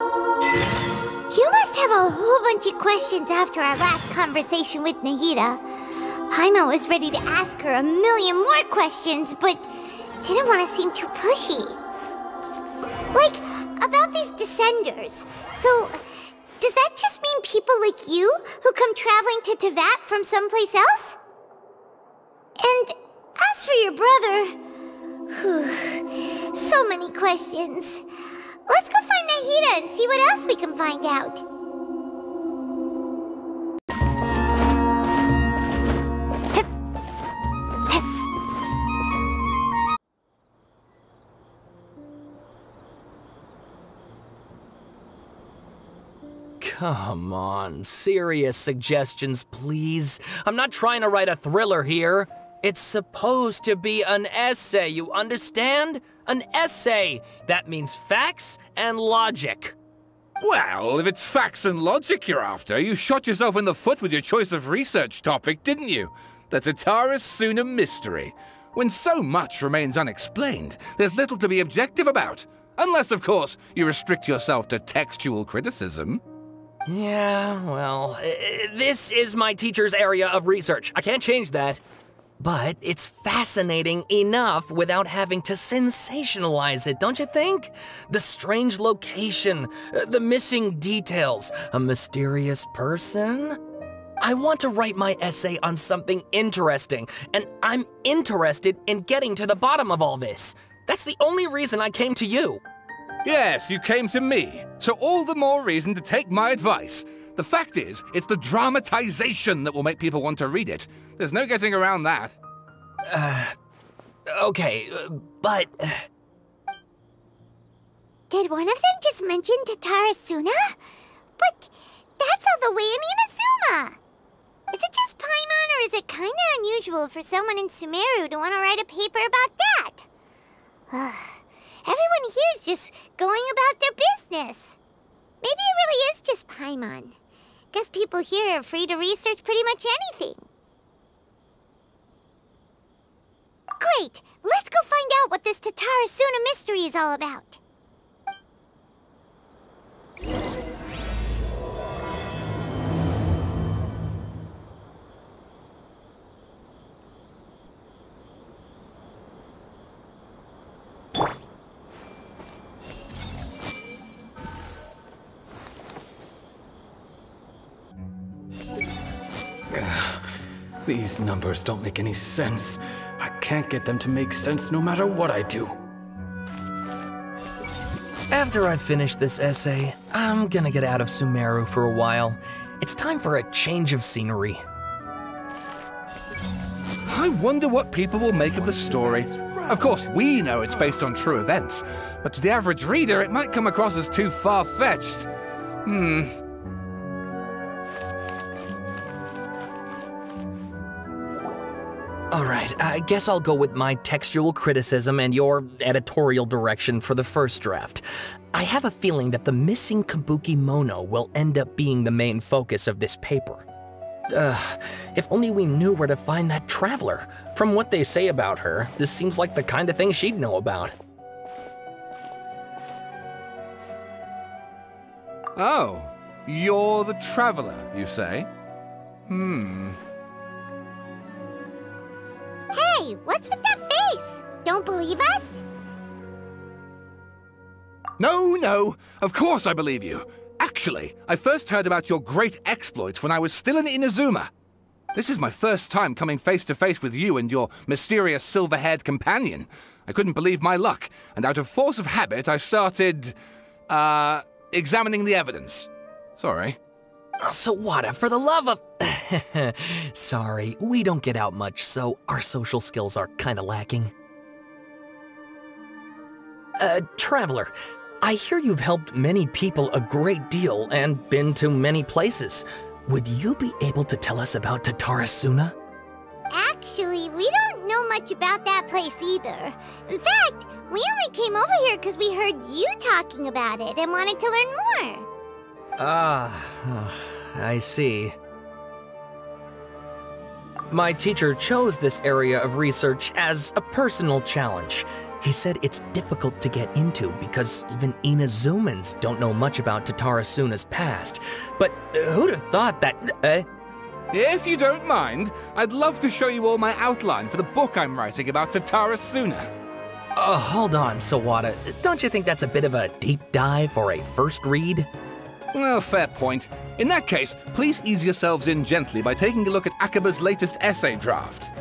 You must have a whole bunch of questions after our last conversation with Nahida. Paimon was ready to ask her a million more questions, but didn't want to seem too pushy. Like, about these Descenders. So, does that just mean people like you who come traveling to Teyvat from someplace else? And as for your brother... Whew, so many questions. Let's go find Nahida and see what else we can find out. Come on, serious suggestions, please. I'm not trying to write a thriller here. It's supposed to be an essay, you understand? An essay. That means facts and logic. Well, if it's facts and logic you're after, you shot yourself in the foot with your choice of research topic, didn't you? The Tatara Suna mystery. When so much remains unexplained, there's little to be objective about. Unless, of course, you restrict yourself to textual criticism. Yeah, well, this is my teacher's area of research. I can't change that. But it's fascinating enough without having to sensationalize it, don't you think? The strange location, the missing details, a mysterious person. I want to write my essay on something interesting, and I'm interested in getting to the bottom of all this. That's the only reason I came to you. Yes, you came to me, so all the more reason to take my advice. The fact is, it's the dramatization that will make people want to read it. There's no getting around that. Okay, but... Did one of them just mention Tatara Suna? But that's all the way in Inazuma! Is it just Paimon, or is it kinda unusual for someone in Sumeru to want to write a paper about that? Everyone here's just going about their business. Maybe it really is just Paimon. Guess people here are free to research pretty much anything. Great! Let's go find out what this Tatara Suna mystery is all about. These numbers don't make any sense. I can't get them to make sense no matter what I do. After I finish this essay, I'm gonna get out of Sumeru for a while. It's time for a change of scenery. I wonder what people will make of the story. Of course, we know it's based on true events, but to the average reader, it might come across as too far-fetched. Alright, I guess I'll go with my textual criticism and your editorial direction for the first draft. I have a feeling that the missing Kabuki Mono will end up being the main focus of this paper. If only we knew where to find that traveler. From what they say about her, this seems like the kind of thing she'd know about. Oh, you're the traveler, you say? Hey, what's with that face? Don't believe us? No, of course I believe you. Actually, I first heard about your great exploits when I was still in Inazuma. This is my first time coming face to face with you and your mysterious silver-haired companion. I couldn't believe my luck, and out of force of habit, I started, examining the evidence. Sorry. Sawada, for the love of... Sorry, we don't get out much, so our social skills are kinda lacking. Traveler, I hear you've helped many people a great deal and been to many places. Would you be able to tell us about Tatara Suna? Actually, we don't know much about that place either. In fact, we only came over here because we heard you talking about it and wanted to learn more. I see. My teacher chose this area of research as a personal challenge. He said it's difficult to get into because even Inazumans don't know much about Tatarasuna's past. But who'd have thought that, If you don't mind, I'd love to show you all my outline for the book I'm writing about Tatarasuna. Hold on, Sawada. Don't you think that's a bit of a deep dive for a first read? Well, fair point. In that case, please ease yourselves in gently by taking a look at Akaba's latest essay draft.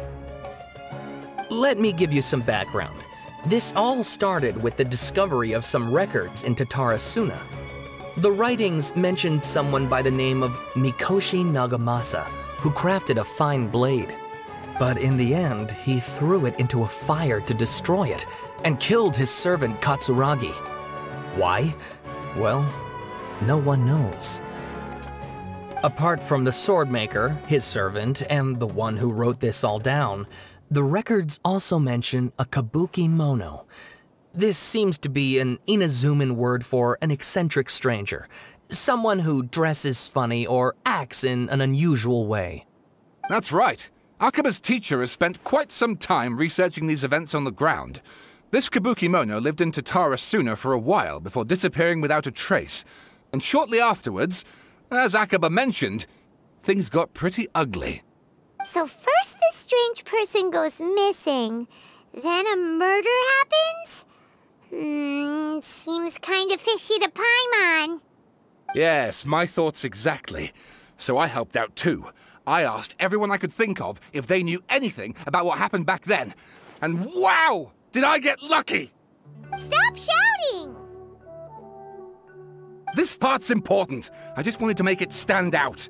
Let me give you some background. This all started with the discovery of some records in Tatarasuna. The writings mentioned someone by the name of Mikoshi Nagamasa, who crafted a fine blade. But in the end, he threw it into a fire to destroy it, and killed his servant Katsuragi. Why? Well, no one knows. Apart from the swordmaker, his servant, and the one who wrote this all down, the records also mention a kabuki mono. This seems to be an Inazuman word for an eccentric stranger, someone who dresses funny or acts in an unusual way. That's right. Akaba's teacher has spent quite some time researching these events on the ground. This kabuki mono lived in Tatarasuna for a while before disappearing without a trace. And shortly afterwards, as Akaba mentioned, things got pretty ugly. So first this strange person goes missing, then a murder happens? Seems kind of fishy to Paimon. Yes, my thoughts exactly. So I helped out too. I asked everyone I could think of if they knew anything about what happened back then. And wow! Did I get lucky! Stop shouting! This part's important. I just wanted to make it stand out.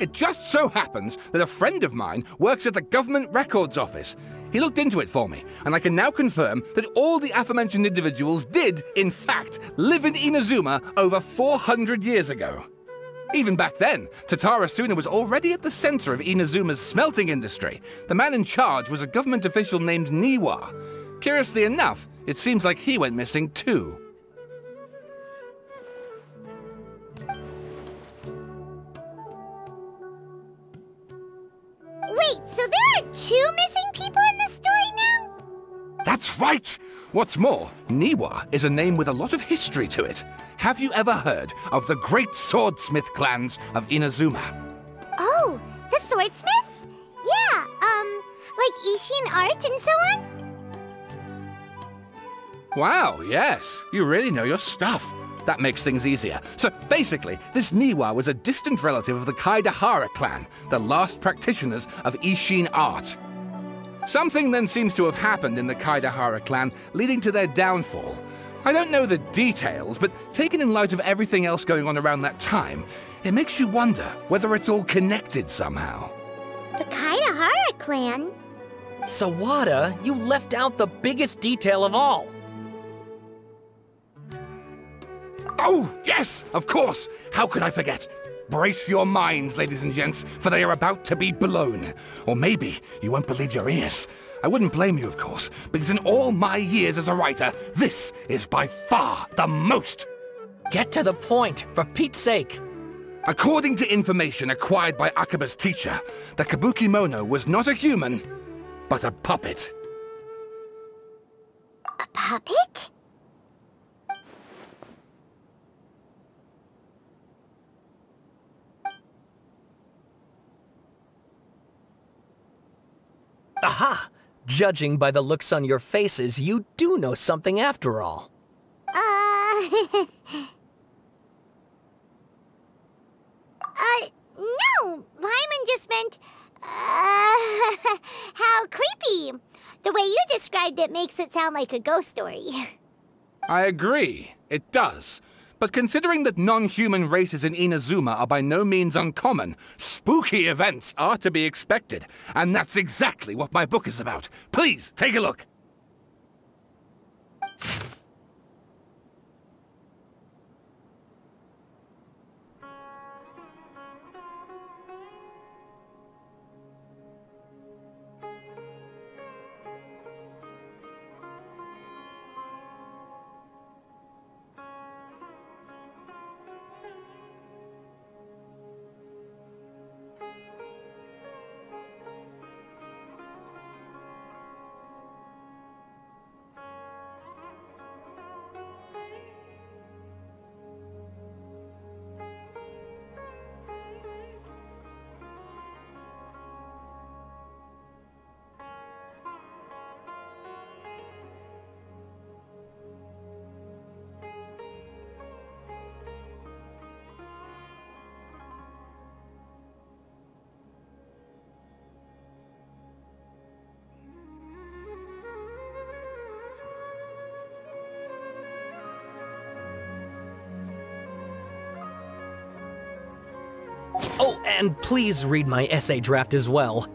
It just so happens that a friend of mine works at the Government Records Office. He looked into it for me, and I can now confirm that all the aforementioned individuals did, in fact, live in Inazuma over 400 years ago. Even back then, Tatarasuna was already at the center of Inazuma's smelting industry. The man in charge was a government official named Niwa. Curiously enough, it seems like he went missing too. Wait, so there are two missing people in the story now? That's right! What's more, Niwa is a name with a lot of history to it. Have you ever heard of the great swordsmith clans of Inazuma? Oh, the swordsmiths? Yeah, like Ishin art and so on? Wow, yes. You really know your stuff. That makes things easier. So basically, this Niwa was a distant relative of the Kaidahara clan, the last practitioners of Ishin art. Something then seems to have happened in the Kaidahara clan, leading to their downfall. I don't know the details, but taken in light of everything else going on around that time, it makes you wonder whether it's all connected somehow. The Kaidahara clan? Sawada, you left out the biggest detail of all. Oh, yes, of course. How could I forget? Brace your minds, ladies and gents, for they are about to be blown. Or maybe you won't believe your ears. I wouldn't blame you, of course, because in all my years as a writer, this is by far the most. Get to the point, for Pete's sake. According to information acquired by Akaba's teacher, the kabuki mono was not a human, but a puppet. A puppet? Aha! Judging by the looks on your faces, you do know something after all. No! Paimon just meant, how creepy. The way you described it makes it sound like a ghost story. I agree, it does. But considering that non-human races in Inazuma are by no means uncommon, spooky events are to be expected. And that's exactly what my book is about. Please, take a look. Oh, and please read my essay draft as well.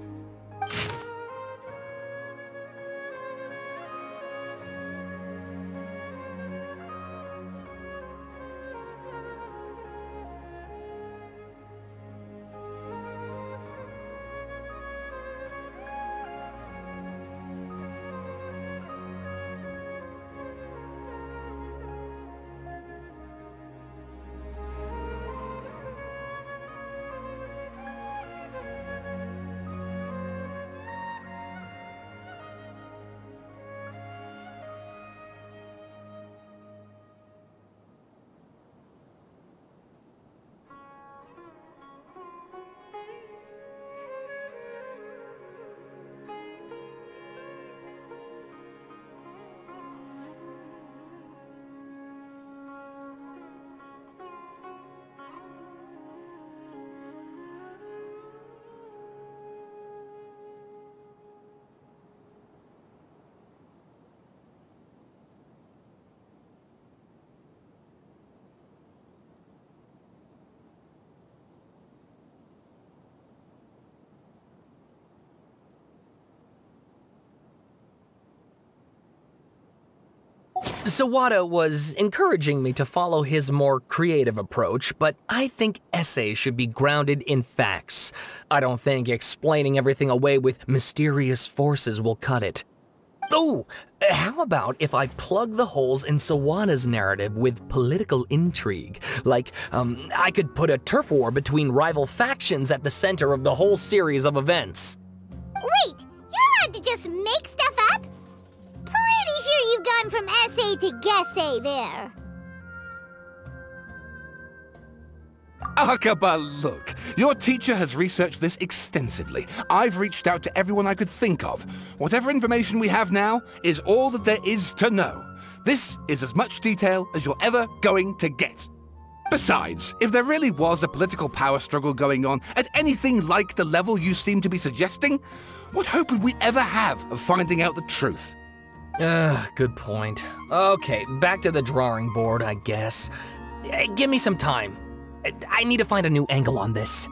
Sawada was encouraging me to follow his more creative approach, but I think essays should be grounded in facts. I don't think explaining everything away with mysterious forces will cut it. Oh, how about if I plug the holes in Sawada's narrative with political intrigue? Like, I could put a turf war between rival factions at the center of the whole series of events. Wait, you're allowed to just make stuff up? Pretty sure you've gone from essay to guessay there. Akaba, look. Your teacher has researched this extensively. I've reached out to everyone I could think of. Whatever information we have now is all that there is to know. This is as much detail as you're ever going to get. Besides, if there really was a political power struggle going on at anything like the level you seem to be suggesting, what hope would we ever have of finding out the truth? Good point. Okay, back to the drawing board, I guess. Give me some time. I need to find a new angle on this.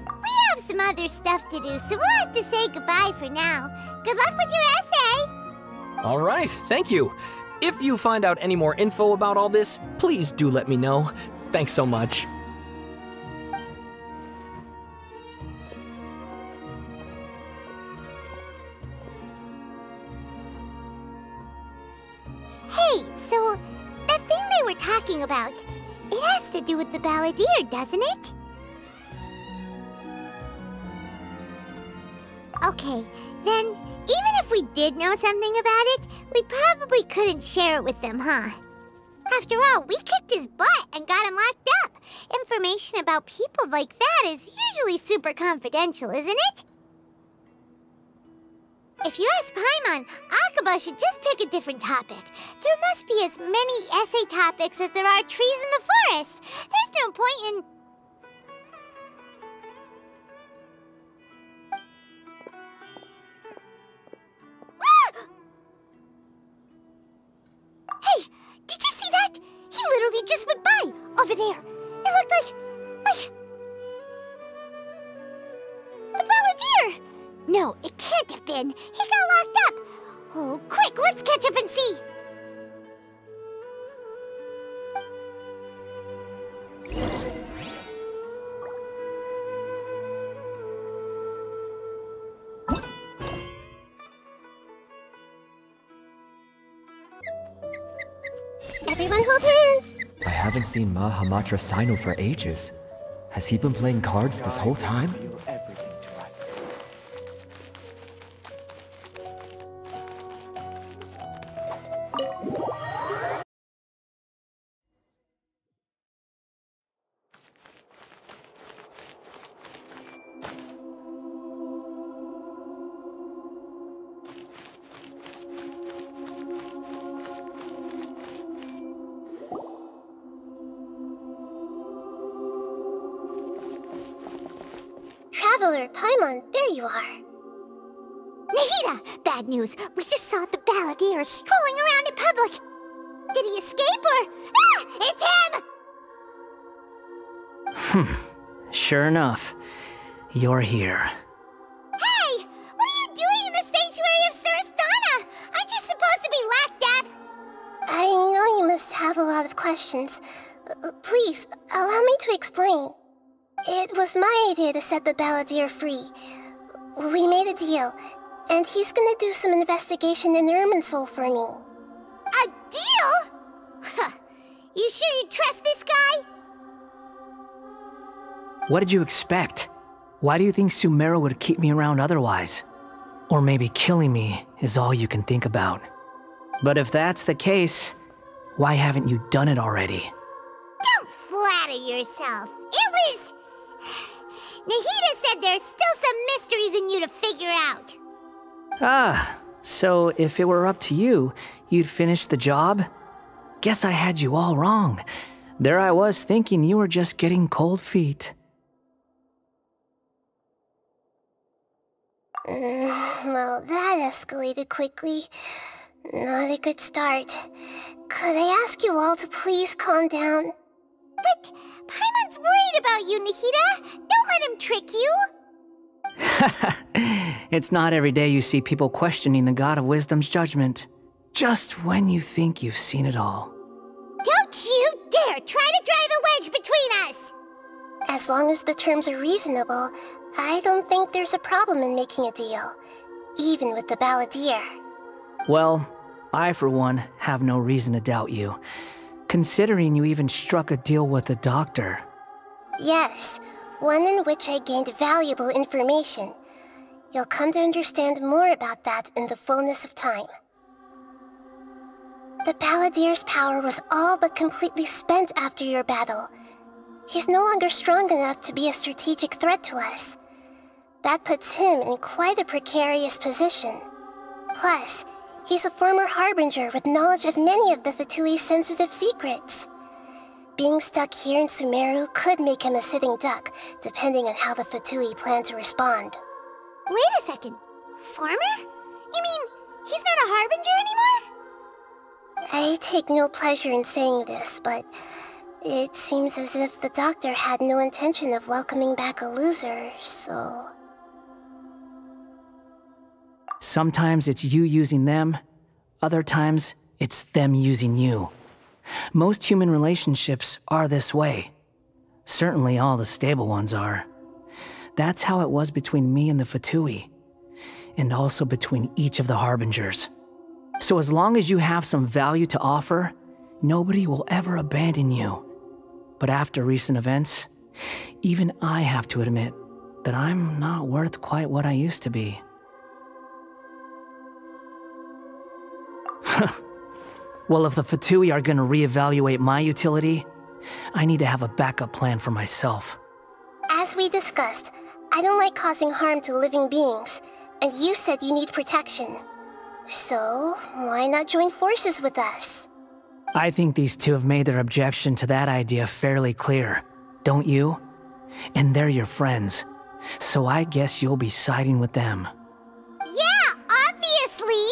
We have some other stuff to do, so we'll have to say goodbye for now. Good luck with your essay! All right, thank you. If you find out any more info about all this, please do let me know. Thanks so much. Hey, so that thing they were talking about, it has to do with the balladeer, doesn't it? Okay, then even if we did know something about it, we probably couldn't share it with them, huh? After all, we kicked his butt and got him locked up. Information about people like that is usually super confidential, isn't it? If you ask Paimon, Akaba should just pick a different topic. There must be as many essay topics as there are trees in the forest. There's no point in... Hey, did you see that? He literally just went by, over there. It looked like... the balladeer! No, it can't have been. He got locked up. Oh, quick, let's catch up and see. Everyone hold hands. I haven't seen Mahamatra Sino for ages. Has he been playing cards this whole time? Traveler, Paimon, there you are. Nahida! Bad news! We just saw the balladeer strolling around in public! Did he escape or... Ah! It's him! Sure enough, you're here. Hey! What are you doing in the sanctuary of Surasthana? Aren't you supposed to be lacked up? I know you must have a lot of questions. Please, allow me to explain. It was my idea to set the Balladeer free. We made a deal, and he's gonna do some investigation in Irminsul for me. A deal? Huh. You sure you trust this guy? What did you expect? Why do you think Sumeru would keep me around otherwise? Or maybe killing me is all you can think about. But if that's the case, why haven't you done it already? Don't flatter yourself. It was... Nahida said there's still some mysteries in you to figure out. Ah, so if it were up to you, you'd finish the job? Guess I had you all wrong. There I was thinking you were just getting cold feet. Well, that escalated quickly. Not a good start. Could I ask you all to please calm down? But Paimon's worried about you, Nahida. Don't let him trick you. It's not every day you see people questioning the God of Wisdom's judgment. Just when you think you've seen it all. Don't you dare try to drive a wedge between us! As long as the terms are reasonable, I don't think there's a problem in making a deal. Even with the Balladeer. Well, I for one have no reason to doubt you. Considering you even struck a deal with the doctor. Yes, one in which I gained valuable information. You'll come to understand more about that in the fullness of time. The Balladeer's power was all but completely spent after your battle. He's no longer strong enough to be a strategic threat to us. That puts him in quite a precarious position. Plus, he's a former Harbinger with knowledge of many of the Fatui's sensitive secrets. Being stuck here in Sumeru could make him a sitting duck, depending on how the Fatui plan to respond. Wait a second. Farmer? You mean, he's not a Harbinger anymore? I take no pleasure in saying this, but it seems as if the doctor had no intention of welcoming back a loser, so... Sometimes it's you using them, other times it's them using you. Most human relationships are this way. Certainly all the stable ones are. That's how it was between me and the Fatui, and also between each of the Harbingers. So as long as you have some value to offer, nobody will ever abandon you. But after recent events, even I have to admit that I'm not worth quite what I used to be. Well, if the Fatui are gonna reevaluate my utility, I need to have a backup plan for myself. As we discussed, I don't like causing harm to living beings, and you said you need protection. So, why not join forces with us? I think these two have made their objection to that idea fairly clear, don't you? And they're your friends, so I guess you'll be siding with them. Yeah, obviously!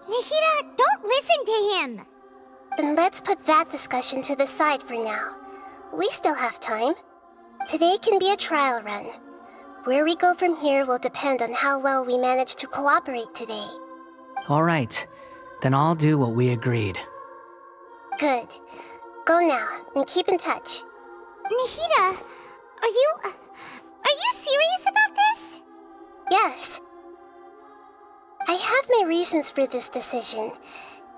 Nahida, don't listen to him! Then let's put that discussion to the side for now. We still have time. Today can be a trial run. Where we go from here will depend on how well we manage to cooperate today. All right, then I'll do what we agreed. Good. Go now, and keep in touch. Nahida, are you serious about this? Yes. I have my reasons for this decision.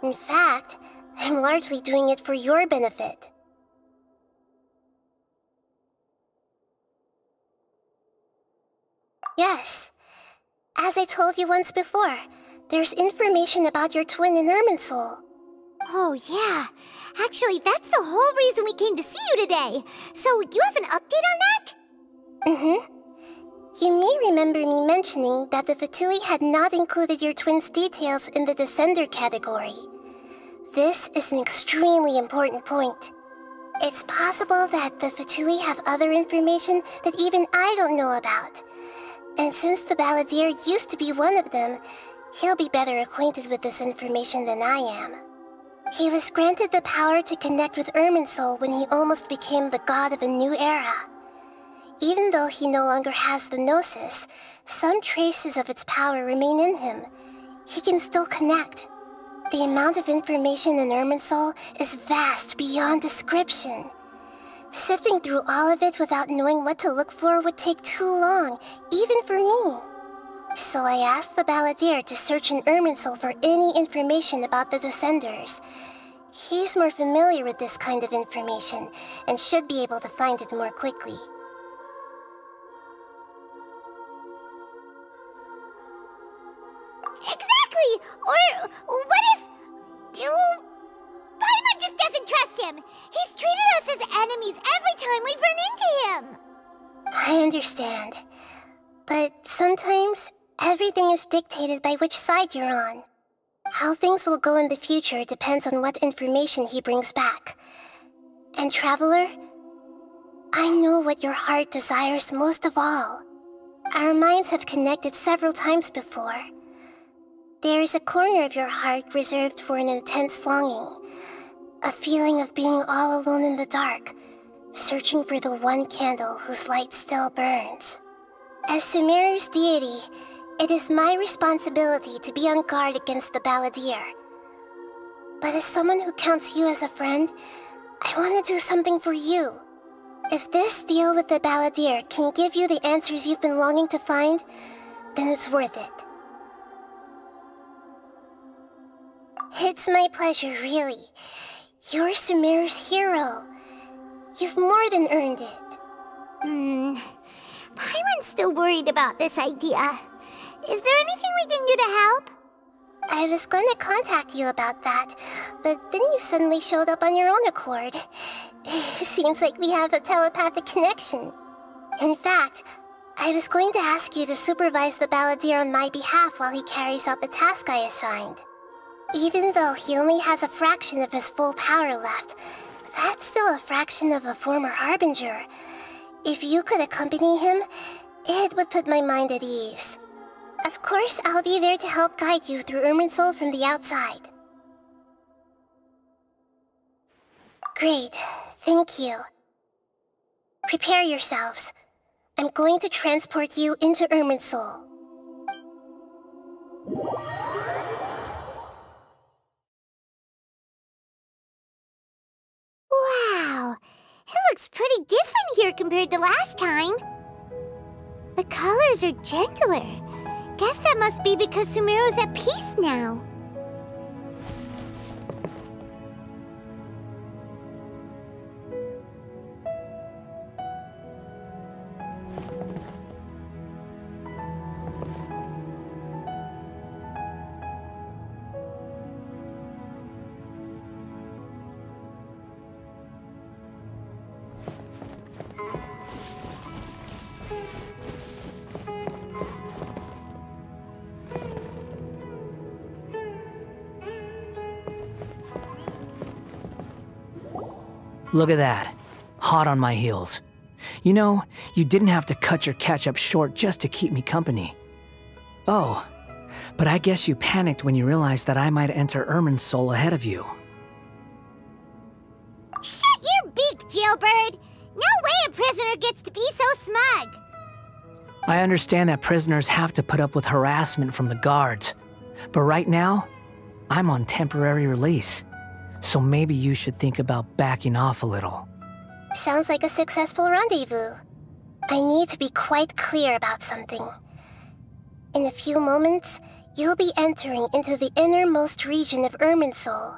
In fact, I'm largely doing it for your benefit. Yes. As I told you once before, there's information about your twin in Irminsul. Oh, yeah. Actually, that's the whole reason we came to see you today. So, you have an update on that? Mm-hmm. You may remember me mentioning that the Fatui had not included your twin's details in the Descender category. This is an extremely important point. It's possible that the Fatui have other information that even I don't know about. And since the Balladeer used to be one of them, he'll be better acquainted with this information than I am. He was granted the power to connect with Irminsul when he almost became the god of a new era. Even though he no longer has the Gnosis, some traces of its power remain in him. He can still connect. The amount of information in Irminsul is vast beyond description. Sifting through all of it without knowing what to look for would take too long, even for me. So I asked the Balladeer to search in Irminsul for any information about the Descenders. He's more familiar with this kind of information, and should be able to find it more quickly. Exactly! Or what if... Paimon just doesn't trust him! He's treated us as enemies every time we've run into him! I understand. But sometimes, everything is dictated by which side you're on. How things will go in the future depends on what information he brings back. And Traveler, I know what your heart desires most of all. Our minds have connected several times before. There is a corner of your heart reserved for an intense longing. A feeling of being all alone in the dark, searching for the one candle whose light still burns. As Sumeru's deity, it is my responsibility to be on guard against the Balladeer. But as someone who counts you as a friend, I want to do something for you. If this deal with the Balladeer can give you the answers you've been longing to find, then it's worth it. It's my pleasure, really. You're Sumeru's hero. You've more than earned it. Paimon's still worried about this idea. Is there anything we can do to help? I was going to contact you about that, but then you suddenly showed up on your own accord. Seems like we have a telepathic connection. In fact, I was going to ask you to supervise the Balladeer on my behalf while he carries out the task I assigned. Even though he only has a fraction of his full power left, that's still a fraction of a former Harbinger. If you could accompany him, it would put my mind at ease. Of course, I'll be there to help guide you through Irminsul from the outside. Great, thank you. Prepare yourselves. I'm going to transport you into Irminsul. Wow, it looks pretty different here compared to last time. The colors are gentler. Guess that must be because Sumeru's at peace now. Look at that. Hot on my heels. You know, you didn't have to cut your catch-up short just to keep me company. Oh, but I guess you panicked when you realized that I might enter Irminsul ahead of you. Shut your beak, jailbird! No way a prisoner gets to be so smug! I understand that prisoners have to put up with harassment from the guards, but right now, I'm on temporary release. So maybe you should think about backing off a little. Sounds like a successful rendezvous. I need to be quite clear about something. In a few moments, you'll be entering into the innermost region of Irminsul.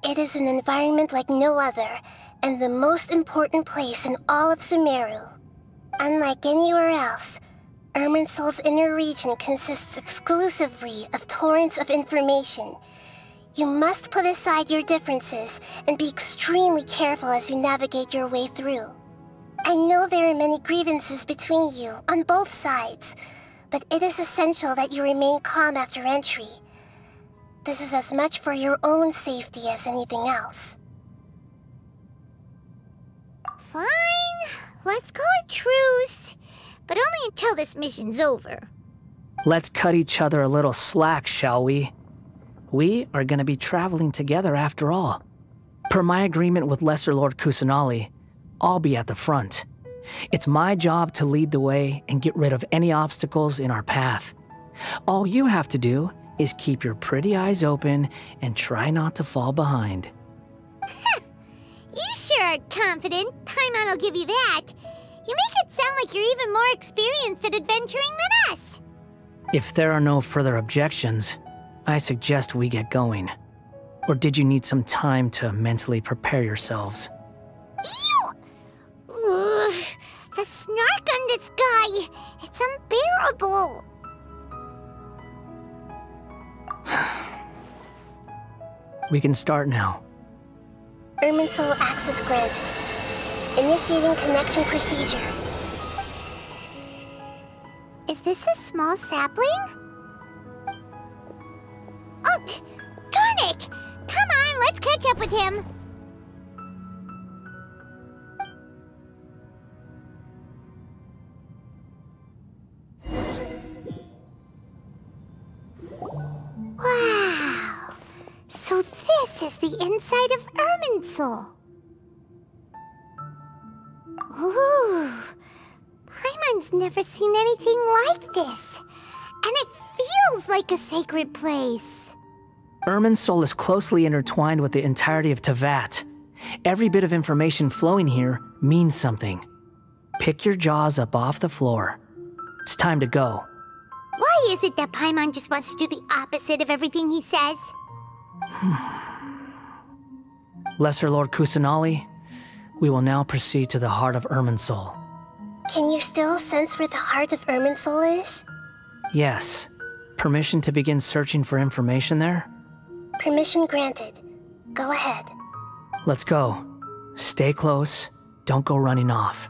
It is an environment like no other, and the most important place in all of Sumeru. Unlike anywhere else, Irminsul's inner region consists exclusively of torrents of information. You must put aside your differences and be extremely careful as you navigate your way through. I know there are many grievances between you on both sides, but it is essential that you remain calm after entry. This is as much for your own safety as anything else. Fine, let's call it truce, but only until this mission's over. Let's cut each other a little slack, shall we? We are gonna be traveling together after all. Per my agreement with Lesser Lord Kusanali, I'll be at the front. It's my job to lead the way and get rid of any obstacles in our path. All you have to do is keep your pretty eyes open and try not to fall behind. You sure are confident. Paimon will give you that. You make it sound like you're even more experienced at adventuring than us. If there are no further objections, I suggest we get going. Or did you need some time to mentally prepare yourselves? Ew! Ugh, the snark on this guy, it's unbearable. We can start now. Irminsul access granted. Initiating connection procedure. Is this a small sapling? Oh, darn it! Come on, let's catch up with him. Wow! So this is the inside of Irminsul. Ooh, Paimon's never seen anything like this. And it feels like a sacred place. Irminsul is closely intertwined with the entirety of Teyvat. Every bit of information flowing here means something. Pick your jaws up off the floor. It's time to go. Why is it that Paimon just wants to do the opposite of everything he says? Lesser Lord Kusanali, we will now proceed to the heart of Irminsul. Can you still sense where the heart of Irminsul is? Yes. Permission to begin searching for information there? Permission granted. Go ahead. Let's go. Stay close. Don't go running off.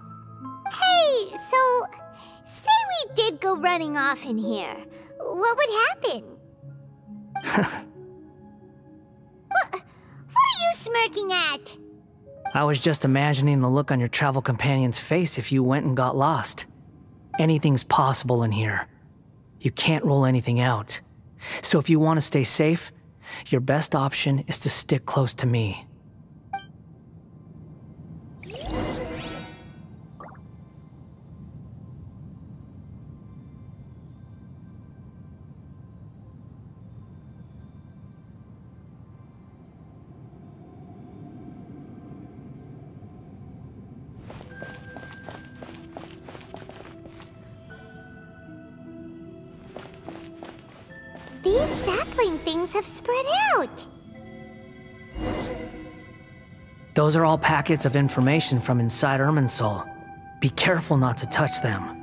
Hey, so, say we did go running off in here. What would happen? What are you smirking at? I was just imagining the look on your travel companion's face if you went and got lost. Anything's possible in here. You can't rule anything out. So if you want to stay safe, your best option is to stick close to me. These sapling things have spread out. Those are all packets of information from inside Irminsul. Be careful not to touch them.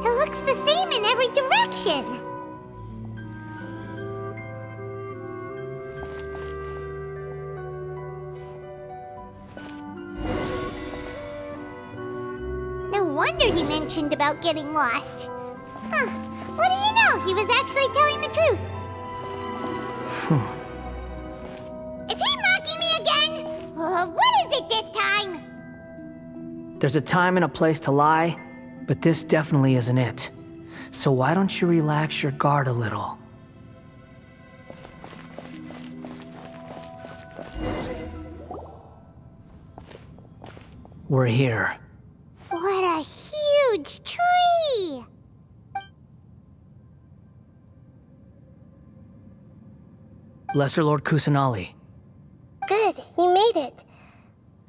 It looks the same in every direction. No wonder he mentioned about getting lost. Huh. What do you know? He was actually telling the truth. Is he mocking me again? What is it this time? There's a time and a place to lie, but this definitely isn't it. So why don't you relax your guard a little? We're here. What a huge tree! Lesser Lord Kusanali, Good, you made it.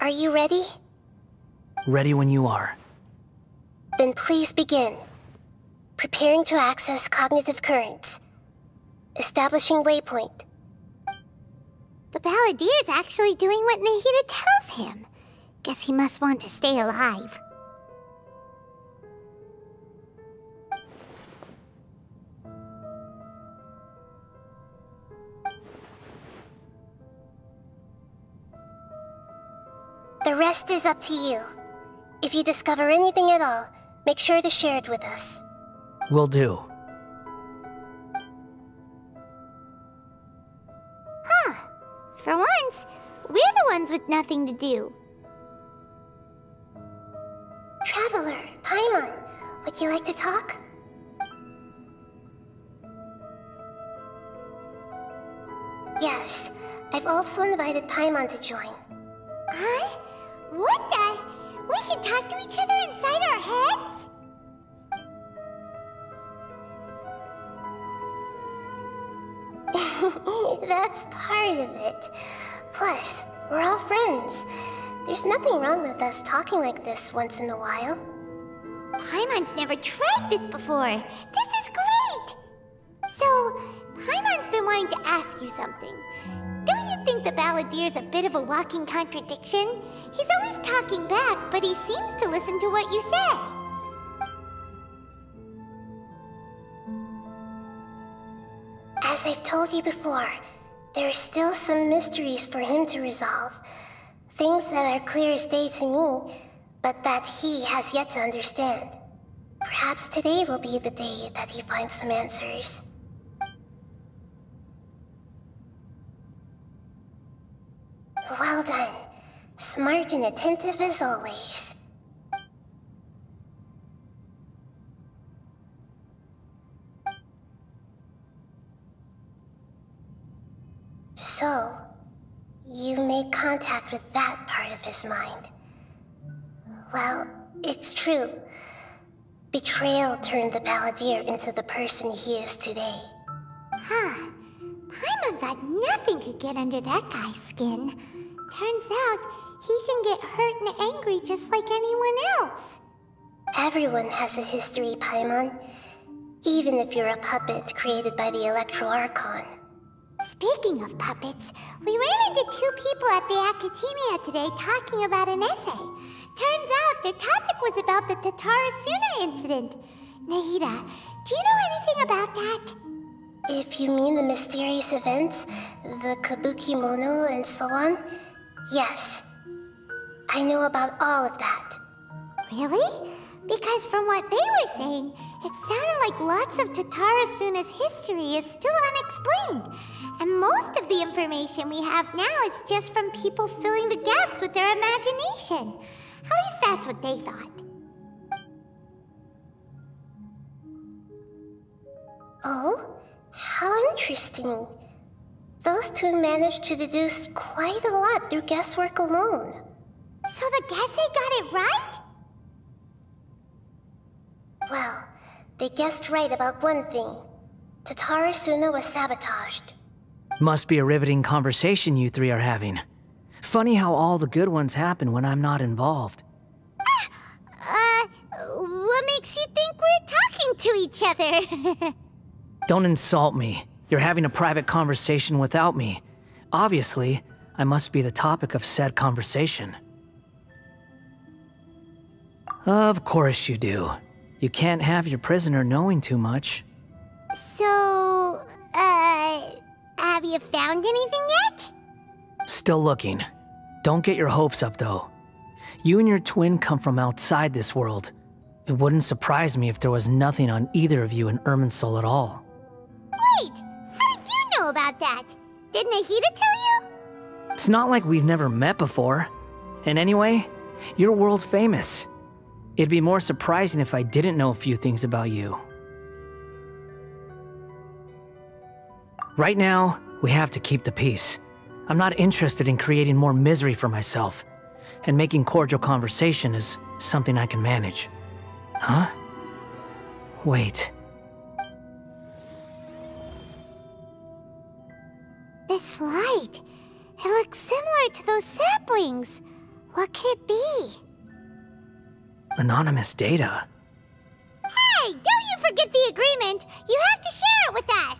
Are you ready? ready when you are. Then please begin. Preparing to access cognitive currents. Establishing waypoint. The Balladier's actually doing what Nahida tells him. Guess he must want to stay alive. The rest is up to you. If you discover anything at all, make sure to share it with us. Will do. ones with nothing to do. Traveler, Paimon, would you like to talk? Yes, I've also invited Paimon to join. Huh? What the? We can talk to each other inside our heads? That's part of it. Plus, we're all friends. There's nothing wrong with us talking like this once in a while. Paimon's never tried this before. This is great! So, Paimon's been wanting to ask you something. Don't you think the Balladier's a bit of a walking contradiction? He's always talking back, but he seems to listen to what you say. As I've told you before, there are still some mysteries for him to resolve. Things that are clear as day to me, but that he has yet to understand. Perhaps today will be the day that he finds some answers. Well done. Smart and attentive as always. So, you made contact with that part of his mind. Well, it's true. Betrayal turned the Balladier into the person he is today. Huh. Paimon thought nothing could get under that guy's skin. Turns out, he can get hurt and angry just like anyone else. Everyone has a history, Paimon. Even if you're a puppet created by the Archon. Speaking of puppets, we ran into two people at the Academia today talking about an essay. Turns out their topic was about the Tatarasuna incident. Nahida, do you know anything about that? If you mean the mysterious events, the Kabuki Mono and so on, yes. I know about all of that. Really? Because from what they were saying, it sounded like lots of Tatarasuna's history is still unexplained. And most of the information we have now is just from people filling the gaps with their imagination. At least that's what they thought. Oh? How interesting. Those two managed to deduce quite a lot through guesswork alone. So the Gesse got it right? Well, they guessed right about one thing. Tatarasuna was sabotaged. Must be a riveting conversation you three are having. Funny how all the good ones happen when I'm not involved. What makes you think we're talking to each other? Don't insult me. You're having a private conversation without me. Obviously, I must be the topic of said conversation. Of course you do. You can't have your prisoner knowing too much. So, have you found anything yet? Still looking. Don't get your hopes up, though. You and your twin come from outside this world. It wouldn't surprise me if there was nothing on either of you in Irminsul at all. Wait! How did you know about that? Did Nahida tell you? It's not like we've never met before. And anyway, you're world famous. It'd be more surprising if I didn't know a few things about you. Right now, we have to keep the peace. I'm not interested in creating more misery for myself, and making cordial conversation is something I can manage. Huh? Wait. This light, it looks similar to those saplings. What could it be? Anonymous data. Hey, don't you forget the agreement! You have to share it with us!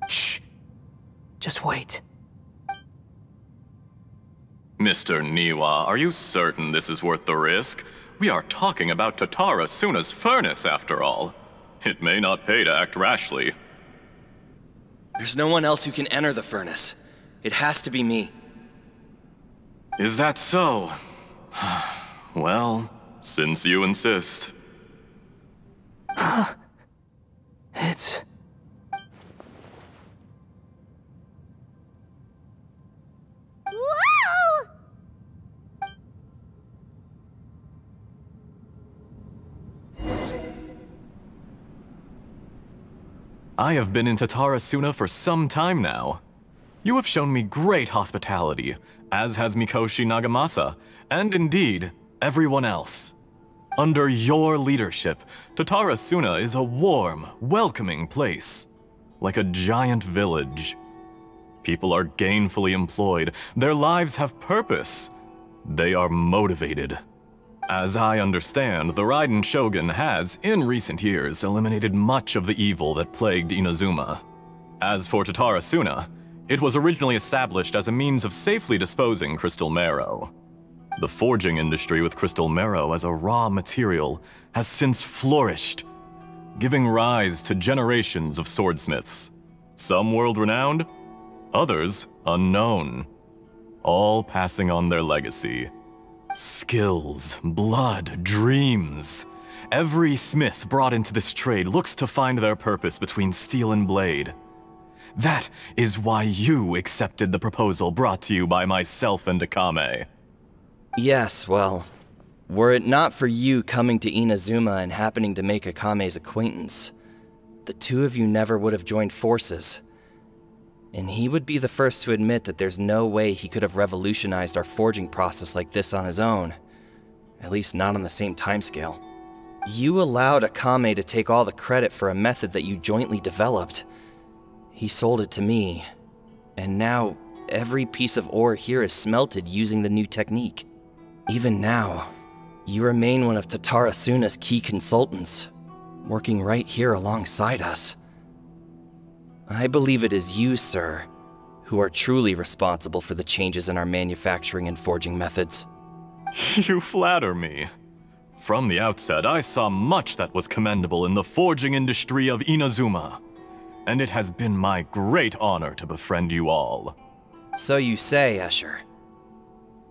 Shh. Just wait. Mr. Niwa, are you certain this is worth the risk? We are talking about Tatarasuna's furnace, after all. It may not pay to act rashly. There's no one else who can enter the furnace. It has to be me. Is that so? Well, since you insist. It's... I have been in Tatarasuna for some time now. You have shown me great hospitality, as has Mikoshi Nagamasa, and indeed, everyone else. Under your leadership, Tatarasuna is a warm, welcoming place, like a giant village. People are gainfully employed, their lives have purpose. They are motivated. As I understand, the Raiden Shogun has, in recent years, eliminated much of the evil that plagued Inazuma. As for Tatarasuna, it was originally established as a means of safely disposing crystal marrow. The forging industry with crystal marrow as a raw material has since flourished, giving rise to generations of swordsmiths. Some world-renowned, others unknown, all passing on their legacy. Skills, blood, dreams. Every smith brought into this trade looks to find their purpose between steel and blade. That is why you accepted the proposal brought to you by myself and Akame. Yes, well, were it not for you coming to Inazuma and happening to make Akame's acquaintance, the two of you never would have joined forces. And he would be the first to admit that there's no way he could have revolutionized our forging process like this on his own. At least not on the same timescale. You allowed Akame to take all the credit for a method that you jointly developed. He sold it to me, and now every piece of ore here is smelted using the new technique. Even now, you remain one of Tatarasuna's key consultants, working right here alongside us. I believe it is you, sir, who are truly responsible for the changes in our manufacturing and forging methods. You flatter me. From the outset, I saw much that was commendable in the forging industry of Inazuma, and it has been my great honor to befriend you all. So you say, Escher.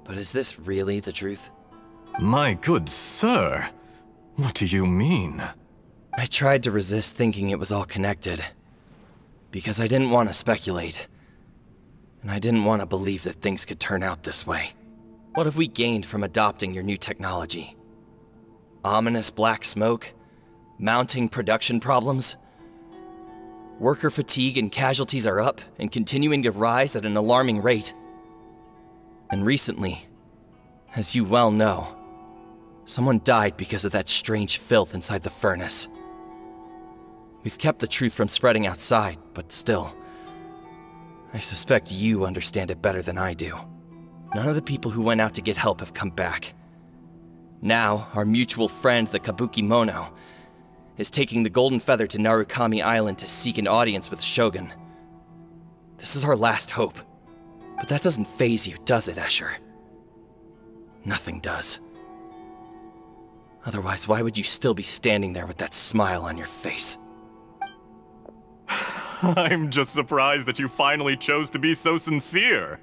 But is this really the truth? My good sir, what do you mean? I tried to resist thinking it was all connected. Because I didn't want to speculate. And I didn't want to believe that things could turn out this way. What have we gained from adopting your new technology? Ominous black smoke? Mounting production problems? Worker fatigue and casualties are up and continuing to rise at an alarming rate. And recently, as you well know, someone died because of that strange filth inside the furnace. We've kept the truth from spreading outside, but still, I suspect you understand it better than I do. None of the people who went out to get help have come back. Now, our mutual friend, the Kabuki Mono, is taking the Golden Feather to Narukami Island to seek an audience with Shogun. This is our last hope. But that doesn't faze you, does it, Escher? Nothing does. Otherwise, why would you still be standing there with that smile on your face? I'm just surprised that you finally chose to be so sincere.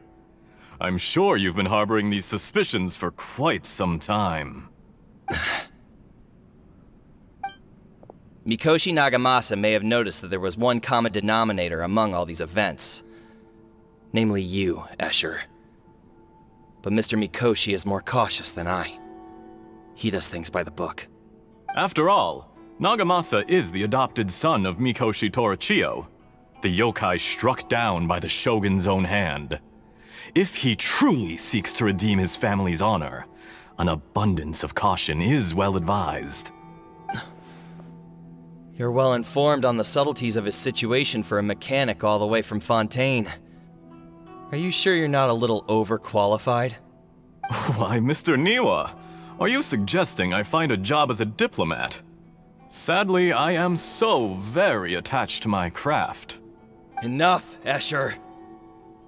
I'm sure you've been harboring these suspicions for quite some time. Mikoshi Nagamasa may have noticed that there was one common denominator among all these events. Namely you, Escher. But Mr. Mikoshi is more cautious than I. He does things by the book. After all, Nagamasa is the adopted son of Mikoshi Torichio, the yokai struck down by the Shogun's own hand. If he truly seeks to redeem his family's honor, an abundance of caution is well advised. You're well informed on the subtleties of his situation for a mechanic all the way from Fontaine. Are you sure you're not a little overqualified? Why, Mr. Niwa, are you suggesting I find a job as a diplomat? Sadly, I am so very attached to my craft. Enough, Escher.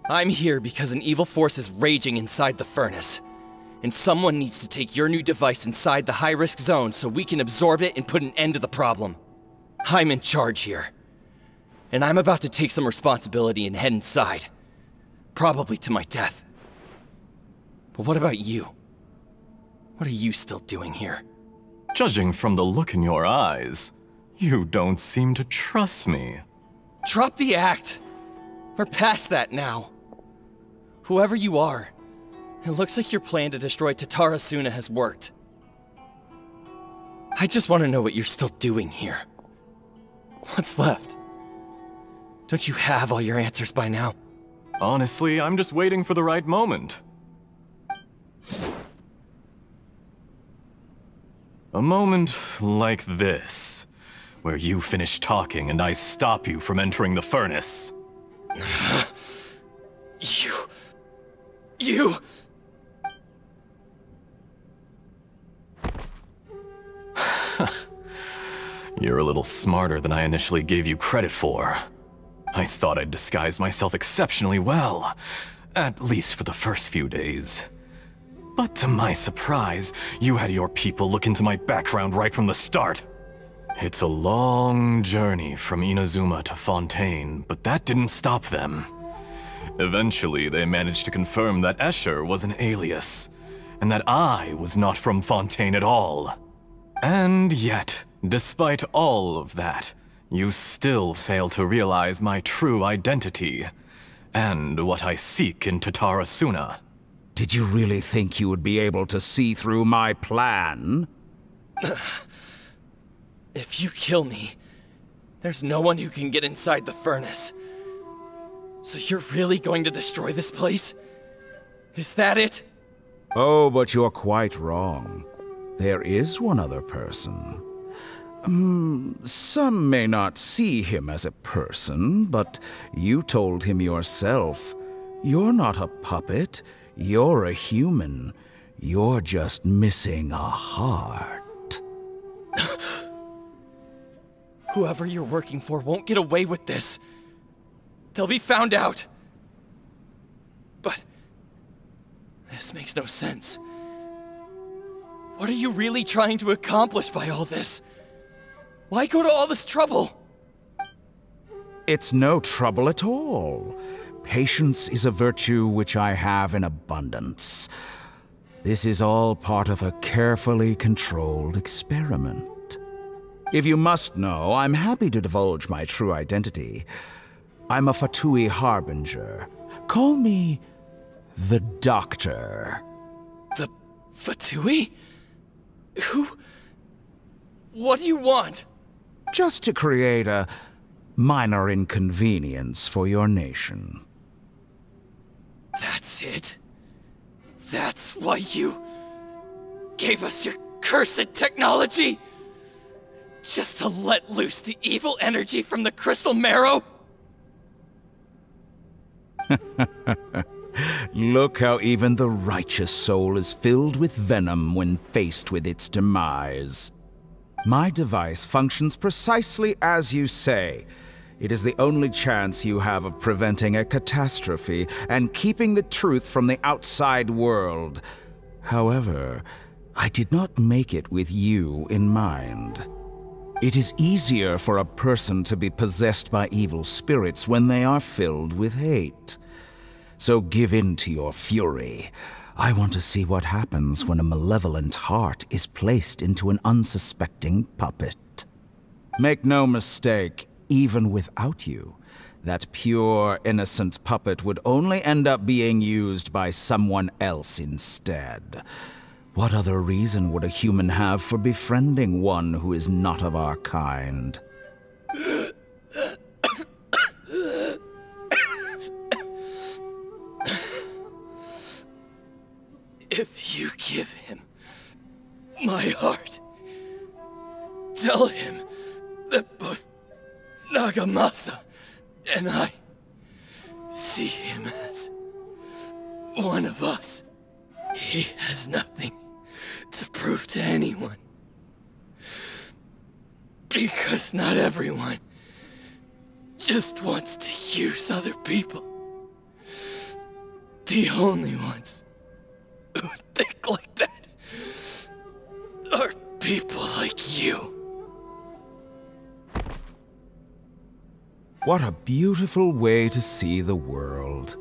I'm here because an evil force is raging inside the furnace. And someone needs to take your new device inside the high-risk zone so we can absorb it and put an end to the problem. I'm in charge here. And I'm about to take some responsibility and head inside. Probably to my death. But what about you? What are you still doing here? Judging from the look in your eyes, you don't seem to trust me. Drop the act! We're past that now. Whoever you are, it looks like your plan to destroy Tatarasuna has worked. I just want to know what you're still doing here. What's left? Don't you have all your answers by now? Honestly, I'm just waiting for the right moment. A moment like this, where you finish talking and I stop you from entering the furnace. You... You're a little smarter than I initially gave you credit for. I thought I'd disguised myself exceptionally well, at least for the first few days. But to my surprise, you had your people look into my background right from the start. It's a long journey from Inazuma to Fontaine, but that didn't stop them. Eventually, they managed to confirm that Escher was an alias, and that I was not from Fontaine at all. And yet, despite all of that, you still fail to realize my true identity, and what I seek in Tatarasuna. Did you really think you would be able to see through my plan? If you kill me, there's no one who can get inside the furnace. So you're really going to destroy this place? Is that it? Oh, but you're quite wrong. There is one other person. Some may not see him as a person, but you told him yourself. You're not a puppet. You're a human. You're just missing a heart. Whoever you're working for won't get away with this. They'll be found out. But this makes no sense. What are you really trying to accomplish by all this? Why go to all this trouble? It's no trouble at all. Patience is a virtue which I have in abundance. This is all part of a carefully controlled experiment. If you must know, I'm happy to divulge my true identity. I'm a Fatui Harbinger. Call me the Doctor. The Fatui? Who? What do you want? Just to create a minor inconvenience for your nation. That's it? That's why you gave us your cursed technology? Just to let loose the evil energy from the crystal marrow? Look how even the righteous soul is filled with venom when faced with its demise. My device functions precisely as you say. It is the only chance you have of preventing a catastrophe and keeping the truth from the outside world. However, I did not make it with you in mind. It is easier for a person to be possessed by evil spirits when they are filled with hate. So give in to your fury. I want to see what happens when a malevolent heart is placed into an unsuspecting puppet. Make no mistake, even without you, that pure, innocent puppet would only end up being used by someone else instead. What other reason would a human have for befriending one who is not of our kind? If you give him my heart, tell him that both Nagamasa and I see him as one of us. He has nothing to prove to anyone. Because not everyone just wants to use other people. The only ones who think like that are people like you. What a beautiful way to see the world.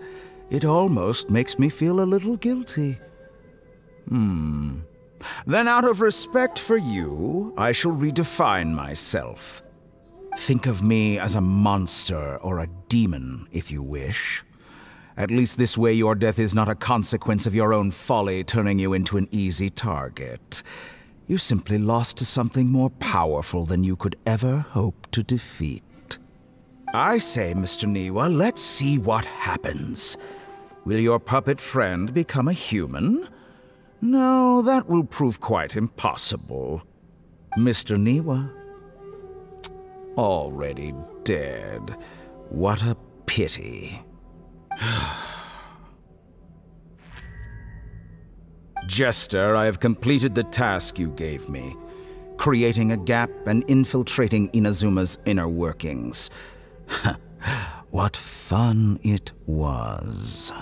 It almost makes me feel a little guilty. Then out of respect for you, I shall redefine myself. Think of me as a monster or a demon, if you wish. At least this way your death is not a consequence of your own folly turning you into an easy target. You simply lost to something more powerful than you could ever hope to defeat. I say, Mr. Niwa, let's see what happens. Will your puppet friend become a human? No, that will prove quite impossible. Mr. Niwa? Already dead. What a pity. Jester, I have completed the task you gave me, creating a gap and infiltrating Inazuma's inner workings. What fun it was.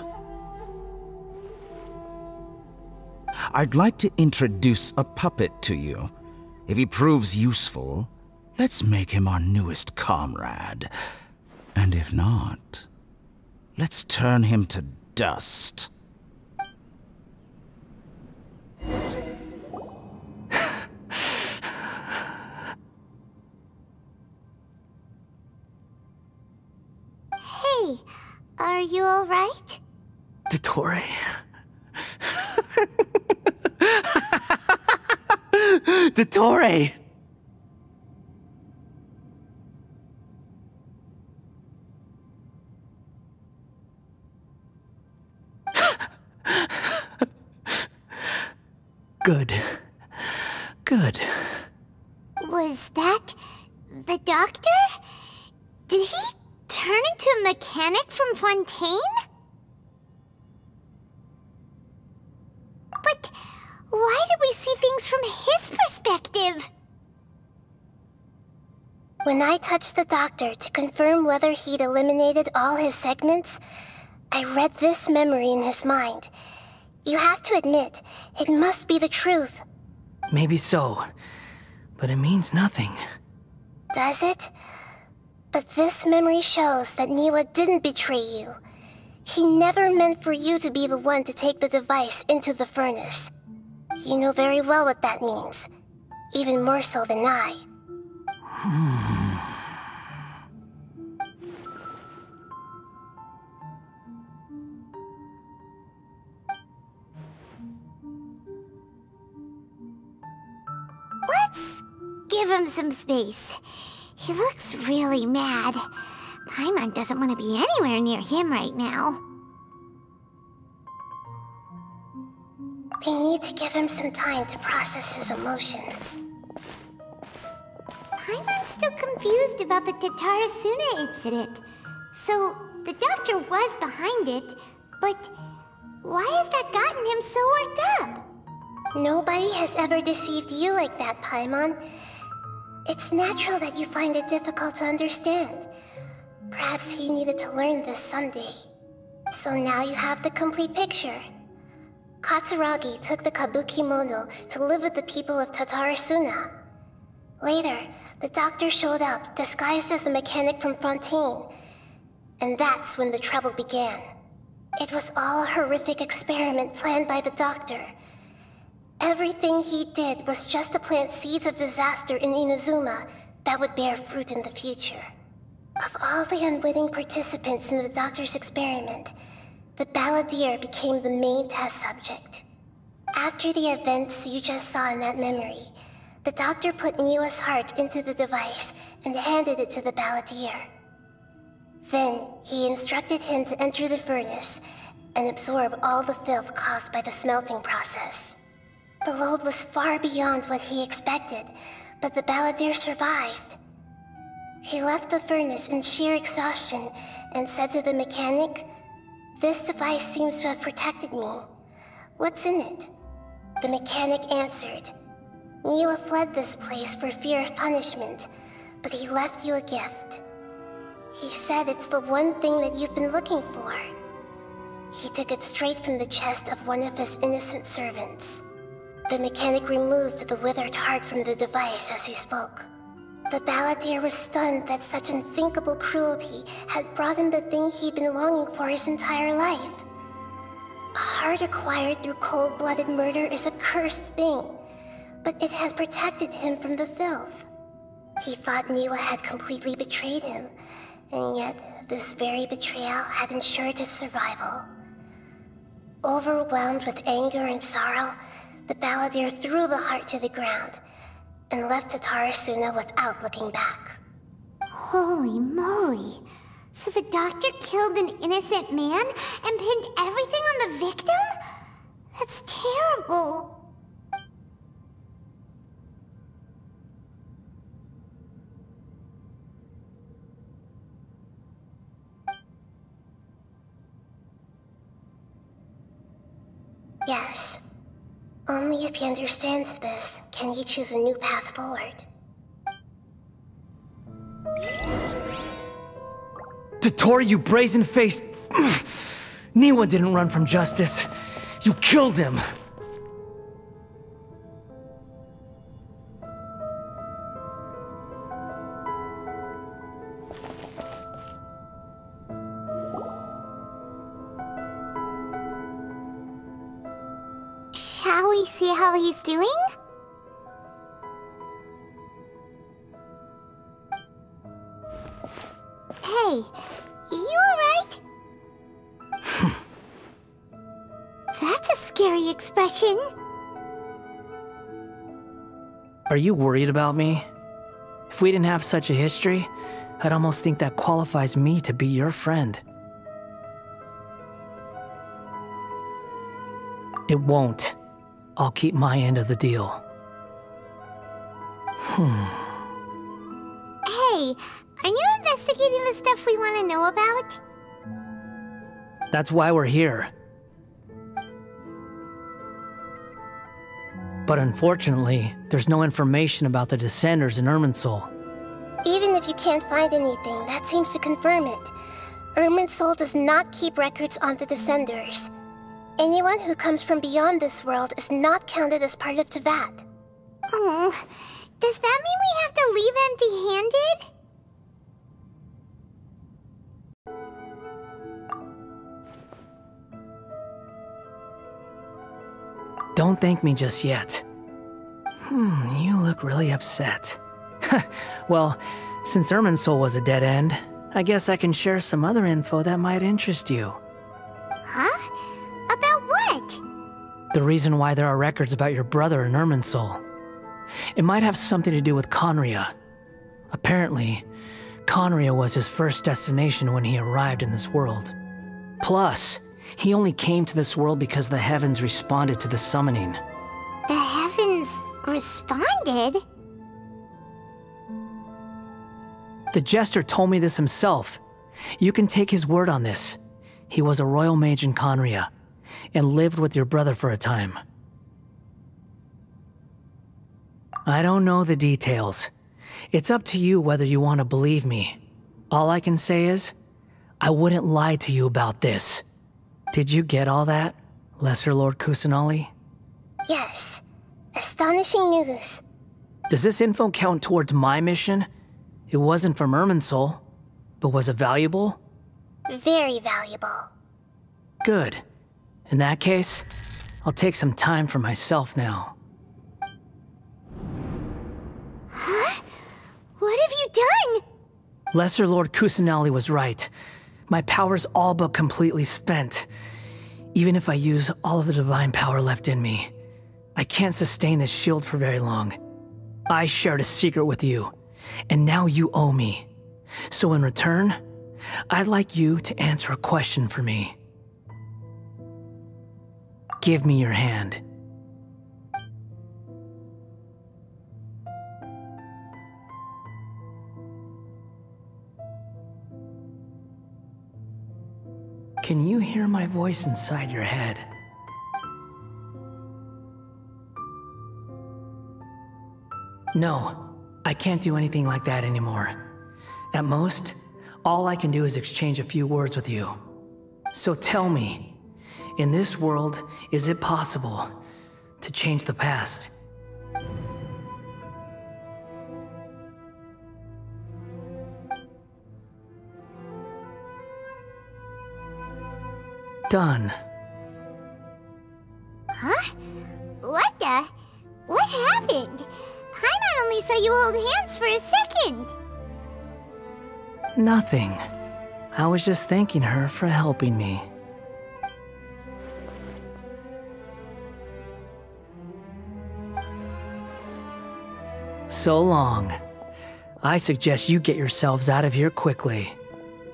I'd like to introduce a puppet to you. If he proves useful, let's make him our newest comrade. And if not, let's turn him to dust. Hey, are you all right? Dottore? Dottore! Good. Good. Was that the doctor? Did he turn into a mechanic from Fontaine? But why did we see things from his perspective? When I touched the doctor to confirm whether he'd eliminated all his segments, I read this memory in his mind. You have to admit, it must be the truth. Maybe so, but it means nothing. Does it? But this memory shows that Niwa didn't betray you. He never meant for you to be the one to take the device into the furnace. You know very well what that means. Even more so than I. Let's give him some space. He looks really mad. Paimon doesn't want to be anywhere near him right now. We need to give him some time to process his emotions. Paimon's still confused about the Tatarasuna incident. So, the doctor was behind it, but why has that gotten him so worked up? Nobody has ever deceived you like that, Paimon. It's natural that you find it difficult to understand. Perhaps he needed to learn this someday. So now you have the complete picture. Katsuragi took the kabuki mono to live with the people of Tatarasuna. Later, the doctor showed up, disguised as the mechanic from Fontaine. And that's when the trouble began. It was all a horrific experiment planned by the doctor. Everything he did was just to plant seeds of disaster in Inazuma that would bear fruit in the future. Of all the unwitting participants in the doctor's experiment, the balladeer became the main test subject. After the events you just saw in that memory, the doctor put Niwa's heart into the device and handed it to the balladeer. Then, he instructed him to enter the furnace and absorb all the filth caused by the smelting process. The load was far beyond what he expected, but the balladeer survived. He left the furnace in sheer exhaustion and said to the mechanic, "This device seems to have protected me. What's in it?" The mechanic answered, "Niwa fled this place for fear of punishment, but he left you a gift. He said it's the one thing that you've been looking for." He took it straight from the chest of one of his innocent servants. The mechanic removed the withered heart from the device as he spoke. The balladeer was stunned that such unthinkable cruelty had brought him the thing he'd been longing for his entire life. A heart acquired through cold-blooded murder is a cursed thing, but it had protected him from the filth. He thought Niwa had completely betrayed him, and yet this very betrayal had ensured his survival. Overwhelmed with anger and sorrow, the balladeer threw the heart to the ground and left Tatarasuna without looking back. Holy moly. So the doctor killed an innocent man and pinned everything on the victim? That's terrible. Yes. Only if he understands this can he choose a new path forward. Dottore, you brazen-faced... Niwa didn't run from justice. You killed him. Shall we see how he's doing? Hey, you alright? That's a scary expression. Are you worried about me? If we didn't have such a history, I'd almost think that qualifies me to be your friend. It won't. I'll keep my end of the deal. Hey, aren't you investigating the stuff we want to know about? That's why we're here. But unfortunately, there's no information about the Descenders in Irminsul. Even if you can't find anything, that seems to confirm it. Irminsul does not keep records on the Descenders. Anyone who comes from beyond this world is not counted as part of Tevat. Oh, does that mean we have to leave empty-handed? Don't thank me just yet. You look really upset. Well, since Irminsul was a dead end, I guess I can share some other info that might interest you. Huh? About what? The reason why there are records about your brother in Irminsul. It might have something to do with Conria. Apparently, Conria was his first destination when he arrived in this world. Plus, he only came to this world because the heavens responded to the summoning. The heavens responded? The Jester told me this himself. You can take his word on this. He was a royal mage in Conria, and lived with your brother for a time. I don't know the details. It's up to you whether you want to believe me. All I can say is, I wouldn't lie to you about this. Did you get all that, Lesser Lord Kusanali? Yes. Astonishing news. Does this info count towards my mission? It wasn't from Irminsul, but was it valuable? Very valuable. Good. In that case, I'll take some time for myself now. Huh? What have you done? Lesser Lord Kusanali was right. My power's all but completely spent. Even if I use all of the divine power left in me, I can't sustain this shield for very long. I shared a secret with you, and now you owe me. So in return, I'd like you to answer a question for me. Give me your hand. Can you hear my voice inside your head? No, I can't do anything like that anymore. At most, all I can do is exchange a few words with you. So tell me, in this world, is it possible to change the past? Done. Huh? What the? What happened? Paimon only saw you hold hands for a second. Nothing. I was just thanking her for helping me. So long. I suggest you get yourselves out of here quickly.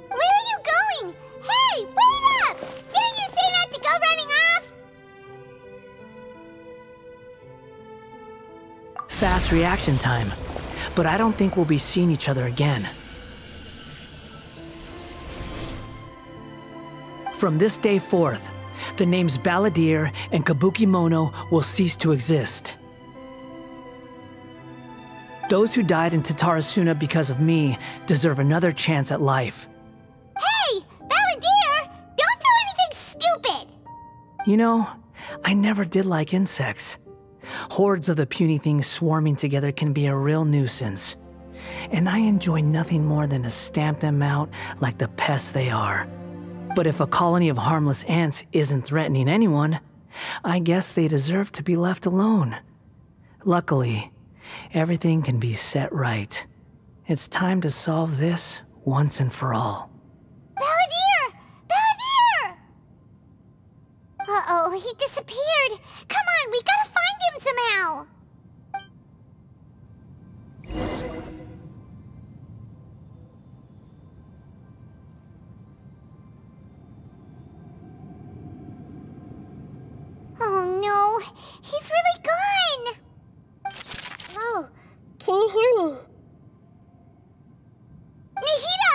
Where are you going? Hey, wait up! Didn't you say not to go running off? Fast reaction time. But I don't think we'll be seeing each other again. From this day forth, the names Balladeer and Kabukimono will cease to exist. Those who died in Tatarasuna because of me deserve another chance at life. Hey, Balladeer! Don't do anything stupid! You know, I never did like insects. Hordes of the puny things swarming together can be a real nuisance. And I enjoy nothing more than to stamp them out like the pests they are. But if a colony of harmless ants isn't threatening anyone, I guess they deserve to be left alone. Luckily, everything can be set right. It's time to solve this once and for all. Balladeer! Balladeer! Uh-oh, he disappeared. Come on, we gotta find him somehow. Oh no, he's really gone. Oh, can you hear me? Nahida!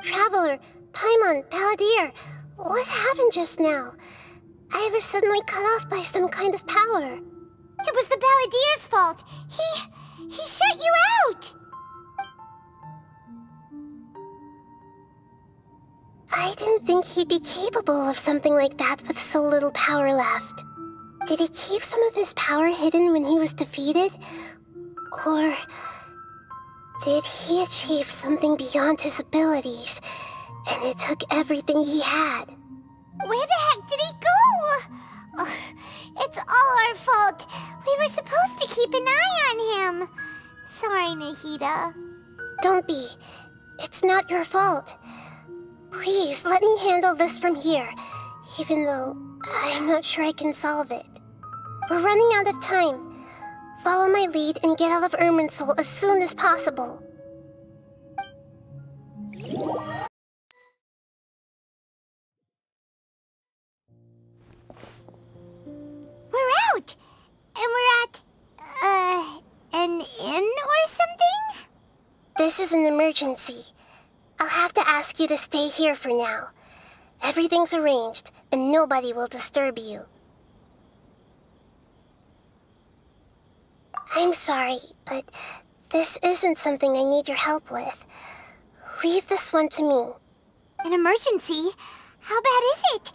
Traveler, Paimon, Balladeer, what happened just now? I was suddenly cut off by some kind of power. It was the Balladeer's fault. He shut you out. I didn't think he'd be capable of something like that with so little power left. Did he keep some of his power hidden when he was defeated? Or did he achieve something beyond his abilities, and it took everything he had? Where the heck did he go? Ugh, it's all our fault. We were supposed to keep an eye on him. Sorry, Nahida. Don't be. It's not your fault. Please, let me handle this from here, even though I'm not sure I can solve it. We're running out of time. Follow my lead and get out of Irminsul as soon as possible. We're out! And we're at, an inn or something? This is an emergency. I'll have to ask you to stay here for now. Everything's arranged, and nobody will disturb you. I'm sorry, but this isn't something I need your help with. Leave this one to me. An emergency? How bad is it?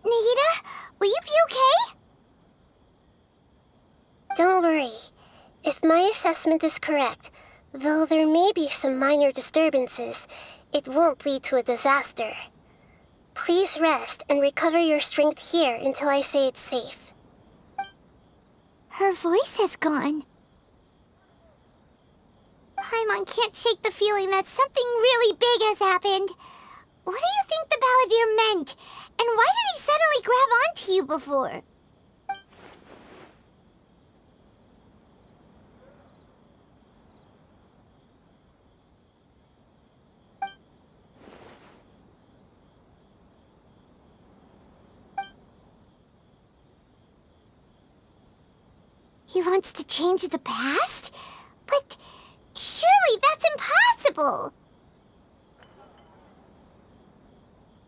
Nahida, will you be okay? Don't worry. If my assessment is correct, though there may be some minor disturbances, it won't lead to a disaster. Please rest and recover your strength here until I say it's safe. Her voice has gone. Paimon can't shake the feeling that something really big has happened. What do you think the Balladeer meant? And why did he suddenly grab onto you before? He wants to change the past? But surely that's impossible!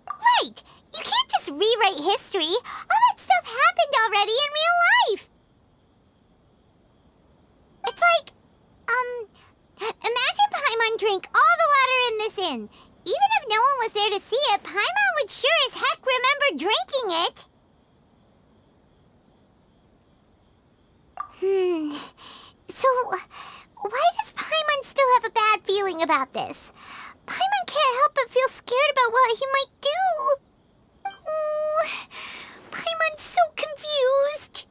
Right! You can't just rewrite history! All that stuff happened already in real life! It's like, imagine Paimon drank all the water in this inn. Even if no one was there to see it, Paimon would sure as heck remember drinking it! So, why does Paimon still have a bad feeling about this? Paimon can't help but feel scared about what he might do. Oh, Paimon's so confused.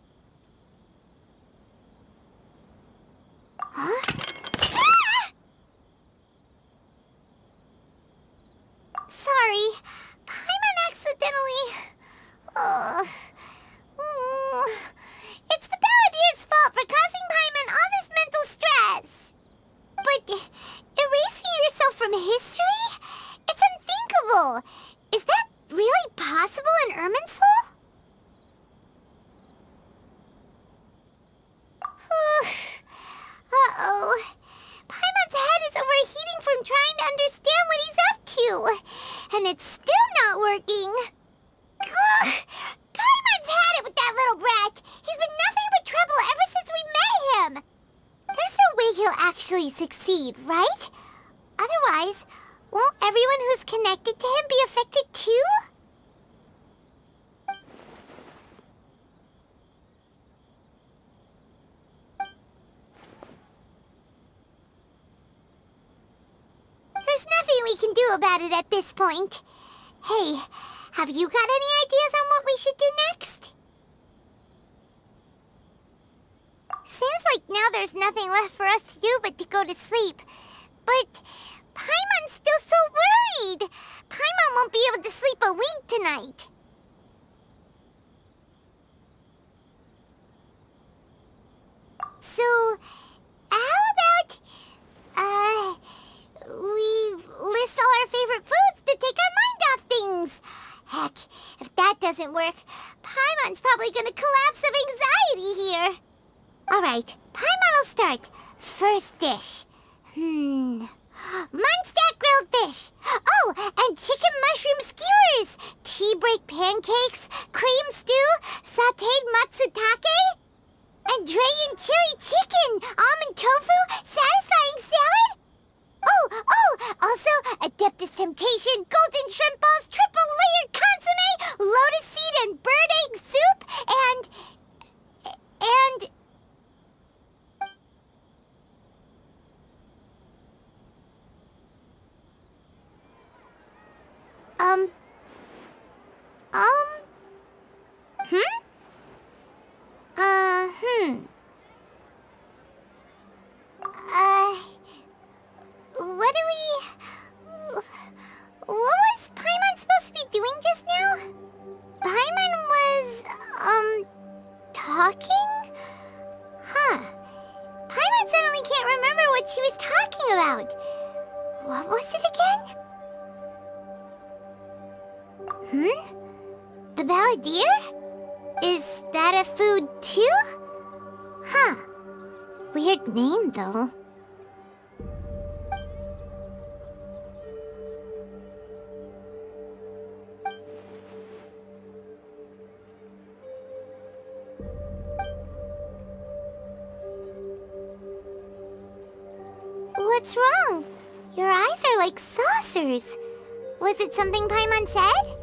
Huh? Ah! Sorry, Paimon accidentally... It's the Balladeer's fault for causing Paimon all this mental stress. and it's still not working. Ugh! Paimon's had it with that little brat. He's been nothing but trouble ever since we met him. There's no way he'll actually succeed, right? Otherwise, won't everyone who's connected to him be affected too? There's nothing we can do about it at this point. Hey, have you got any ideas on what we should do next? Seems like now there's nothing left for us to do but to go to sleep. But Paimon's still so worried. Paimon won't be able to sleep a wink tonight. So, how about, we list all our favorite foods to take our mind off things? Heck, if that doesn't work, Paimon's probably gonna collapse of anxiety here. Alright, Paimon will start. First dish. Munstack grilled fish. Oh, and chicken mushroom skewers. Tea break pancakes, cream stew, sauteed matsutake, and Dragon chili chicken, almond tofu, satisfying salad. Oh, also Adeptus Temptation, golden shrimp balls, triple layered consomme, lotus seed and bird egg soup, and what was Paimon supposed to be doing just now? Paimon was, talking? Huh. Paimon suddenly can't remember what she was talking about. What was it again? The balladeer? Is that a food too? Huh. Weird name, though. What's wrong? Your eyes are like saucers. Was it something Paimon said?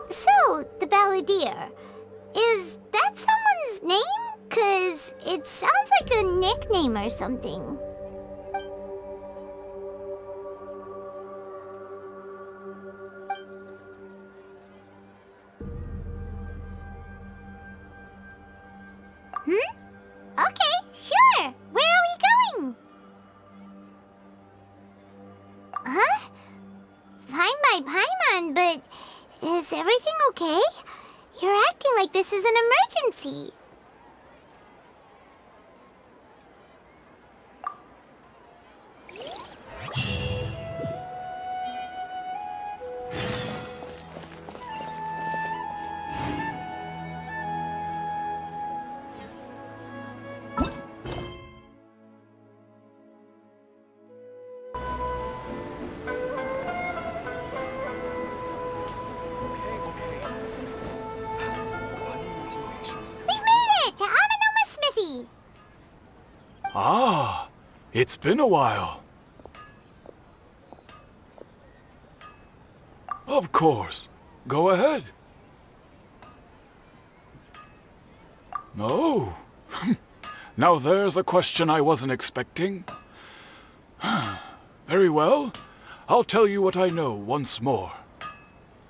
So, the balladeer. Is that someone's name? 'Cause it sounds like a nickname or something. Okay, sure. Where are we going? Huh? Fine by Paimon, but is everything okay? You're acting like this is an emergency. Ah, it's been a while. Of course. Go ahead. Oh. Now there's a question I wasn't expecting. Very well. I'll tell you what I know once more.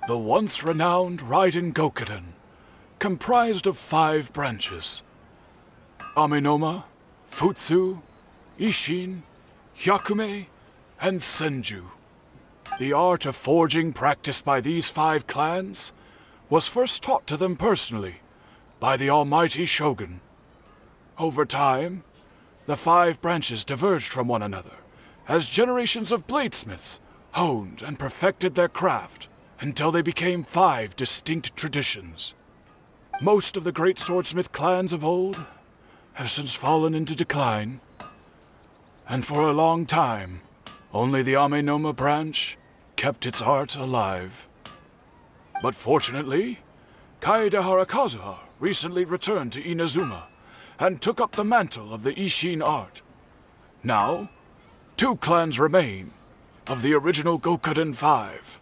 The once renowned Raiden Gokuden, comprised of 5 branches. Amenoma, Futsu, Ishin, Hyakume, and Senju. The art of forging practiced by these 5 clans was first taught to them personally by the almighty Shogun. Over time, the 5 branches diverged from one another as generations of bladesmiths honed and perfected their craft until they became 5 distinct traditions. Most of the great swordsmith clans of old have since fallen into decline, and for a long time, only the Amenoma branch kept its art alive. But fortunately, Kaedehara Kazuha recently returned to Inazuma and took up the mantle of the Ishin art. Now, 2 clans remain of the original Gokuden 5.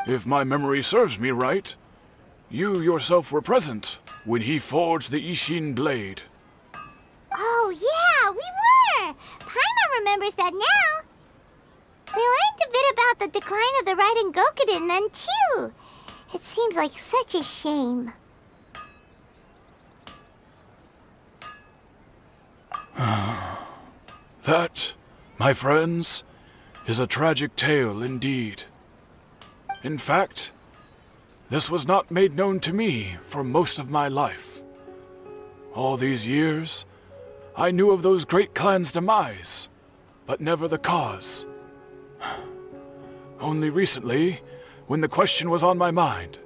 If my memory serves me right, you yourself were present when he forged the Ishin blade. Oh yeah, we were! Paimon remembers that now. We learned a bit about the decline of the Raiden Gokuden then too. It seems like such a shame. That, my friends, is a tragic tale indeed. In fact, this was not made known to me for most of my life. All these years, I knew of those great clans' demise, but never the cause. Only recently, when the question was on my mind,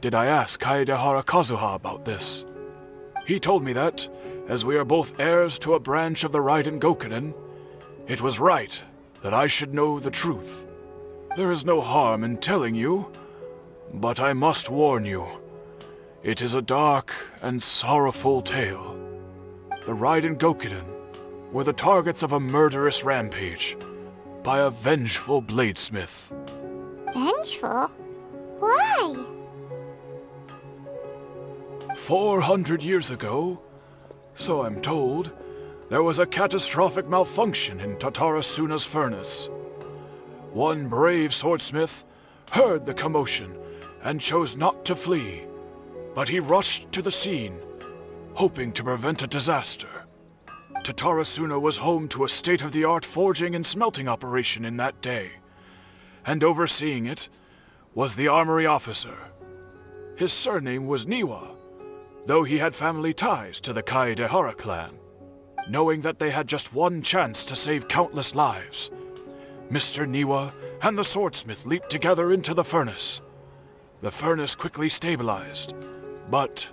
did I ask Kaedehara Kazuha about this. He told me that, as we are both heirs to a branch of the Raiden Gokuden, it was right that I should know the truth. There is no harm in telling you, but I must warn you. It is a dark and sorrowful tale. The Raiden Gokuden were the targets of a murderous rampage by a vengeful bladesmith. Vengeful? Why? 400 years ago, so I'm told, there was a catastrophic malfunction in Tatarasuna's furnace. One brave swordsmith heard the commotion and chose not to flee, but he rushed to the scene, hoping to prevent a disaster. Tatarasuna was home to a state-of-the-art forging and smelting operation in that day, and overseeing it was the armory officer. His surname was Niwa, though he had family ties to the Kaedehara clan. Knowing that they had just one chance to save countless lives, Mr. Niwa and the swordsmith leaped together into the furnace. The furnace quickly stabilized, but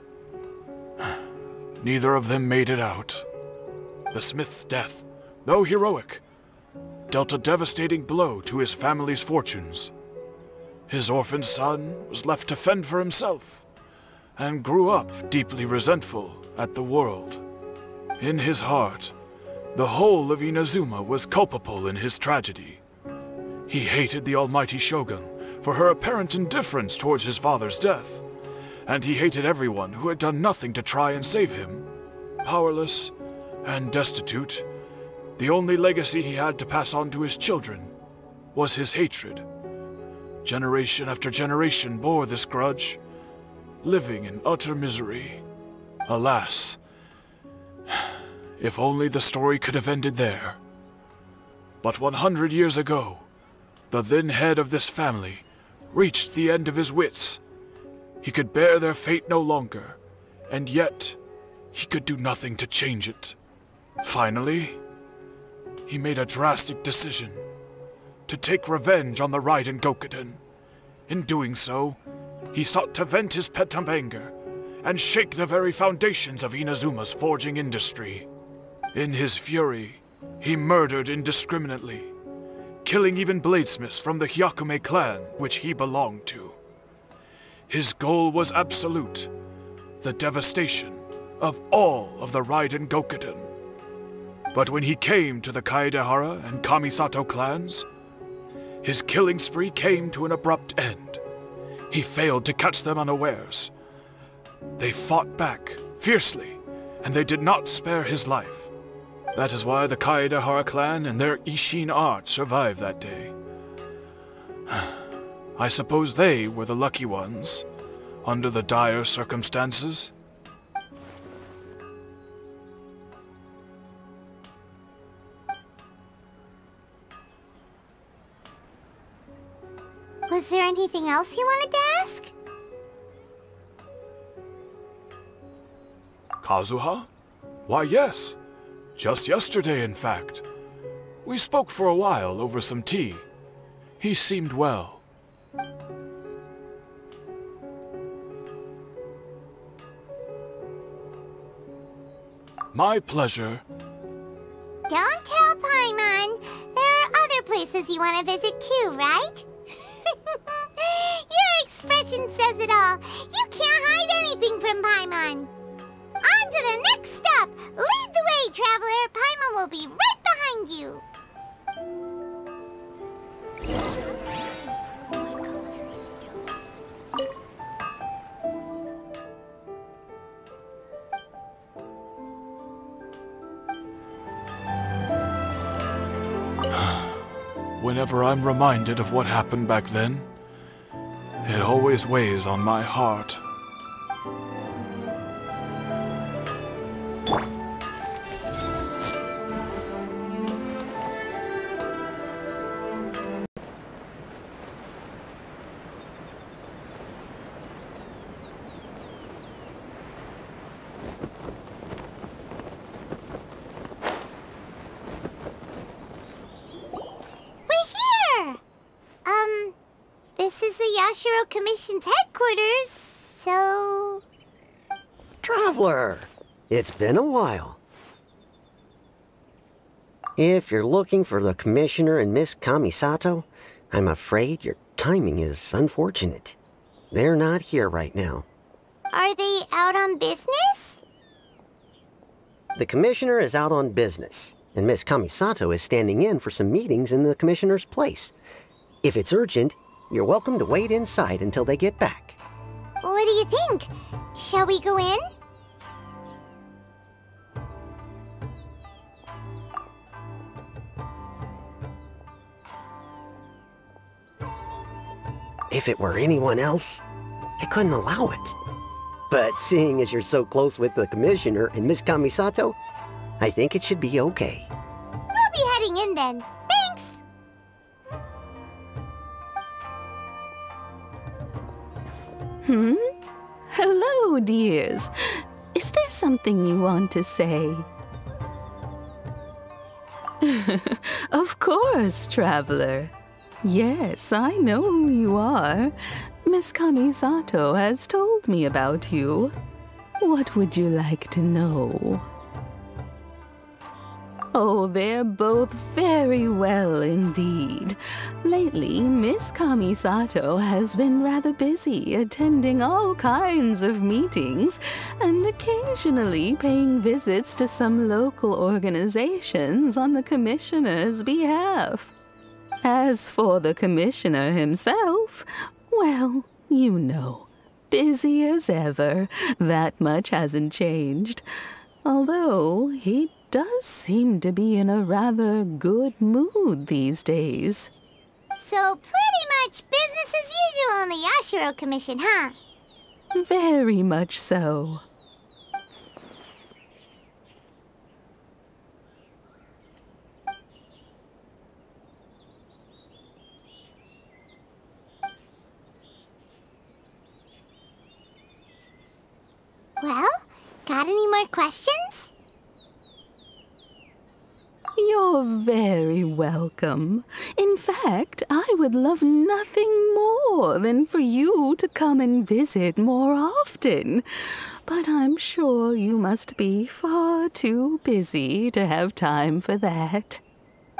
neither of them made it out. The smith's death, though heroic, dealt a devastating blow to his family's fortunes. His orphan son was left to fend for himself, and grew up deeply resentful at the world. In his heart, the whole of Inazuma was culpable in his tragedy. He hated the almighty Shogun for her apparent indifference towards his father's death, and he hated everyone who had done nothing to try and save him. Powerless and destitute, the only legacy he had to pass on to his children was his hatred. Generation after generation bore this grudge, living in utter misery. Alas, if only the story could have ended there. But 100 years ago, the then head of this family reached the end of his wits. He could bear their fate no longer, and yet he could do nothing to change it. Finally, he made a drastic decision to take revenge on the Raiden Gokuden. In doing so, he sought to vent his pent anger and shake the very foundations of Inazuma's forging industry. In his fury, he murdered indiscriminately, killing even bladesmiths from the Hyakume clan which he belonged to. His goal was absolute, the devastation of all of the Raiden Gokuden. But when he came to the Kaedehara and Kamisato clans, his killing spree came to an abrupt end. He failed to catch them unawares. They fought back fiercely, and they did not spare his life. That is why the Kaedehara clan and their Ishin art survived that day. I suppose they were the lucky ones, under the dire circumstances. Was there anything else you wanted to ask? Kazuha? Why, yes. Just yesterday, in fact. We spoke for a while over some tea. He seemed well. My pleasure. Don't tell Paimon. There are other places you want to visit too, right? Your expression says it all. You can't hide anything from Paimon. On to the next stop. Lead the way, traveler. Paimon will be right behind you. Whenever I'm reminded of what happened back then, it always weighs on my heart. This is the Yashiro Commission's headquarters, so... Traveler! It's been a while. If you're looking for the Commissioner and Miss Kamisato, I'm afraid your timing is unfortunate. They're not here right now. Are they out on business? The Commissioner is out on business, and Miss Kamisato is standing in for some meetings in the Commissioner's place. If it's urgent, you're welcome to wait inside until they get back. What do you think? Shall we go in? If it were anyone else, I couldn't allow it. But seeing as you're so close with the Commissioner and Miss Kamisato, I think it should be okay. We'll be heading in then. Thanks! Hello, dears. Is there something you want to say? Of course, traveler. Yes, I know who you are. Miss Kamisato has told me about you. What would you like to know? Oh, they're both very well indeed. Lately, Miss Kamisato has been rather busy attending all kinds of meetings and occasionally paying visits to some local organizations on the Commissioner's behalf. As for the Commissioner himself, well, you know, busy as ever. That much hasn't changed. Although he does seem to be in a rather good mood these days. So pretty much business as usual in the Yashiro Commission, huh? Very much so. Well, got any more questions? You're very welcome. In fact, I would love nothing more than for you to come and visit more often. But I'm sure you must be far too busy to have time for that.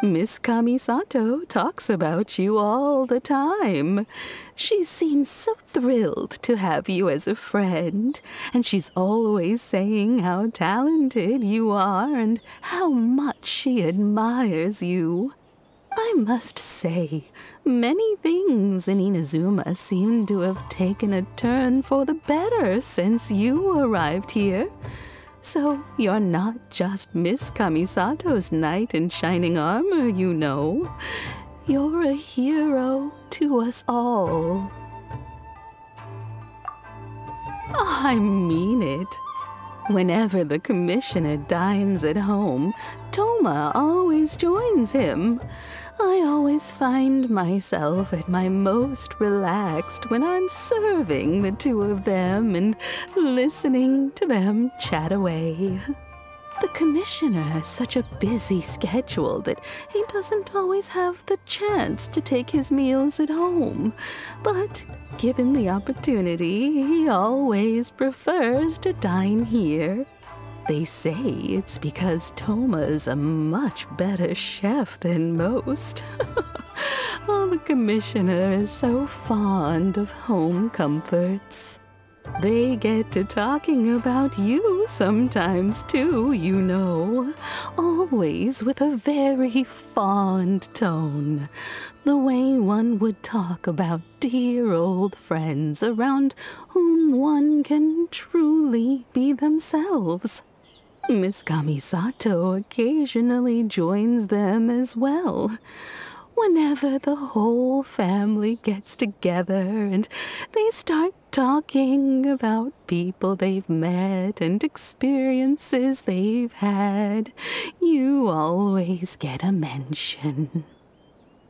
Miss Kamisato talks about you all the time. She seems so thrilled to have you as a friend, and she's always saying how talented you are and how much she admires you. I must say, many things in Inazuma seem to have taken a turn for the better since you arrived here. So you're not just Miss Kamisato's knight in shining armor, you know. You're a hero to us all. I mean it. Whenever the Commissioner dines at home, Toma always joins him. I always find myself at my most relaxed when I'm serving the two of them and listening to them chat away. The Commissioner has such a busy schedule that he doesn't always have the chance to take his meals at home. But given the opportunity, he always prefers to dine here. They say it's because Toma's a much better chef than most. Oh, the commissioner is so fond of home comforts. They get to talking about you sometimes too, you know. Always with a very fond tone. The way one would talk about dear old friends around whom one can truly be themselves. Miss Kamisato occasionally joins them as well. Whenever the whole family gets together and they start talking about people they've met and experiences they've had, you always get a mention.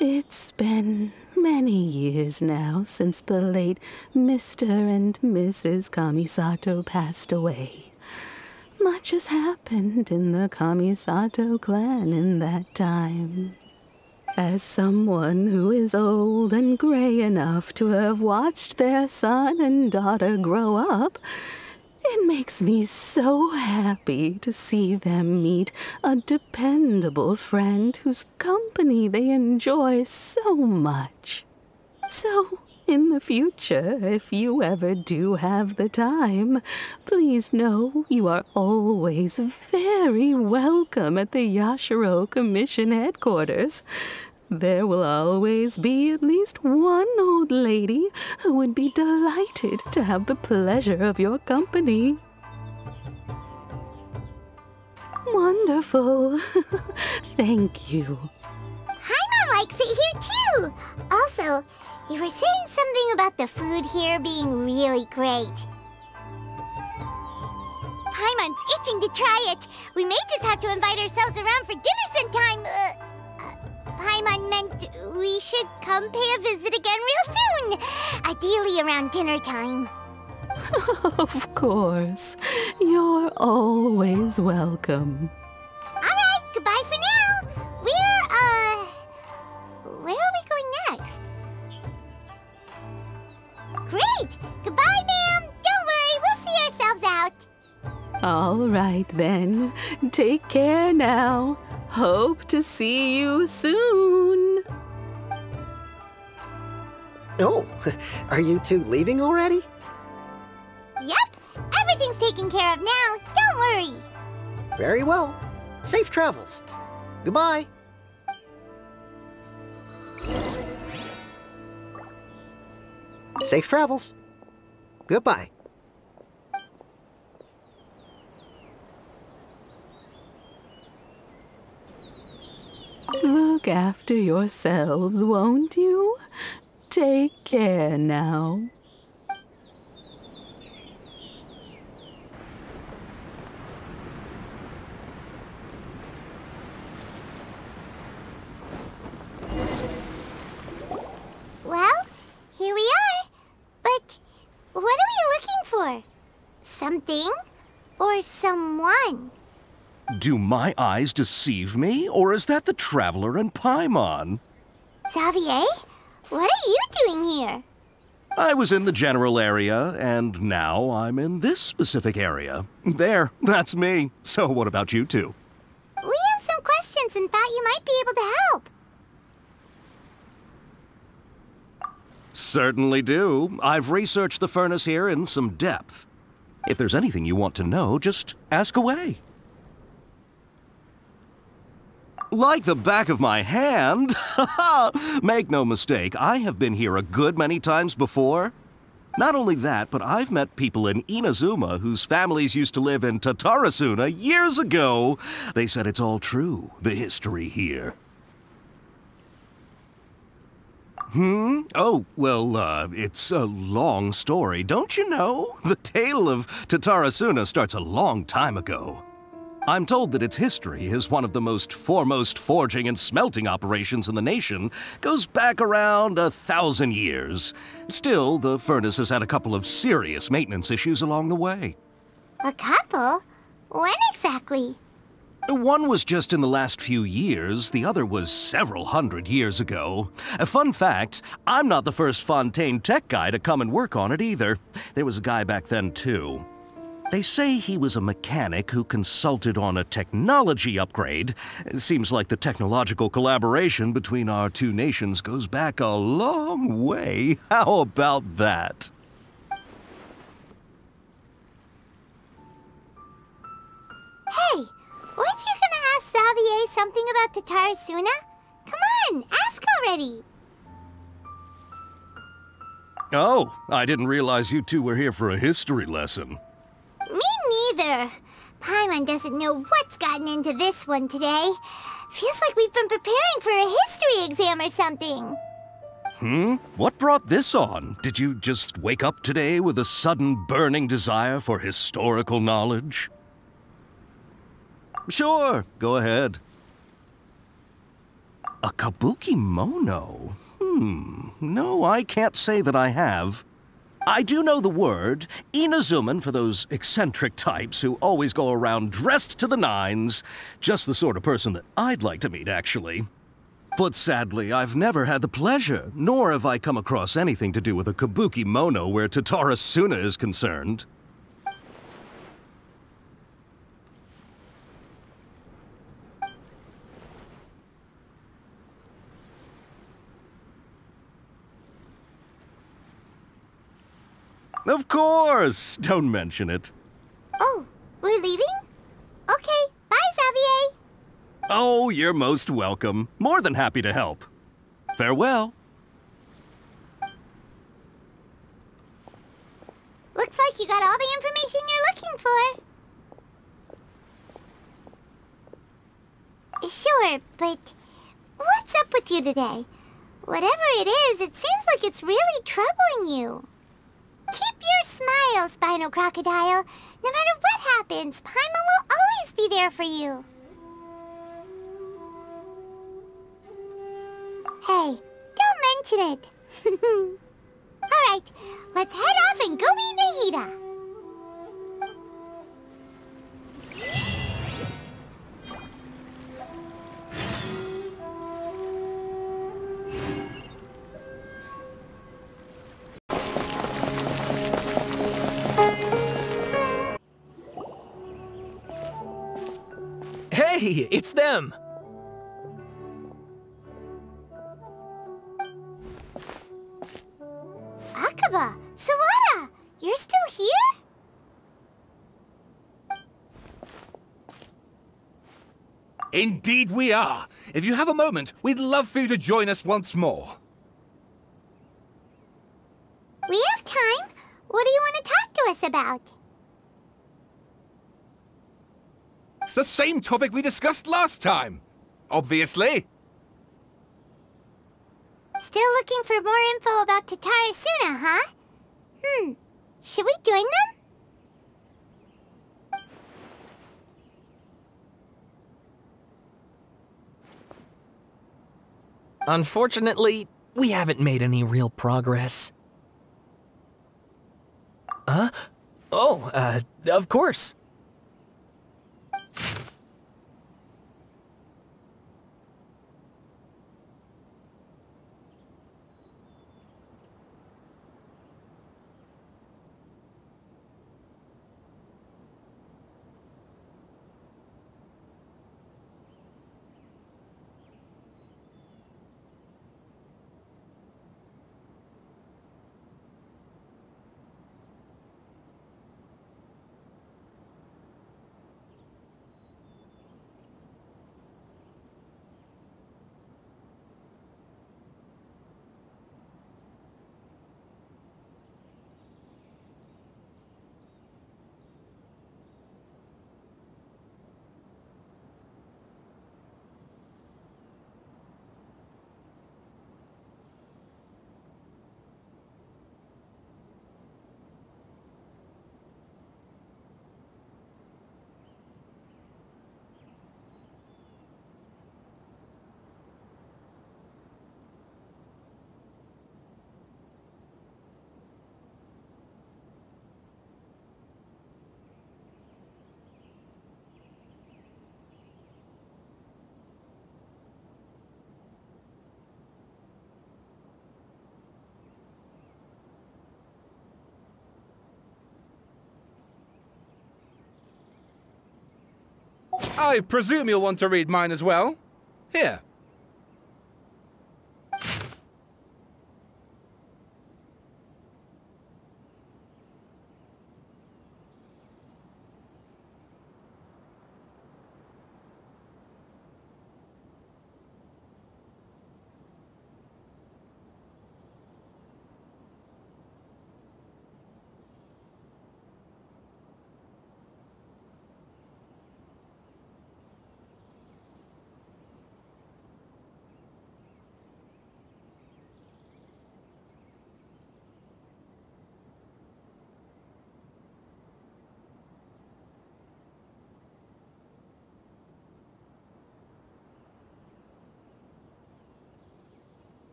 It's been many years now since the late Mr. and Mrs. Kamisato passed away. Much has happened in the Kamisato clan in that time. As someone who is old and gray enough to have watched their son and daughter grow up, it makes me so happy to see them meet a dependable friend whose company they enjoy so much. So, in the future, if you ever do have the time, please know you are always very welcome at the Yashiro Commission headquarters. There will always be at least one old lady who would be delighted to have the pleasure of your company. Wonderful. Thank you. Paimon likes it here too. Also, you were saying something about the food here being really great. Paimon's itching to try it. We may just have to invite ourselves around for dinner sometime. Paimon meant we should come pay a visit again real soon. Ideally around dinner time. Of course. You're always welcome. Alright, goodbye for now. Where are we going next? Great! Goodbye, ma'am! Don't worry, we'll see ourselves out. All right, then. Take care now. Hope to see you soon. Oh, are you two leaving already? Yep, everything's taken care of now. Don't worry. Very well. Safe travels. Goodbye. Safe travels. Goodbye. Look after yourselves, won't you? Take care now. Well, here we are. But what are we looking for? Something or someone? Do my eyes deceive me, or is that the Traveler and Paimon? Xavier, what are you doing here? I was in the general area, and now I'm in this specific area. There, that's me. So what about you two? We have some questions and thought you might be able to help. Certainly do. I've researched the furnace here in some depth. If there's anything you want to know, just ask away. Like the back of my hand. Make no mistake, I have been here a good many times before. Not only that, but I've met people in Inazuma whose families used to live in Tatarasuna years ago. They said it's all true, the history here. Oh, well, it's a long story, don't you know? The tale of Tatarasuna starts a long time ago. I'm told that its history is one of the most foremost forging and smelting operations in the nation, goes back around 1,000 years. Still, the furnace has had a couple of serious maintenance issues along the way. A couple? When exactly? One was just in the last few years, the other was several hundred years ago. A fun fact, I'm not the first Fontaine tech guy to come and work on it either. There was a guy back then too. They say he was a mechanic who consulted on a technology upgrade. It seems like the technological collaboration between our two nations goes back a long way. How about that? Hey, weren't you gonna ask Xavier something about Tatarasuna? Come on, ask already! Oh, I didn't realize you two were here for a history lesson. Me neither. Paimon doesn't know what's gotten into this one today. Feels like we've been preparing for a history exam or something. What brought this on? Did you just wake up today with a sudden burning desire for historical knowledge? Sure, go ahead. A kabuki mono? No, I can't say that I have. I do know the word, Inazuman, for those eccentric types who always go around dressed to the nines. Just the sort of person that I'd like to meet, actually. But sadly, I've never had the pleasure, nor have I come across anything to do with a kabuki mono where Tatarasuna is concerned. Of course! Don't mention it. Oh, we're leaving? Okay, bye, Xavier! Oh, you're most welcome. More than happy to help. Farewell. Looks like you got all the information you're looking for. Sure, but what's up with you today? Whatever it is, it seems like it's really troubling you. Keep your smile, Spinal Crocodile. No matter what happens, Paimon will always be there for you. Hey, don't mention it. Alright, let's head off and go meet Nahida. Hey, it's them! Akaba, Sawada, you're still here? Indeed we are. If you have a moment, we'd love for you to join us once more. We have time. What do you want to talk to us about? It's the same topic we discussed last time. Obviously. Still looking for more info about Tatarasuna, huh? Should we join them? Unfortunately, we haven't made any real progress. Huh? Oh, of course. I presume you'll want to read mine as well. Here.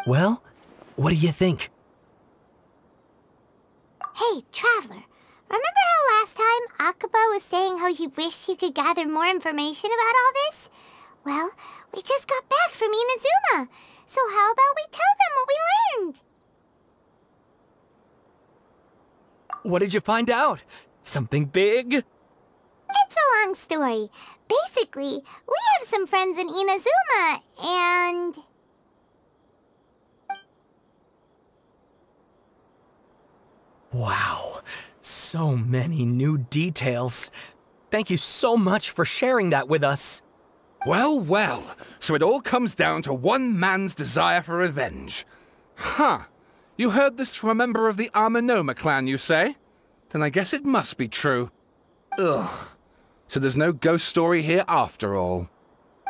Well, what do you think? Hey, Traveler. Remember how last time Akaba was saying how he wished he could gather more information about all this? Well, we just got back from Inazuma. So how about we tell them what we learned? What did you find out? Something big? It's a long story. Basically, we have some friends in Inazuma, and... Wow, so many new details. Thank you so much for sharing that with us. Well, well, so it all comes down to one man's desire for revenge. Huh. You heard this from a member of the Armanoma clan, you say? Then I guess it must be true. Ugh. So there's no ghost story here after all.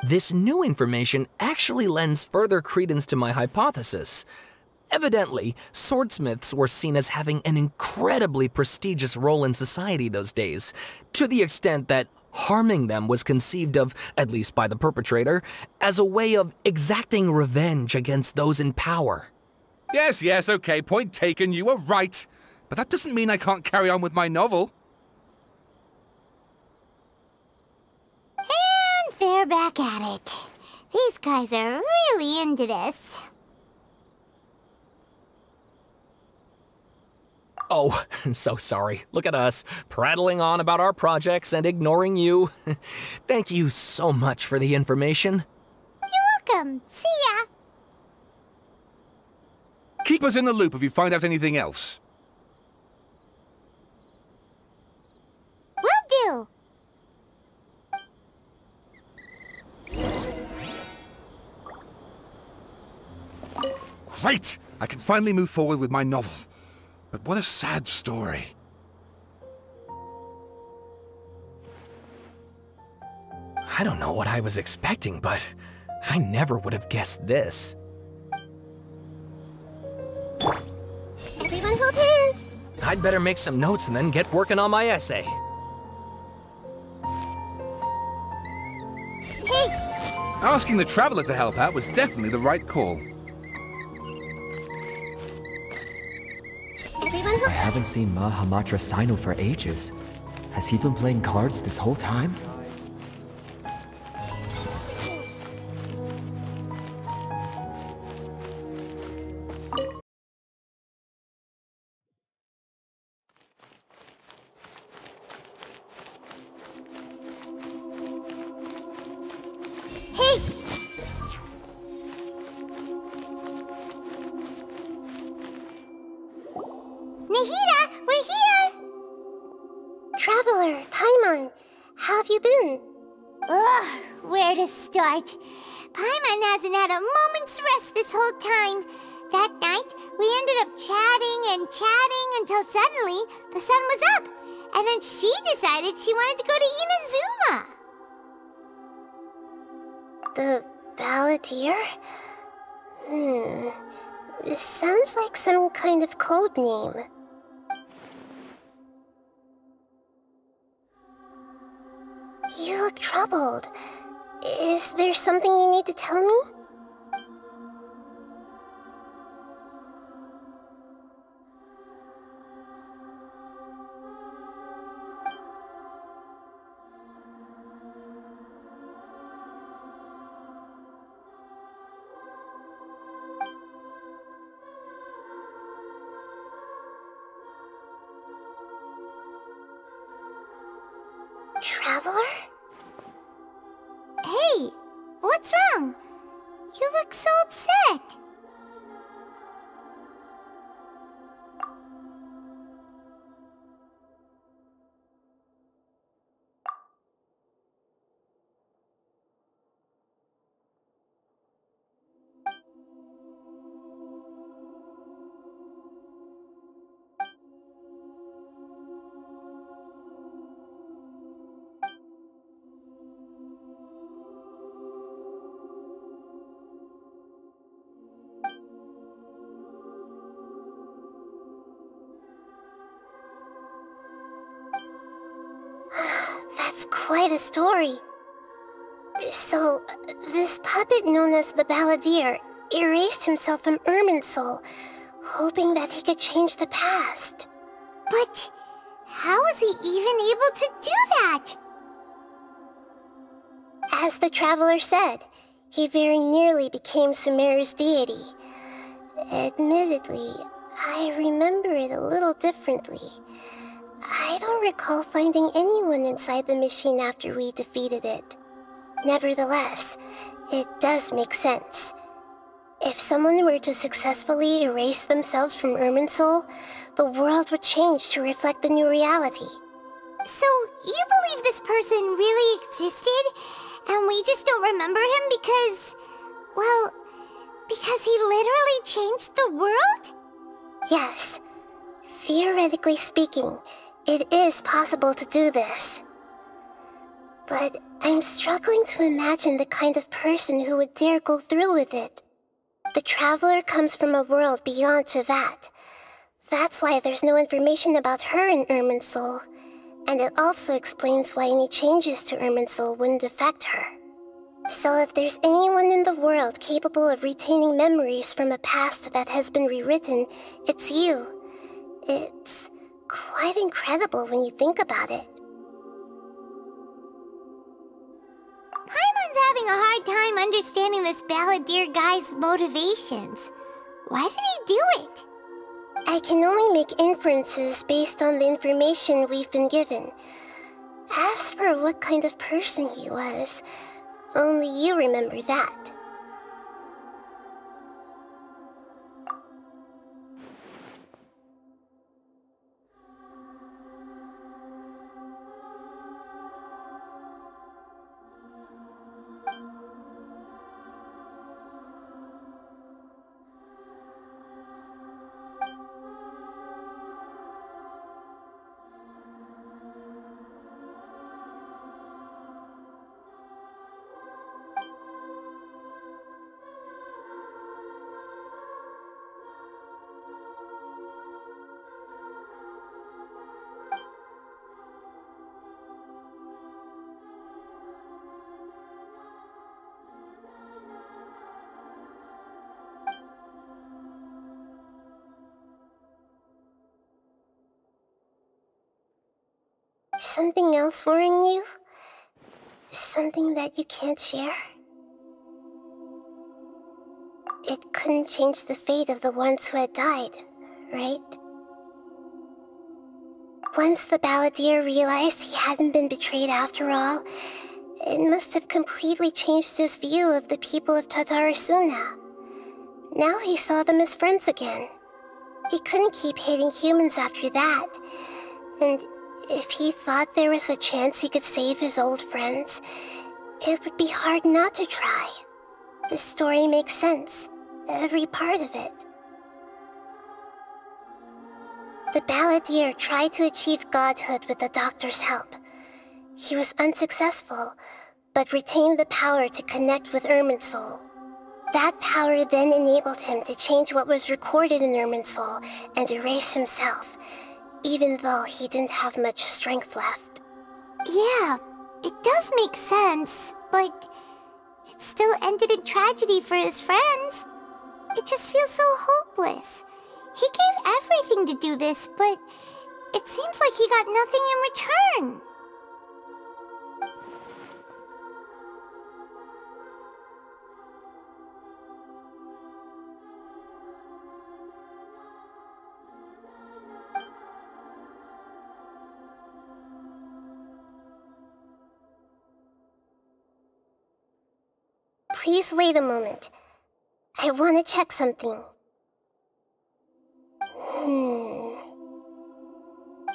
This new information actually lends further credence to my hypothesis. Evidently, swordsmiths were seen as having an incredibly prestigious role in society those days, to the extent that harming them was conceived of, at least by the perpetrator, as a way of exacting revenge against those in power. Yes, okay, point taken, you were right. But that doesn't mean I can't carry on with my novel. And they're back at it. These guys are really into this. Oh, so sorry. Look at us, prattling on about our projects and ignoring you. Thank you so much for the information. You're welcome. See ya. Keep us in the loop if you find out anything else. Will do. Great! I can finally move forward with my novel. But what a sad story. I don't know what I was expecting, but I never would have guessed this. Everyone hold hands! I'd better make some notes and then get working on my essay. Hey! Asking the Traveler to help out was definitely the right call. I haven't seen Ma Hamatra Sino for ages. Has he been playing cards this whole time? Hey! Nahida, we're here! Traveler, Paimon, how have you been? Ugh, where to start? Paimon hasn't had a moment's rest this whole time. That night, we ended up chatting and chatting until suddenly the sun was up. And then she decided she wanted to go to Inazuma. The Balladeer? It sounds like some kind of code name. You look troubled. Is there something you need to tell me? Traveler? Hey, what's wrong? You look so upset. That's quite a story. So, this puppet known as the Balladeer erased himself from Irminsul, hoping that he could change the past. But how was he even able to do that? As the Traveler said, he very nearly became Sumeru's deity. Admittedly, I remember it a little differently. I don't recall finding anyone inside the machine after we defeated it. Nevertheless, it does make sense. If someone were to successfully erase themselves from Irminsul, the world would change to reflect the new reality. So, you believe this person really existed, and we just don't remember him because... well, because he literally changed the world? Yes. Theoretically speaking, it is possible to do this. But I'm struggling to imagine the kind of person who would dare go through with it. The Traveler comes from a world beyond Tevat. That's why there's no information about her in Irminsul. And it also explains why any changes to Irminsul wouldn't affect her. So if there's anyone in the world capable of retaining memories from a past that has been rewritten, it's you. It's quite incredible when you think about it. Paimon's having a hard time understanding this Balladeer guy's motivations. Why did he do it? I can only make inferences based on the information we've been given. As for what kind of person he was, only you remember that. Something else worrying you? Something that you can't share? It couldn't change the fate of the ones who had died, right? Once the Balladeer realized he hadn't been betrayed after all, it must have completely changed his view of the people of Tatarasuna. Now he saw them as friends again. He couldn't keep hating humans after that, and if he thought there was a chance he could save his old friends, It would be hard not to try. This story makes sense, every part of it. The balladeer tried to achieve godhood with the doctor's help. He was unsuccessful, but retained the power to connect with Irminsul. That power then enabled him to change what was recorded in Irminsul and erase himself, even though he didn't have much strength left. Yeah, it does make sense, but it still ended in tragedy for his friends. It just feels so hopeless. He gave everything to do this, but it seems like he got nothing in return. Please wait a moment. I want to check something.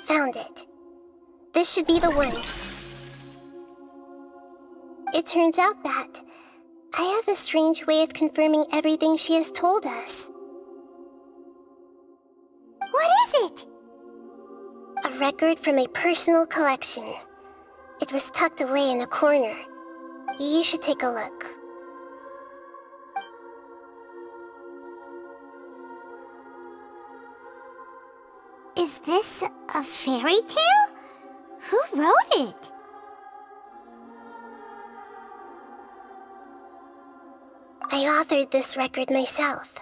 Found it. This should be the one. It turns out that I have a strange way of confirming everything she has told us. What is it? A record from a personal collection. It was tucked away in a corner. You should take a look. Is this a fairy tale? Who wrote it? I authored this record myself.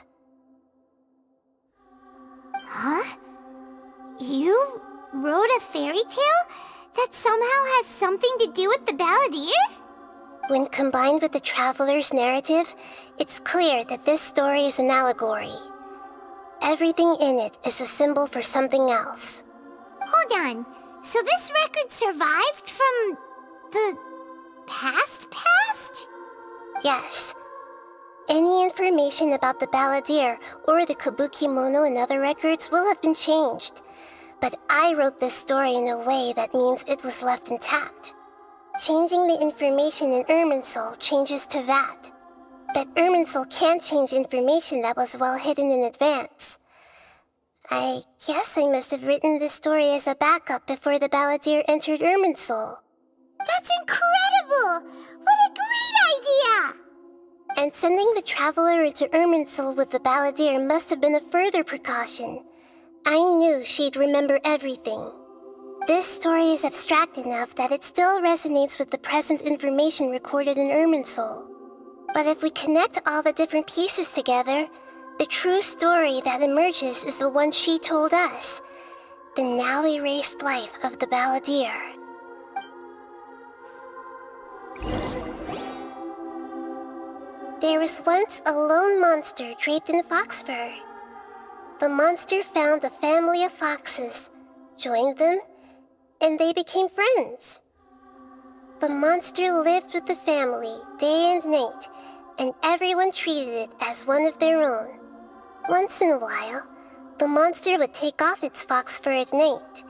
Huh? You wrote a fairy tale that somehow has something to do with the balladeer? When combined with the traveler's narrative, it's clear that this story is an allegory. Everything in it is a symbol for something else. Hold on. So this record survived from the past? Yes. Any information about the balladeer or the Kabukimono and other records will have been changed. But I wrote this story in a way that means it was left intact. Changing the information in Irminsul changes to that. But Irminsul can't change information that was well hidden in advance. I guess I must have written this story as a backup before the balladeer entered Irminsul. That's incredible! What a great idea! And sending the traveler into Irminsul with the balladeer must have been a further precaution. I knew she'd remember everything. This story is abstract enough that it still resonates with the present information recorded in Irminsul. But if we connect all the different pieces together, the true story that emerges is the one she told us, the now erased life of the balladeer. There was once a lone monster draped in fox fur. The monster found a family of foxes, joined them, and they became friends. The monster lived with the family day and night, and everyone treated it as one of their own. Once in a while, the monster would take off its fox fur at night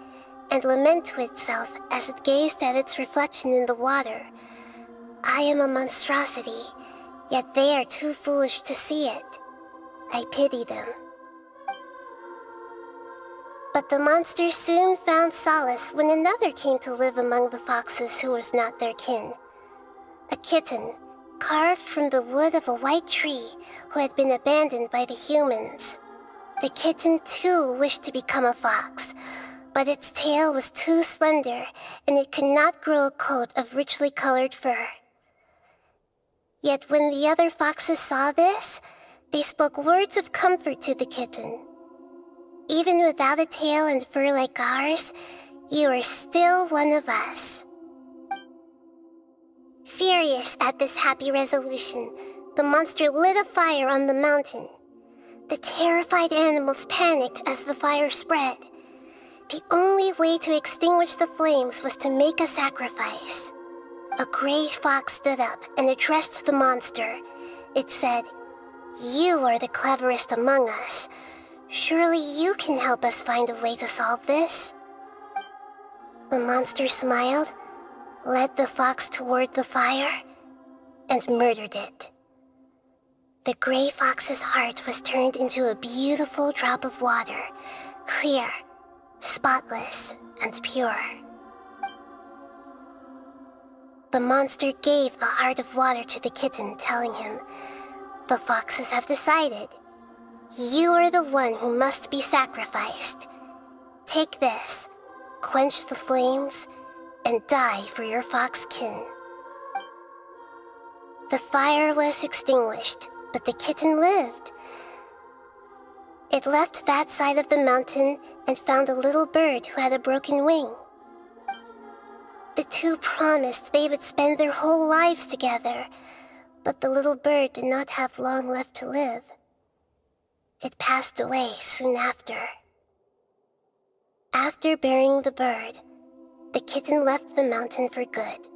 and lament to itself as it gazed at its reflection in the water. I am a monstrosity, yet they are too foolish to see it. I pity them. But the monster soon found solace when another came to live among the foxes who was not their kin. A kitten, carved from the wood of a white tree who had been abandoned by the humans. The kitten too wished to become a fox, but its tail was too slender and it could not grow a coat of richly colored fur. Yet when the other foxes saw this, they spoke words of comfort to the kitten. Even without a tail and fur like ours, you are still one of us. Furious at this happy resolution, the monster lit a fire on the mountain. The terrified animals panicked as the fire spread. The only way to extinguish the flames was to make a sacrifice. A gray fox stood up and addressed the monster. It said, "You are the cleverest among us. Surely you can help us find a way to solve this." The monster smiled, led the fox toward the fire, and murdered it. The gray fox's heart was turned into a beautiful drop of water, clear, spotless, and pure. The monster gave the heart of water to the kitten, telling him, "The foxes have decided. You are the one who must be sacrificed. Take this, quench the flames, and die for your fox kin." The fire was extinguished, but the kitten lived. It left that side of the mountain and found a little bird who had a broken wing. The two promised they would spend their whole lives together, but the little bird did not have long left to live. It passed away soon after. After burying the bird, the kitten left the mountain for good.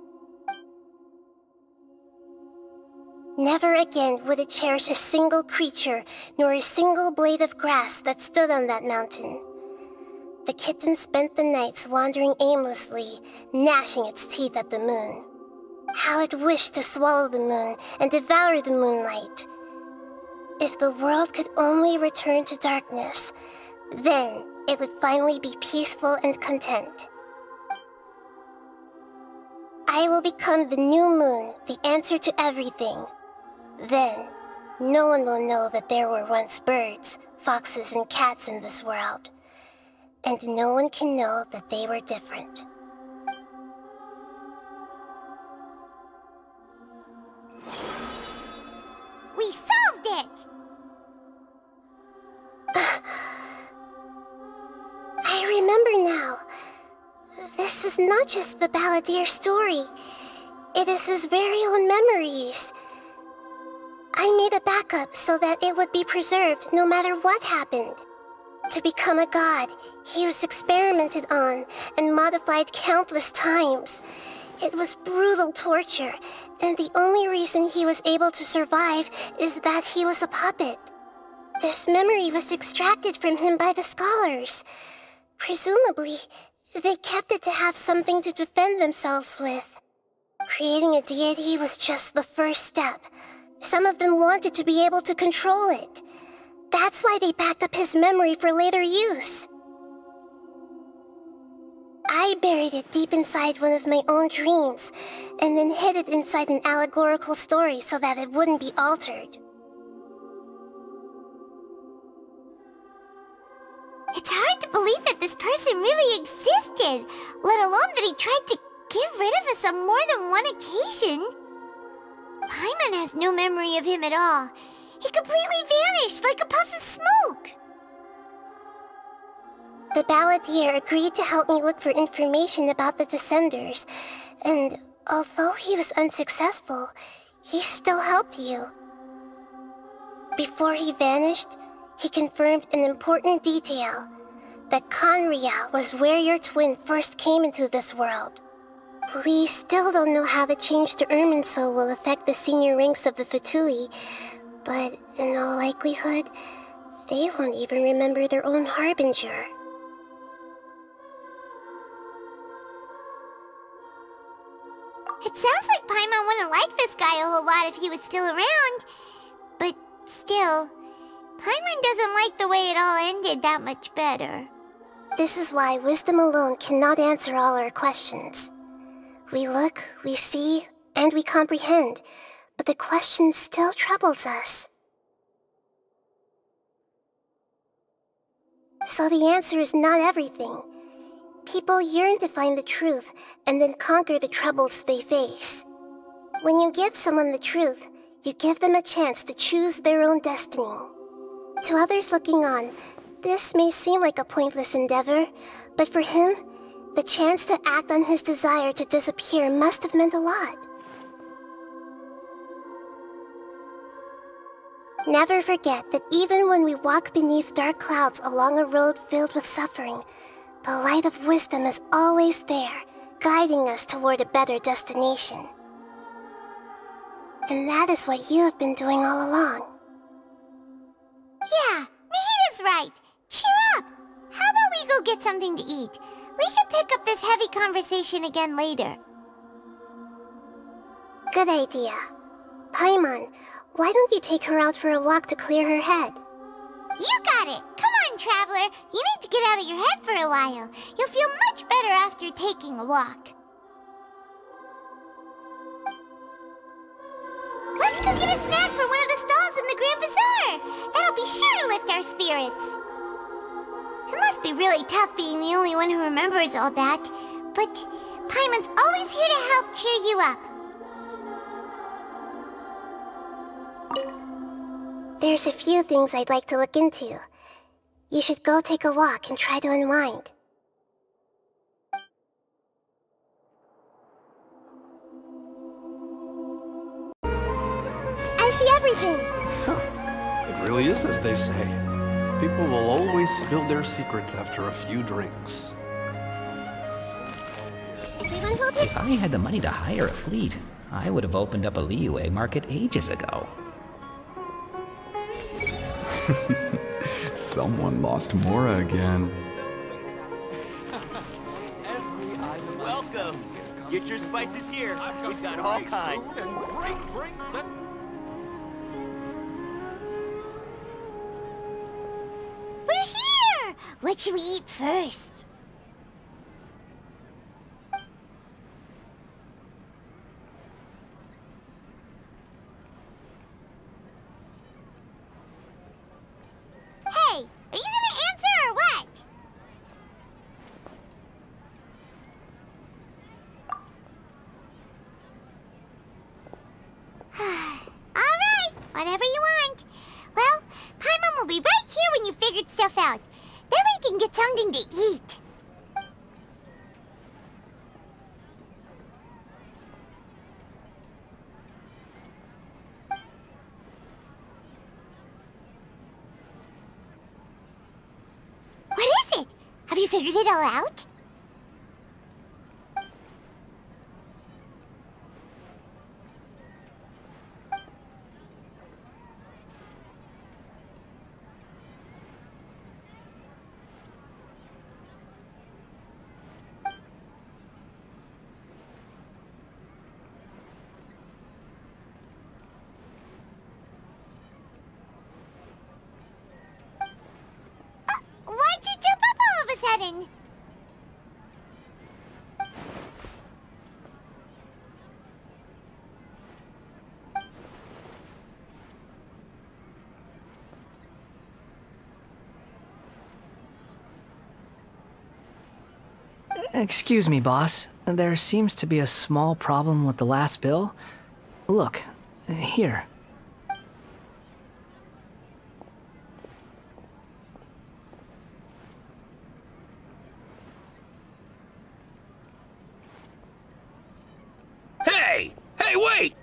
Never again would it cherish a single creature, nor a single blade of grass that stood on that mountain. The kitten spent the nights wandering aimlessly, gnashing its teeth at the moon. How it wished to swallow the moon and devour the moonlight. If the world could only return to darkness, then it would finally be peaceful and content. I will become the new moon, the answer to everything. Then, no one will know that there were once birds, foxes, and cats in this world. And no one can know that they were different. We solved it! I remember now. This is not just the Balladeer story. It is his very own memories. I made a backup so that it would be preserved no matter what happened. To become a god, he was experimented on and modified countless times. It was brutal torture, and the only reason he was able to survive is that he was a puppet. This memory was extracted from him by the scholars. Presumably, they kept it to have something to defend themselves with. Creating a deity was just the first step. Some of them wanted to be able to control it. That's why they backed up his memory for later use. I buried it deep inside one of my own dreams, and then hid it inside an allegorical story so that it wouldn't be altered. It's hard to believe that this person really existed, let alone that he tried to get rid of us on more than one occasion. Paimon has no memory of him at all. He completely vanished like a puff of smoke. The Balladeer agreed to help me look for information about the Descenders, and although he was unsuccessful, he still helped you. Before he vanished, he confirmed an important detail, that Conria was where your twin first came into this world. We still don't know how the change to Irminsul will affect the senior ranks of the Fatui, but in all likelihood, they won't even remember their own Harbinger. It sounds like Paimon wouldn't like this guy a whole lot if he was still around. But still, Paimon doesn't like the way it all ended that much better. This is why wisdom alone cannot answer all our questions. We look, we see, and we comprehend, but the question still troubles us. So the answer is not everything. People yearn to find the truth and then conquer the troubles they face. When you give someone the truth, you give them a chance to choose their own destiny. To others looking on, this may seem like a pointless endeavor, but for him, the chance to act on his desire to disappear must have meant a lot. Never forget that even when we walk beneath dark clouds along a road filled with suffering, the light of wisdom is always there, guiding us toward a better destination. And that is what you have been doing all along. Yeah, Nahita's right. Cheer up! How about we go get something to eat? We can pick up this heavy conversation again later. Good idea. Paimon, why don't you take her out for a walk to clear her head? You got it! Come on, Traveler! You need to get out of your head for a while. You'll feel much better after taking a walk. Let's go get a snack from one of the stalls in the Grand Bazaar! That'll be sure to lift our spirits. It must be really tough being the only one who remembers all that, but Paimon's always here to help cheer you up. There's a few things I'd like to look into. You should go take a walk and try to unwind. I see everything! It really is as they say. People will always spill their secrets after a few drinks. If I had the money to hire a fleet, I would have opened up a Liyue market ages ago. Someone lost Mora again. Welcome! Get your spices here. We've got all kinds. We're here! What should we eat first? Hey, are you gonna answer or what? Alright, whatever you want. Well, Paimon will be right here when you figured stuff out. Then we can get something to eat. What is it? Have you figured it all out? Why'd you jump up all of a sudden? Excuse me, boss. There seems to be a small problem with the last bill. Look, here. Hey! Hey, wait!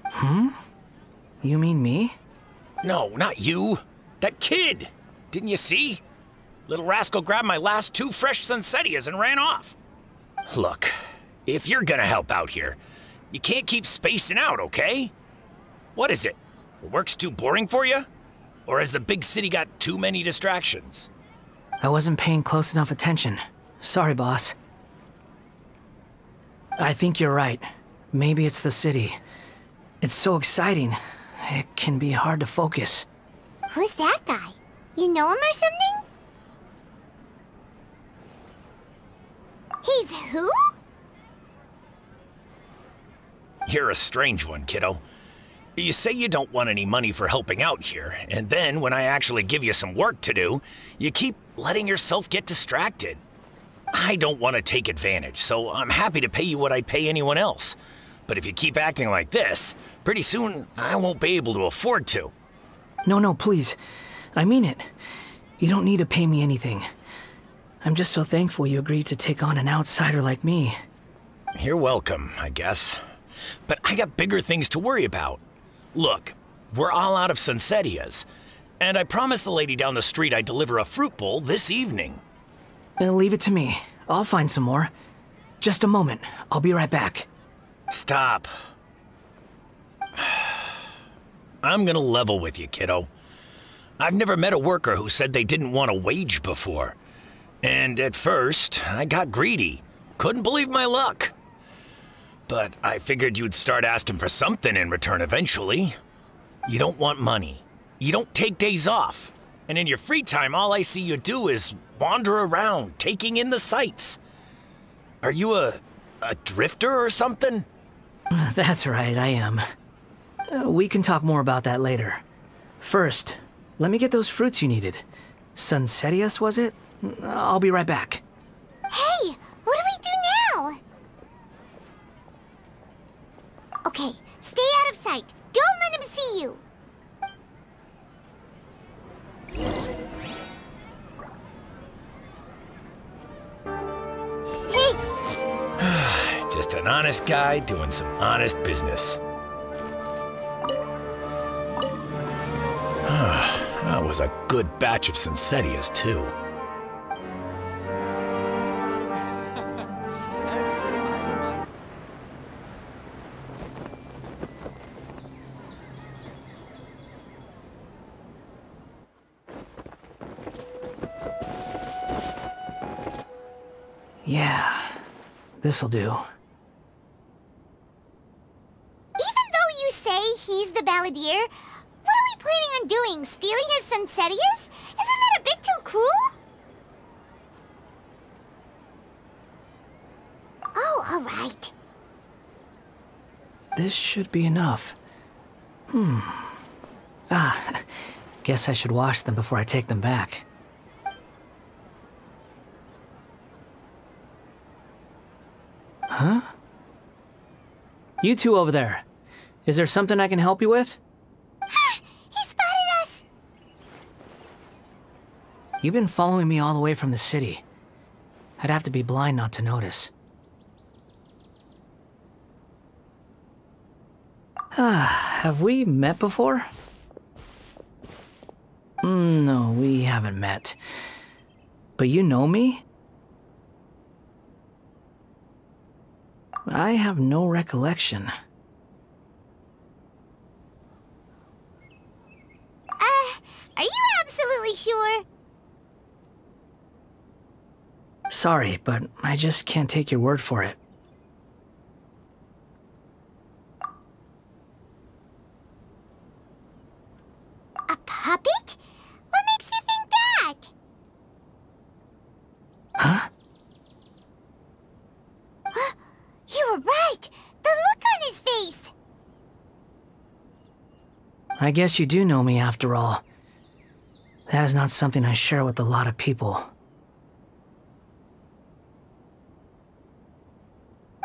Hmm? You mean me? No, not you. That kid! Didn't you see? Little rascal grabbed my last 2 fresh Sunsettias and ran off. Look, if you're gonna help out here, you can't keep spacing out, okay? What is it? The work's too boring for you? Or has the big city got too many distractions? I wasn't paying close enough attention. Sorry, boss. I think you're right. Maybe it's the city. It's so exciting. It can be hard to focus. Who's that guy? You know him or something? He's who? You're a strange one, kiddo. You say you don't want any money for helping out here, and then when I actually give you some work to do, you keep letting yourself get distracted. I don't want to take advantage, so I'm happy to pay you what I'd pay anyone else. But if you keep acting like this, pretty soon I won't be able to afford to. No, please. I mean it. You don't need to pay me anything. I'm just so thankful you agreed to take on an outsider like me. You're welcome, I guess. But I got bigger things to worry about. Look, we're all out of Sunsettias, and I promised the lady down the street I'd deliver a fruit bowl this evening. Leave it to me. I'll find some more. Just a moment. I'll be right back. Stop. I'm gonna level with you, kiddo. I've never met a worker who said they didn't want a wage before. And at first, I got greedy. Couldn't believe my luck. but I figured you'd start asking for something in return eventually. You don't want money. You don't take days off. And in your free time, all I see you do is wander around, taking in the sights. Are you a drifter or something? That's right, I am. We can talk more about that later. First, let me get those fruits you needed. Sunsetius, was it? I'll be right back. Hey, what do we do now? Okay, stay out of sight. Don't let him see you. Hey! Just an honest guy doing some honest business. That was a good batch of Sunsetius, too. Yeah, this'll do. Even though you say he's the balladeer, what are we planning on doing? Stealing his Sunsetius? Isn't that a bit too cruel? Oh, all right. This should be enough. Guess I should wash them before I take them back. Huh? You two over there. Is there something I can help you with? He spotted us! You've been following me all the way from the city. I'd have to be blind not to notice. Have we met before? No, we haven't met. But you know me? I have no recollection. Are you absolutely sure? Sorry, but I just can't take your word for it. A puppet? What makes you think that? Huh? You were right! The look on his face! I guess you do know me after all. That is not something I share with a lot of people.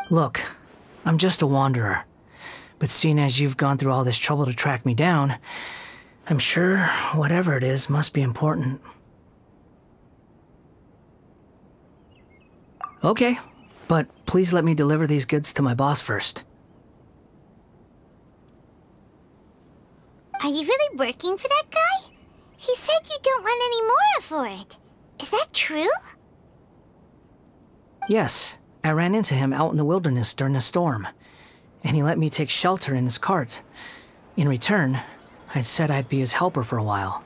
Look, I'm just a wanderer. But seeing as you've gone through all this trouble to track me down, I'm sure whatever it is must be important. Okay, but please let me deliver these goods to my boss first. Are you really working for that guy? He said you don't want any more for it. Is that true? Yes, I ran into him out in the wilderness during a storm, and he let me take shelter in his cart. In return, I said I'd be his helper for a while.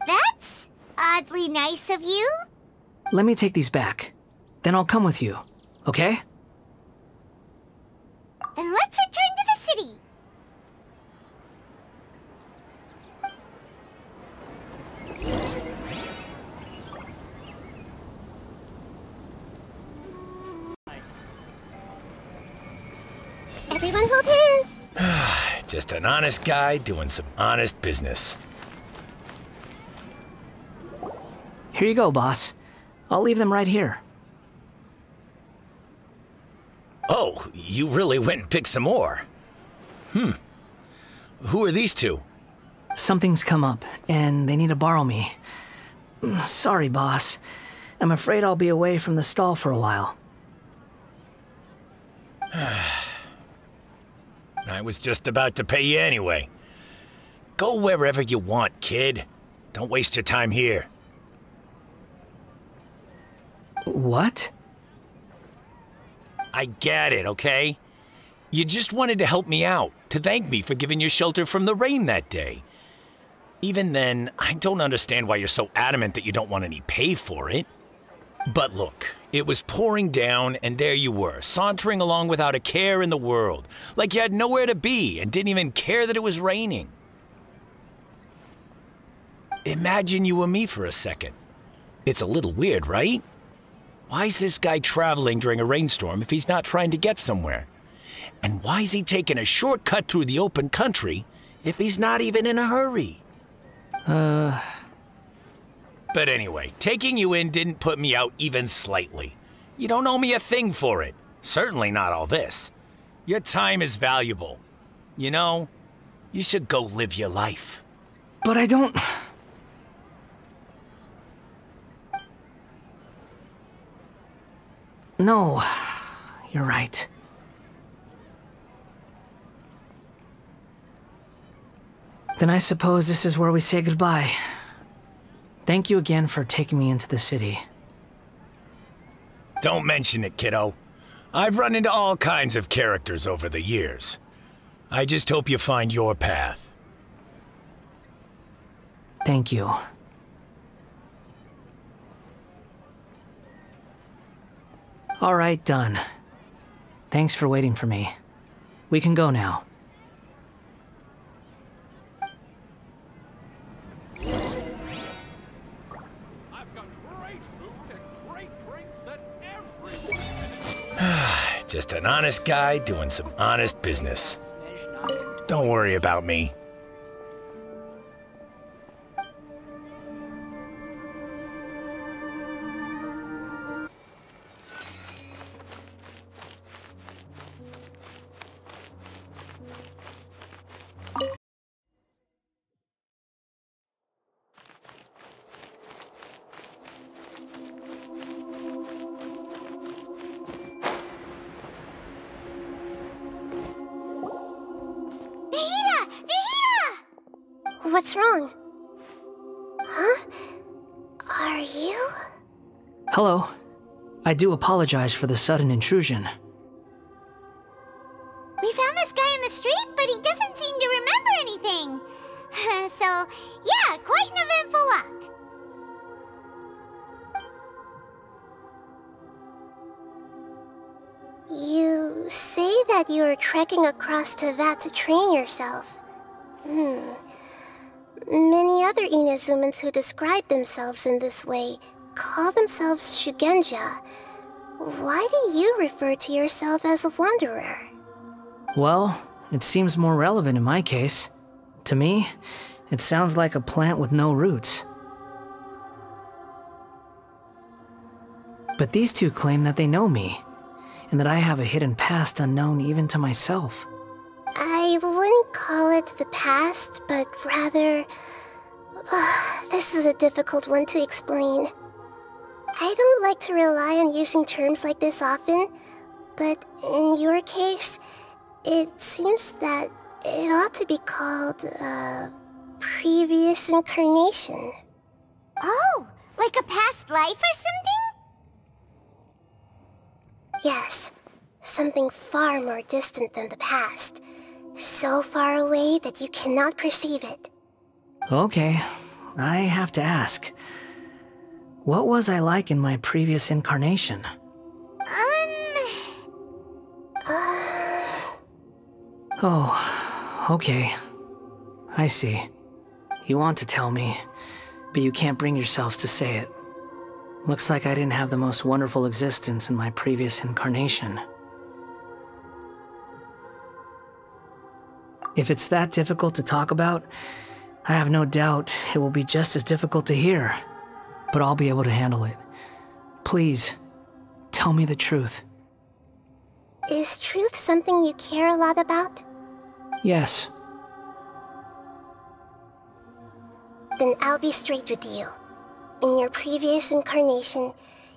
That's oddly nice of you. Let me take these back. Then I'll come with you, okay? Then let's return to the city. Everyone hold hands. Just an honest guy doing some honest business. Here you go, boss. I'll leave them right here. Oh, you really went and picked some more. Who are these two? Something's come up, and they need to borrow me. Sorry, boss. I'm afraid I'll be away from the stall for a while. I was just about to pay you anyway. Go wherever you want, kid. Don't waste your time here. What? I get it, okay? You just wanted to help me out, to thank me for giving you shelter from the rain that day. Even then, I don't understand why you're so adamant that you don't want any pay for it. But look, It was pouring down, and there you were, sauntering along without a care in the world, like you had nowhere to be and didn't even care that it was raining. Imagine you were me for a second. It's a little weird, right? Why is this guy traveling during a rainstorm if he's not trying to get somewhere? And why is he taking a shortcut through the open country if he's not even in a hurry? But anyway, taking you in didn't put me out even slightly. You don't owe me a thing for it. Certainly not all this. Your time is valuable. You know, you should go live your life. But I don't... No, you're right. Then I suppose this is where we say goodbye. Thank you again for taking me into the city. Don't mention it, kiddo. I've run into all kinds of characters over the years. I just hope you find your path. Thank you. All right, done. Thanks for waiting for me. We can go now. Just an honest guy doing some honest business. Don't worry about me. What's wrong? Huh? Are you? Hello. I do apologize for the sudden intrusion. We found this guy in the street, but he doesn't seem to remember anything. So, yeah, quite an eventful walk. You say that you are trekking across Teyvat to train yourself. Many other Inazumans who describe themselves in this way call themselves Shugenja. Why do you refer to yourself as a wanderer? Well, it seems more relevant in my case. To me, it sounds like a plant with no roots. But these two claim that they know me, and that I have a hidden past unknown even to myself. I wouldn't call it the past, but rather... this is a difficult one to explain. I don't like to rely on using terms like this often, but in your case, it seems that it ought to be called, previous incarnation. Oh, like a past life or something? Yes, something far more distant than the past. So far away that you cannot perceive it. Okay, I have to ask. What was I like in my previous incarnation? Oh, okay. I see. You want to tell me, but you can't bring yourselves to say it. Looks like I didn't have the most wonderful existence in my previous incarnation. If it's that difficult to talk about, I have no doubt it will be just as difficult to hear. But I'll be able to handle it. Please, tell me the truth. Is truth something you care a lot about? Yes. Then I'll be straight with you. In your previous incarnation,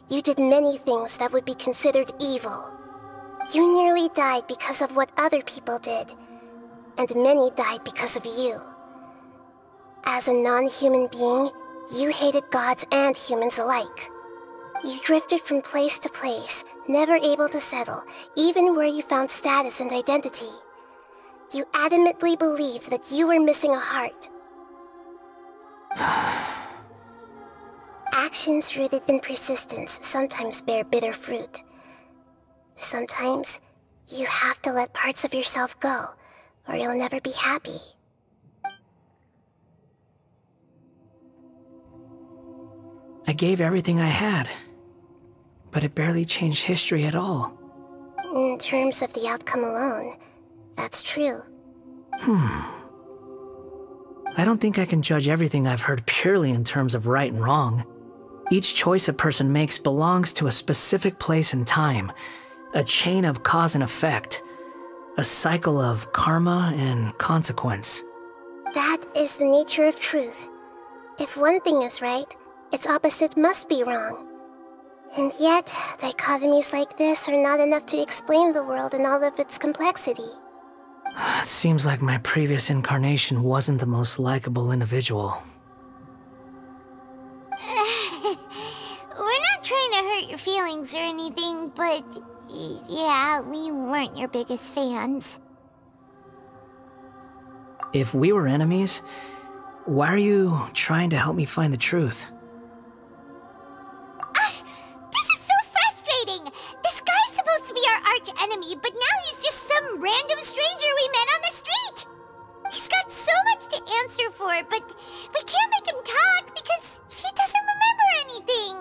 you did many things that would be considered evil. You nearly died because of what other people did, and many died because of you. As a non-human being, you hated gods and humans alike. You drifted from place to place, never able to settle, even where you found status and identity. You adamantly believed that you were missing a heart. Actions rooted in persistence sometimes bear bitter fruit. Sometimes, you have to let parts of yourself go, or you'll never be happy. I gave everything I had, but it barely changed history at all. In terms of the outcome alone, that's true. I don't think I can judge everything I've heard purely in terms of right and wrong. Each choice a person makes belongs to a specific place and time, a chain of cause and effect, a cycle of karma and consequence. That is the nature of truth. If one thing is right, its opposite must be wrong. And yet, dichotomies like this are not enough to explain the world in all of its complexity. It seems like my previous incarnation wasn't the most likable individual. We're not trying to hurt your feelings or anything, but yeah, we weren't your biggest fans. If we were enemies, why are you trying to help me find the truth? This is so frustrating! This guy's supposed to be our arch enemy, but now he's just some random stranger we met on the street! He's got so much to answer for, but we can't make him talk because he doesn't remember anything!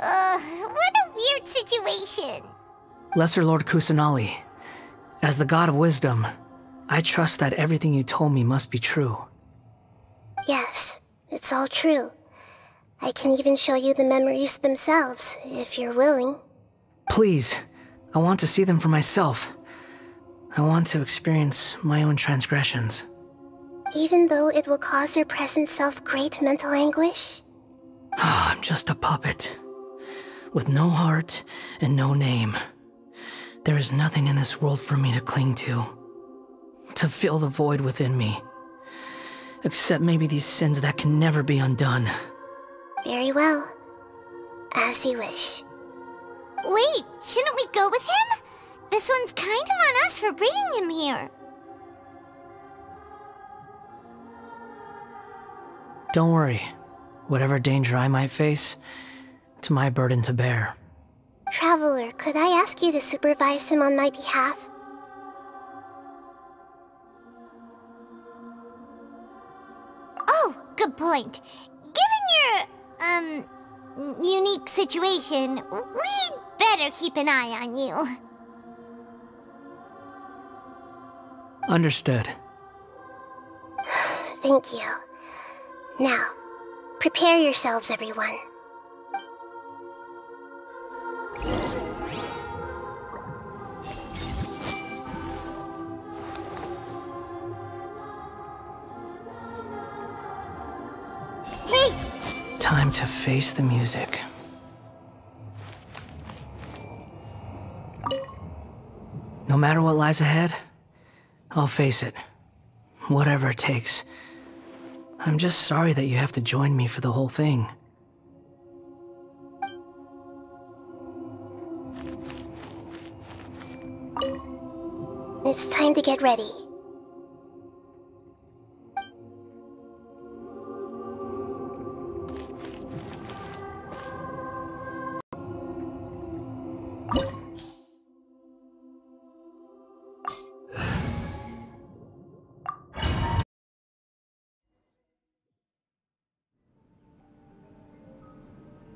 What a weird situation. Lesser Lord Kusanali, as the God of Wisdom, I trust that everything you told me must be true. Yes, it's all true. I can even show you the memories themselves, if you're willing. Please, I want to see them for myself. I want to experience my own transgressions. Even though it will cause your present self great mental anguish? I'm just a puppet, with no heart and no name. There is nothing in this world for me to cling to fill the void within me. Except maybe these sins that can never be undone. Very well. As you wish. Wait, shouldn't we go with him? This one's kind of on us for bringing him here. Don't worry. Whatever danger I might face, it's my burden to bear. Traveler, could I ask you to supervise him on my behalf? Oh, good point. Given your, unique situation, we'd better keep an eye on you. Understood. Thank you. Now, prepare yourselves, everyone. Time to face the music. No matter what lies ahead, I'll face it. Whatever it takes. I'm just sorry that you have to join me for the whole thing. It's time to get ready.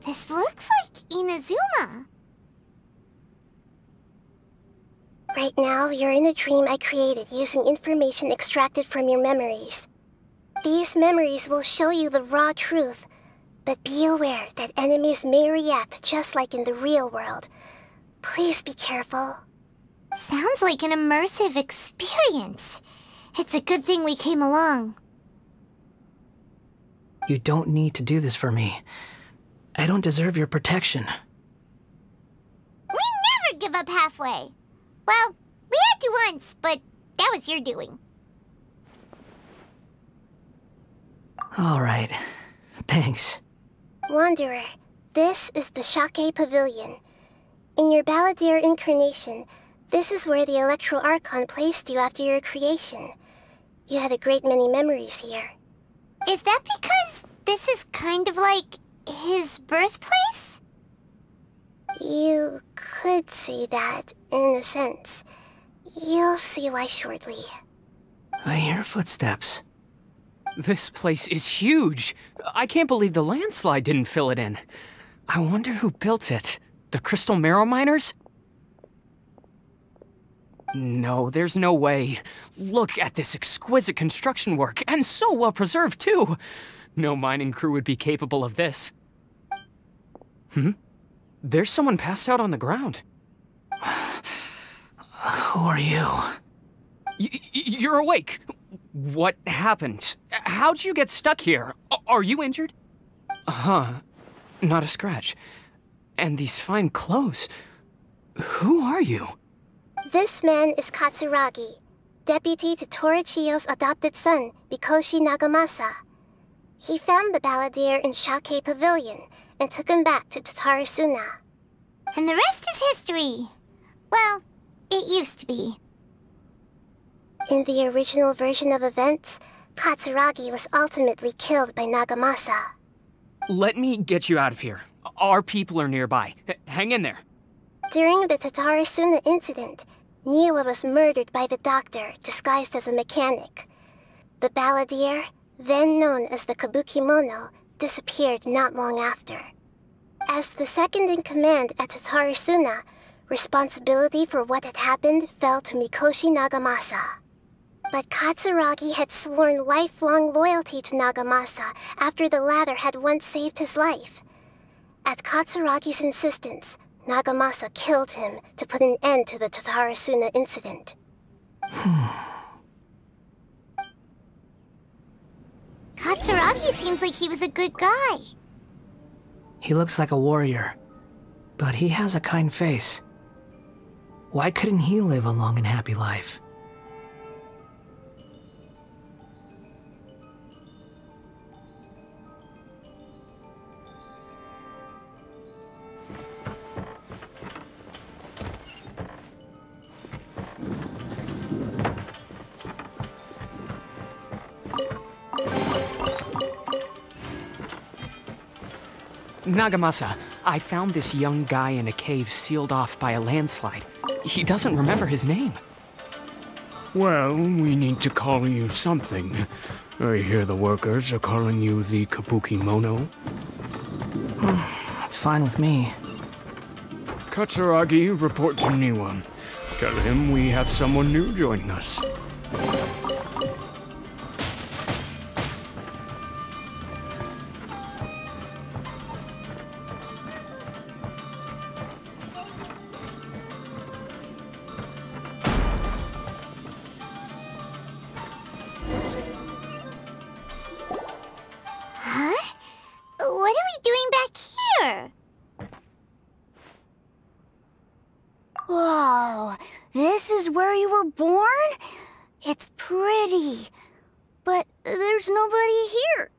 This looks like Inazuma. Right now, you're in a dream I created using information extracted from your memories. These memories will show you the raw truth, but be aware that enemies may react just like in the real world. Please be careful. Sounds like an immersive experience. It's a good thing we came along. You don't need to do this for me. I don't deserve your protection. We never give up halfway. Well, we had to once, but that was your doing. All right. Thanks. Wanderer, this is the Shake Pavilion. In your Balladeer incarnation, this is where the Electro Archon placed you after your creation. You had a great many memories here. Is that because this is kind of like his birthplace? You could say that, in a sense. You'll see why shortly. I hear footsteps. This place is huge. I can't believe the landslide didn't fill it in. I wonder who built it. The Crystal Marrow Miners? No, there's no way. Look at this exquisite construction work, and so well preserved, too. No mining crew would be capable of this. There's someone passed out on the ground. Who are you? You're awake. What happened? How'd you get stuck here? Are you injured? Not a scratch. And these fine clothes. Who are you? This man is Katsuragi, deputy to Torichiyo's adopted son, Mikoshi Nagamasa. He found the balladeer in Shake Pavilion and took him back to Tatarasuna. And the rest is history. Well, it used to be. In the original version of events, Katsuragi was ultimately killed by Nagamasa. Let me get you out of here. Our people are nearby. Hang in there. During the Tatarasuna incident, Niwa was murdered by the doctor disguised as a mechanic. The balladeer, then known as the Kabukimono, disappeared not long after. As the second in command at Tatarasuna, responsibility for what had happened fell to Mikoshi Nagamasa. But Katsuragi had sworn lifelong loyalty to Nagamasa after the latter had once saved his life. At Katsuragi's insistence, Nagamasa killed him to put an end to the Tatarasuna incident. Katsuragi seems like he was a good guy. He looks like a warrior, but he has a kind face. Why couldn't he live a long and happy life? Nagamasa, I found this young guy in a cave sealed off by a landslide. He doesn't remember his name. Well, we need to call you something. I hear the workers are calling you the Kabukimono. That's fine with me. Katsuragi, report to Niwa. Tell him we have someone new joining us. Whoa, this is where you were born? It's pretty, but there's nobody here.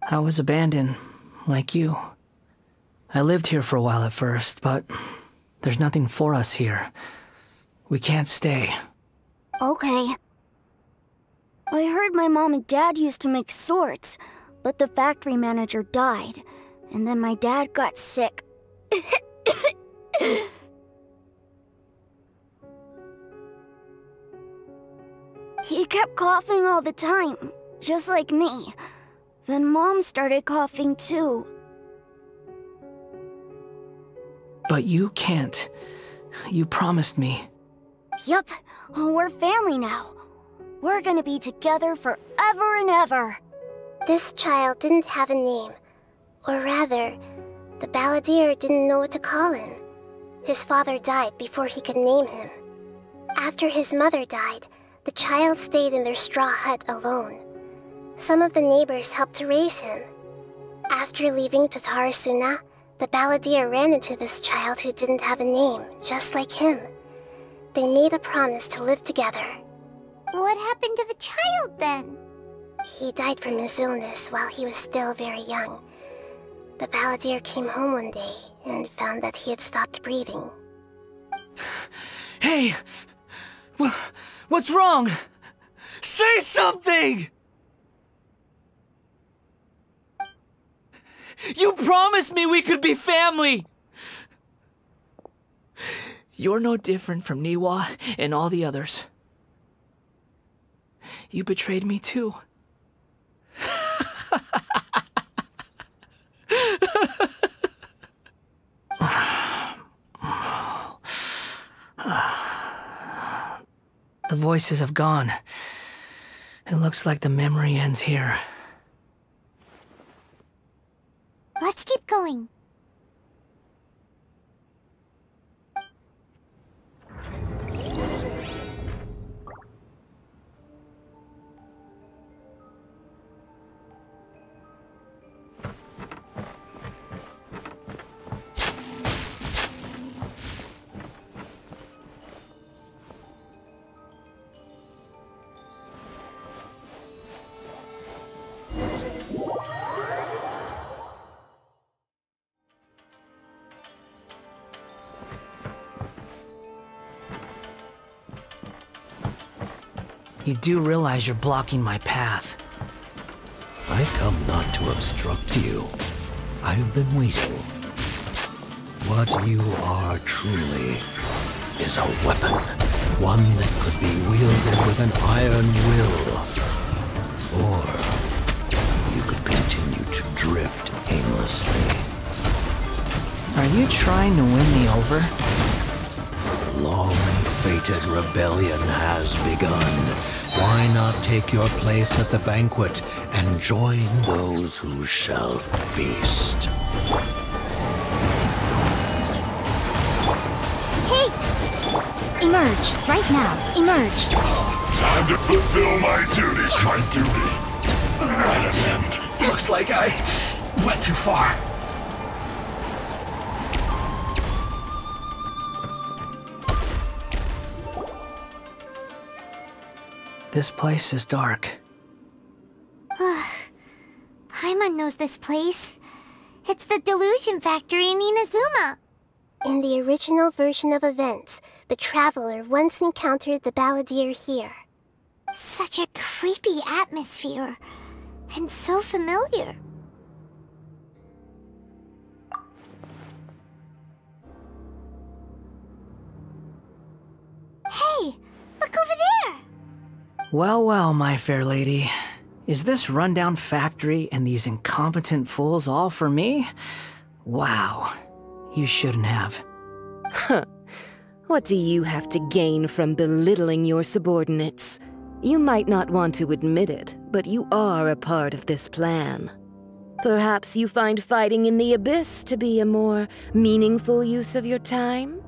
I was abandoned, like you. I lived here for a while at first, but there's nothing for us here. We can't stay. Okay. I heard my mom and dad used to make swords, but the factory manager died, and then my dad got sick. He kept coughing all the time, just like me. Then Mom started coughing too. But you can't. You promised me. Yup, we're family now. We're gonna be together forever and ever. This child didn't have a name. Or rather, the balladeer didn't know what to call him. His father died before he could name him. After his mother died, the child stayed in their straw hut alone. Some of the neighbors helped to raise him. After leaving Tatarasuna, the balladeer ran into this child who didn't have a name, just like him. They made a promise to live together. What happened to the child then? He died from his illness while he was still very young. The balladeer came home one day and found that he had stopped breathing. Hey! What's wrong? Say something! You promised me we could be family! You're no different from Niwa and all the others. You betrayed me too. The voices have gone. It looks like the memory ends here. Let's keep going. You do realize you're blocking my path. I come not to obstruct you. I've been waiting. What you are truly is a weapon. One that could be wielded with an iron will. Or you could continue to drift aimlessly. Are you trying to win me over? Long and fated rebellion has begun. Why not take your place at the banquet and join those who shall feast? Hey! Emerge, right now. Emerge. Time to fulfill my duties. My duty. At an end. Looks like I went too far. This place is dark. Paimon knows this place. It's the Delusion Factory in Inazuma. In the original version of events, the Traveler once encountered the Balladeer here. Such a creepy atmosphere. And so familiar. Hey! Look over there! Well, well, my fair lady. Is this rundown factory and these incompetent fools all for me? Wow. You shouldn't have. Huh. What do you have to gain from belittling your subordinates? You might not want to admit it, but you are a part of this plan. Perhaps you find fighting in the Abyss to be a more meaningful use of your time?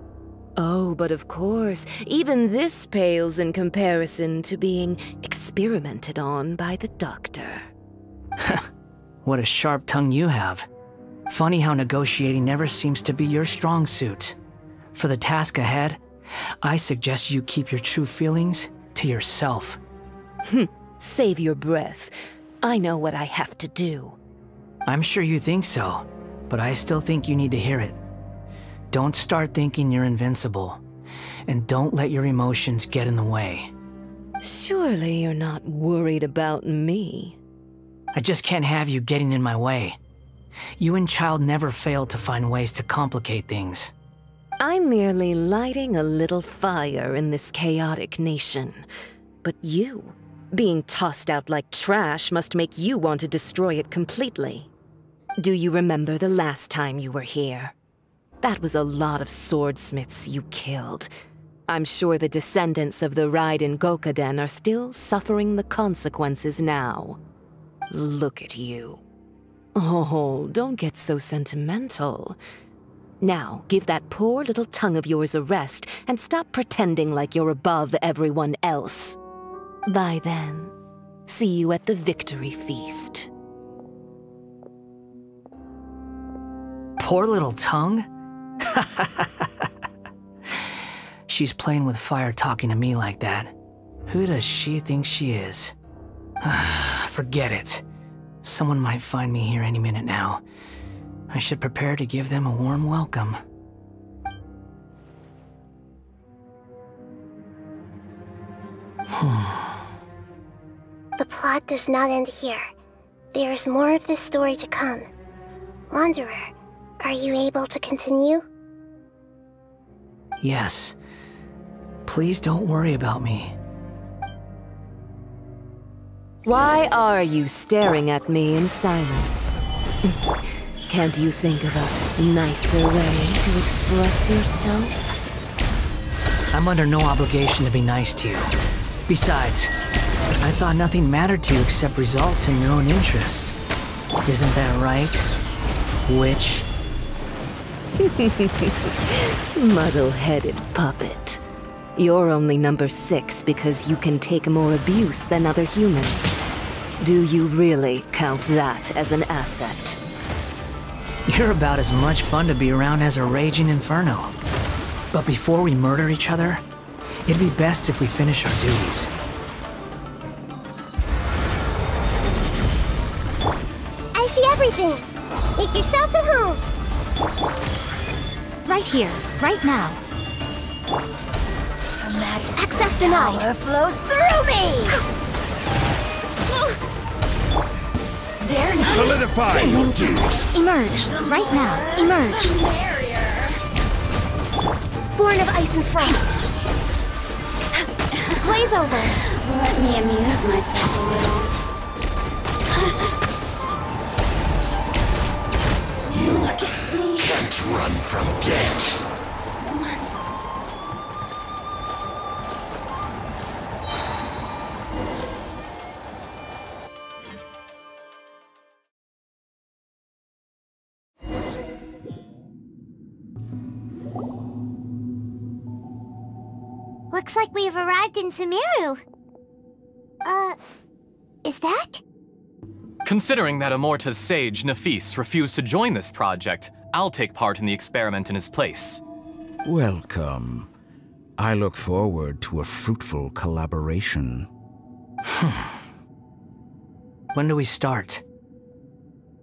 Oh, but of course, even this pales in comparison to being experimented on by the doctor. What a sharp tongue you have. Funny how negotiating never seems to be your strong suit. For the task ahead, I suggest you keep your true feelings to yourself. Save your breath. I know what I have to do. I'm sure you think so, but I still think you need to hear it. Don't start thinking you're invincible, and don't let your emotions get in the way. Surely you're not worried about me. I just can't have you getting in my way. You and Child never fail to find ways to complicate things. I'm merely lighting a little fire in this chaotic nation. But you, being tossed out like trash, must make you want to destroy it completely. Do you remember the last time you were here? That was a lot of swordsmiths you killed. I'm sure the descendants of the Raiden Gokaden are still suffering the consequences now. Look at you. Oh, don't get so sentimental. Now, give that poor little tongue of yours a rest and stop pretending like you're above everyone else. Bye then. See you at the victory feast. Poor little tongue? She's playing with fire talking to me like that. Who does she think she is? Forget it. Someone might find me here any minute now. I should prepare to give them a warm welcome. The plot does not end here. There is more of this story to come. Wanderer, are you able to continue? Yes. Please don't worry about me. Why are you staring at me in silence? Can't you think of a nicer way to express yourself? I'm under no obligation to be nice to you. Besides, I thought nothing mattered to you except results and your own interests. Isn't that right, witch? Muddle-headed puppet. You're only number 6 because you can take more abuse than other humans. Do you really count that as an asset? You're about as much fun to be around as a raging inferno. But before we murder each other, it'd be best if we finish our duties. I see everything! Make yourselves at home! Right here, right now. Access denied! Power flows through me! They're not. Solidify your duties! Emerge, right now, emerge. Born of ice and frost! Blaze over! Let me amuse myself a little. Look at me. Can't run from death. Looks like we've arrived in Sumeru. Is that? Considering that Amorta's sage, Nafis, refused to join this project, I'll take part in the experiment in his place. Welcome. I look forward to a fruitful collaboration. When do we start?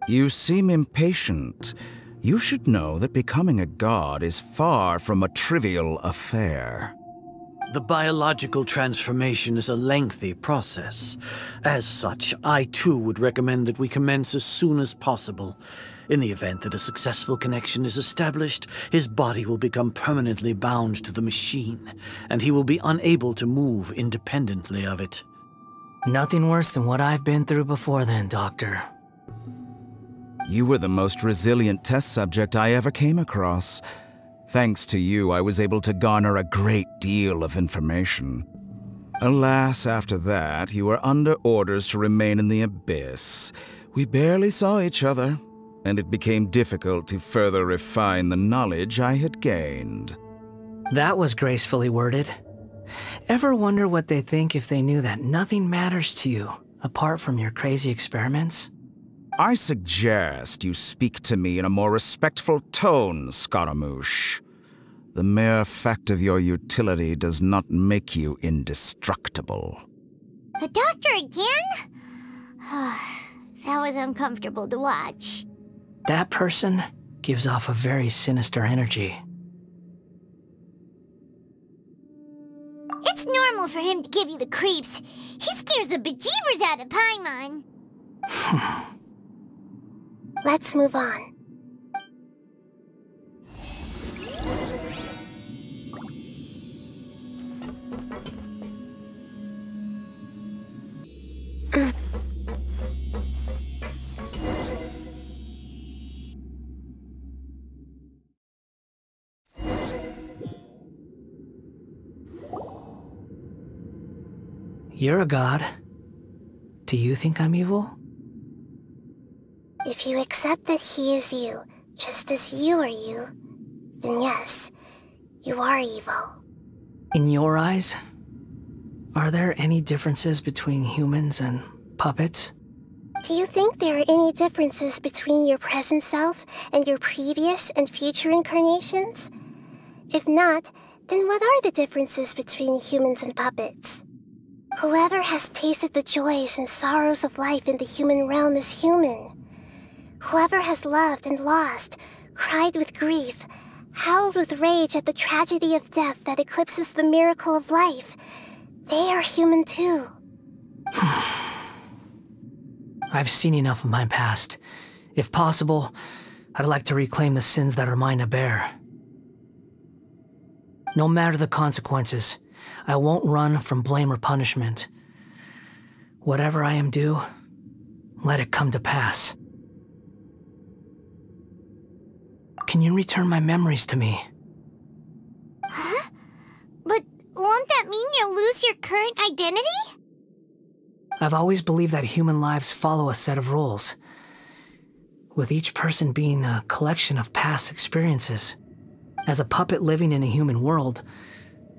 You seem impatient. You should know that becoming a god is far from a trivial affair. The biological transformation is a lengthy process. As such, I too would recommend that we commence as soon as possible. In the event that a successful connection is established, his body will become permanently bound to the machine, and he will be unable to move independently of it. Nothing worse than what I've been through before then, Doctor. You were the most resilient test subject I ever came across. Thanks to you, I was able to garner a great deal of information. Alas, after that, you were under orders to remain in the abyss. We barely saw each other, and it became difficult to further refine the knowledge I had gained. That was gracefully worded. Ever wonder what they think if they knew that nothing matters to you, apart from your crazy experiments? I suggest you speak to me in a more respectful tone, Scaramouche. The mere fact of your utility does not make you indestructible. The doctor again? That was uncomfortable to watch. That person gives off a very sinister energy. It's normal for him to give you the creeps. He scares the bejeebers out of Paimon. Let's move on. You're a god. Do you think I'm evil? If you accept that he is you, just as you are you, then yes, you are evil. In your eyes, are there any differences between humans and puppets? Do you think there are any differences between your present self and your previous and future incarnations? If not, then what are the differences between humans and puppets? Whoever has tasted the joys and sorrows of life in the human realm is human. Whoever has loved and lost, cried with grief, howled with rage at the tragedy of death that eclipses the miracle of life, they are human too. I've seen enough of my past. If possible, I'd like to reclaim the sins that are mine to bear. No matter the consequences, I won't run from blame or punishment. Whatever I am due, let it come to pass. Can you return my memories to me? Huh? But won't that mean you'll lose your current identity? I've always believed that human lives follow a set of rules, with each person being a collection of past experiences. As a puppet living in a human world,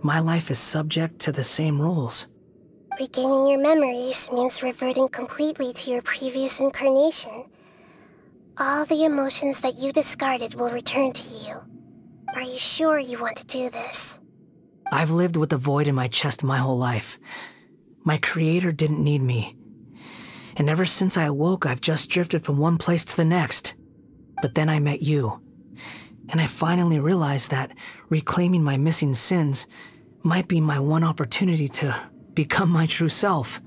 my life is subject to the same rules. Regaining your memories means reverting completely to your previous incarnation. All the emotions that you discarded will return to you. Are you sure you want to do this? I've lived with the void in my chest my whole life. My creator didn't need me. And ever since I awoke, I've just drifted from one place to the next. But then I met you. And I finally realized that reclaiming my missing sins might be my one opportunity to become my true self.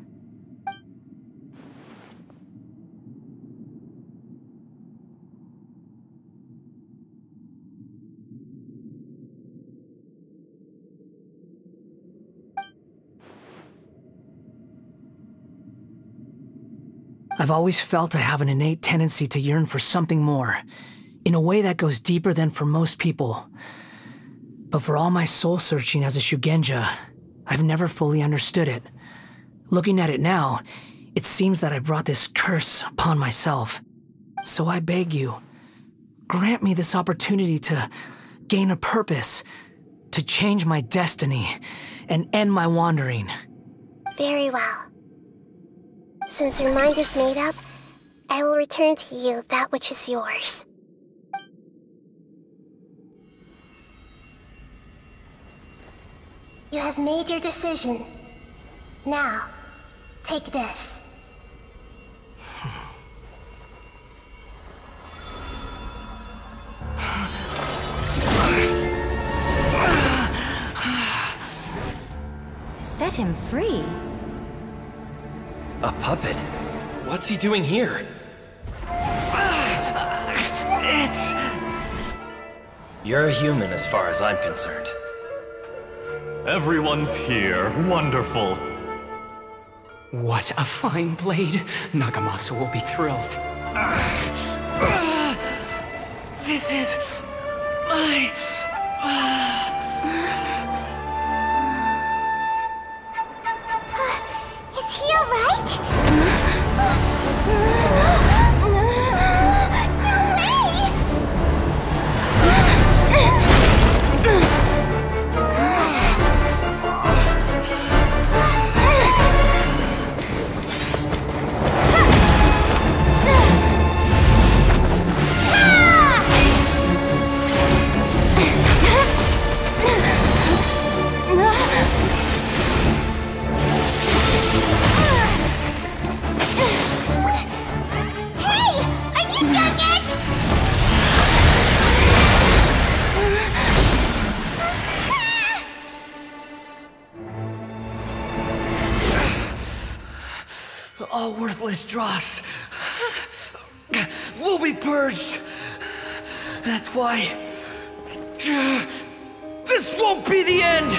I've always felt I have an innate tendency to yearn for something more, in a way that goes deeper than for most people. But for all my soul-searching as a Shugenja, I've never fully understood it. Looking at it now, it seems that I brought this curse upon myself. So I beg you, grant me this opportunity to gain a purpose, to change my destiny, and end my wandering. Very well. Since your mind is made up, I will return to you that which is yours. You have made your decision. Now, take this. Set him free. A puppet? What's he doing here? You're a human as far as I'm concerned. Everyone's here. Wonderful. What a fine blade. Nagamasa will be thrilled. This is my... Is he alright? All worthless dross will be purged. That's why this won't be the end.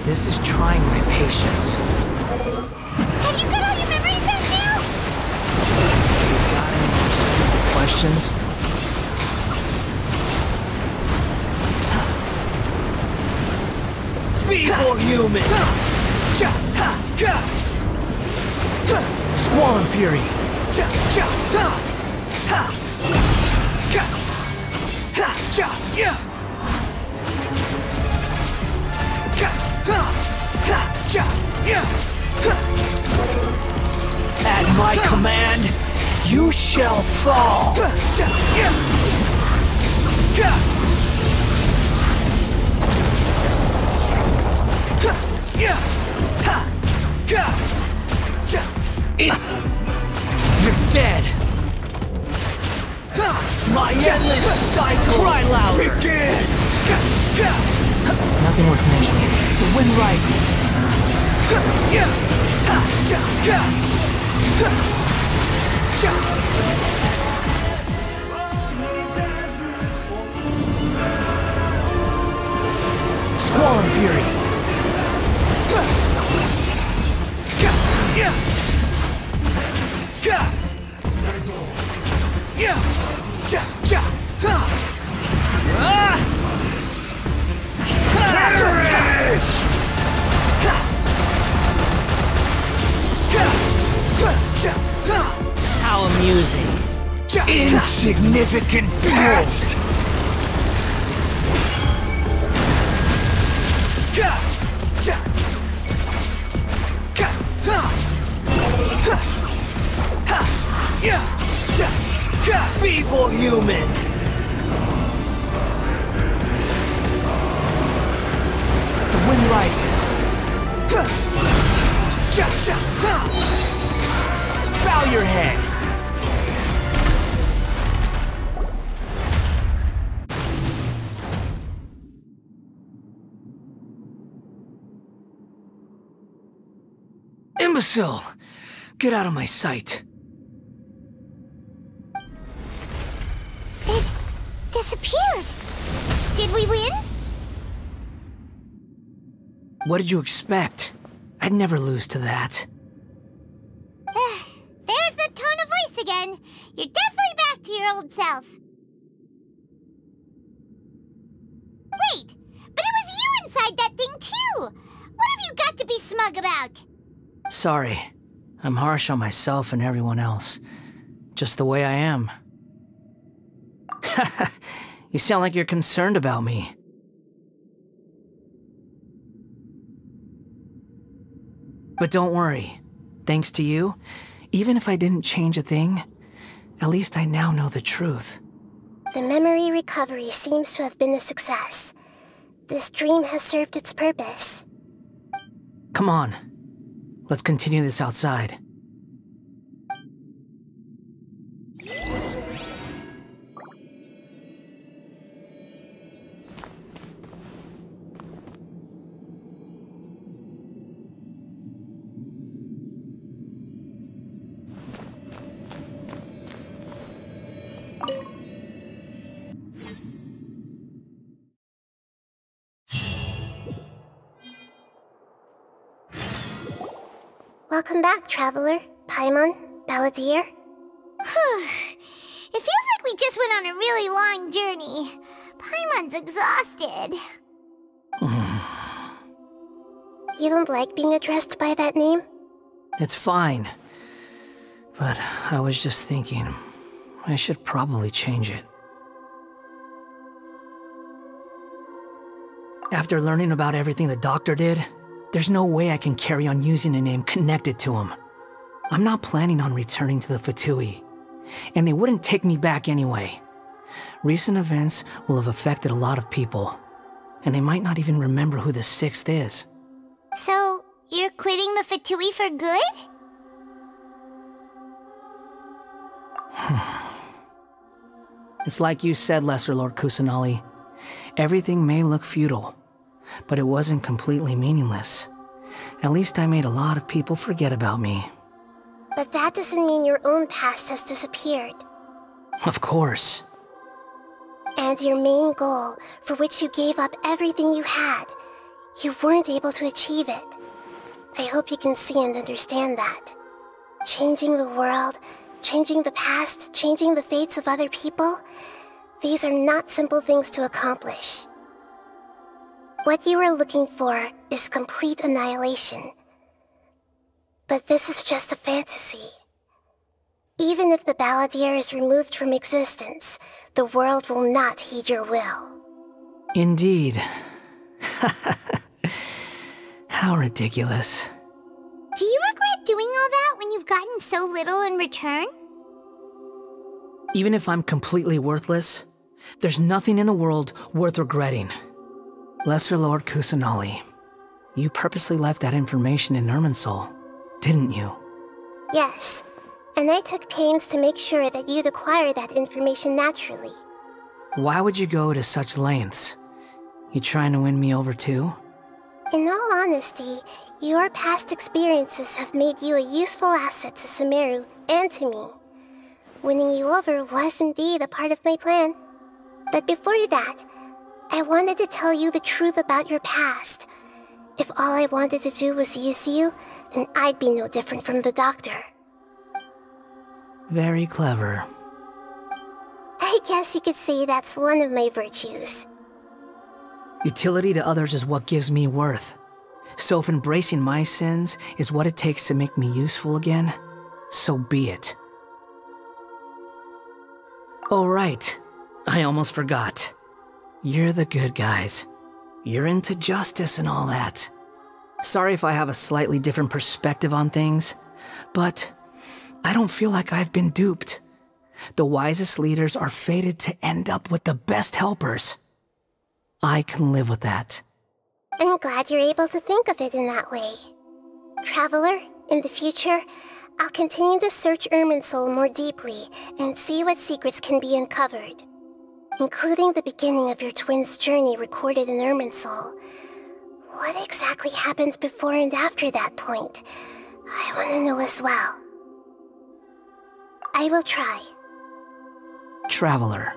This is trying my patience. Have you got all your memories back now? You got any questions? Feeble human! Squall and Fury, At my command, you shall fall! You're dead! My endless cycle cry louder! Begins! Nothing worth mentioning. The wind rises. Squall and fury. How amusing. Insignificant pest! Feeble human! The wind rises. Bow your head! Imbecile! Get out of my sight. It disappeared. Did we win? What did you expect? I'd never lose to that. There's the tone of voice again. You're definitely back to your old self. Wait, but it was you inside that thing too! What have you got to be smug about? Sorry. I'm harsh on myself and everyone else. Just the way I am. You sound like you're concerned about me. But don't worry. Thanks to you, even if I didn't change a thing, at least I now know the truth. The memory recovery seems to have been a success. This dream has served its purpose. Come on. Let's continue this outside. Welcome back, Traveler, Paimon, Balladeer. It feels like we just went on a really long journey. Paimon's exhausted. You don't like being addressed by that name? It's fine. But I was just thinking, I should probably change it. After learning about everything the doctor did, there's no way I can carry on using a name connected to him. I'm not planning on returning to the Fatui, and they wouldn't take me back anyway. Recent events will have affected a lot of people, and they might not even remember who the 6th is. So, you're quitting the Fatui for good? It's like you said, Lesser Lord Kusanali. Everything may look futile, but it wasn't completely meaningless. At least I made a lot of people forget about me. But that doesn't mean your own past has disappeared. Of course. And your main goal, for which you gave up everything you had, you weren't able to achieve it. I hope you can see and understand that. Changing the world, changing the past, changing the fates of other people, these are not simple things to accomplish. What you are looking for is complete annihilation. But this is just a fantasy. Even if the balladeer is removed from existence, the world will not heed your will. Indeed. How ridiculous. Do you regret doing all that when you've gotten so little in return? Even if I'm completely worthless, there's nothing in the world worth regretting. Lesser Lord Kusanali, you purposely left that information in Irminsul, didn't you? Yes, and I took pains to make sure that you'd acquire that information naturally. Why would you go to such lengths? You trying to win me over too? In all honesty, your past experiences have made you a useful asset to Sumeru and to me. Winning you over was indeed a part of my plan. But before that, I wanted to tell you the truth about your past. If all I wanted to do was use you, then I'd be no different from the doctor. Very clever. I guess you could say that's one of my virtues. Utility to others is what gives me worth. So if embracing my sins is what it takes to make me useful again, so be it. Oh right, I almost forgot. You're the good guys. You're into justice and all that. Sorry if I have a slightly different perspective on things, but I don't feel like I've been duped. The wisest leaders are fated to end up with the best helpers. I can live with that. I'm glad you're able to think of it in that way. Traveler, in the future, I'll continue to search Irminsul more deeply and see what secrets can be uncovered. Including the beginning of your twins' journey recorded in Irminsul. What exactly happened before and after that point? I want to know as well. I will try. Traveler.